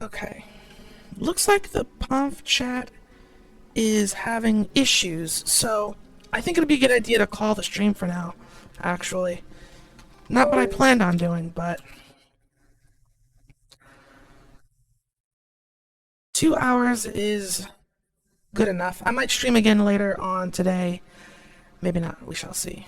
Okay. Looks like the Pomf chat is having issues, so I think it'd be a good idea to call the stream for now, actually. Not what I planned on doing, but 2 hours is good enough. I might stream again later on today. Maybe not. We shall see.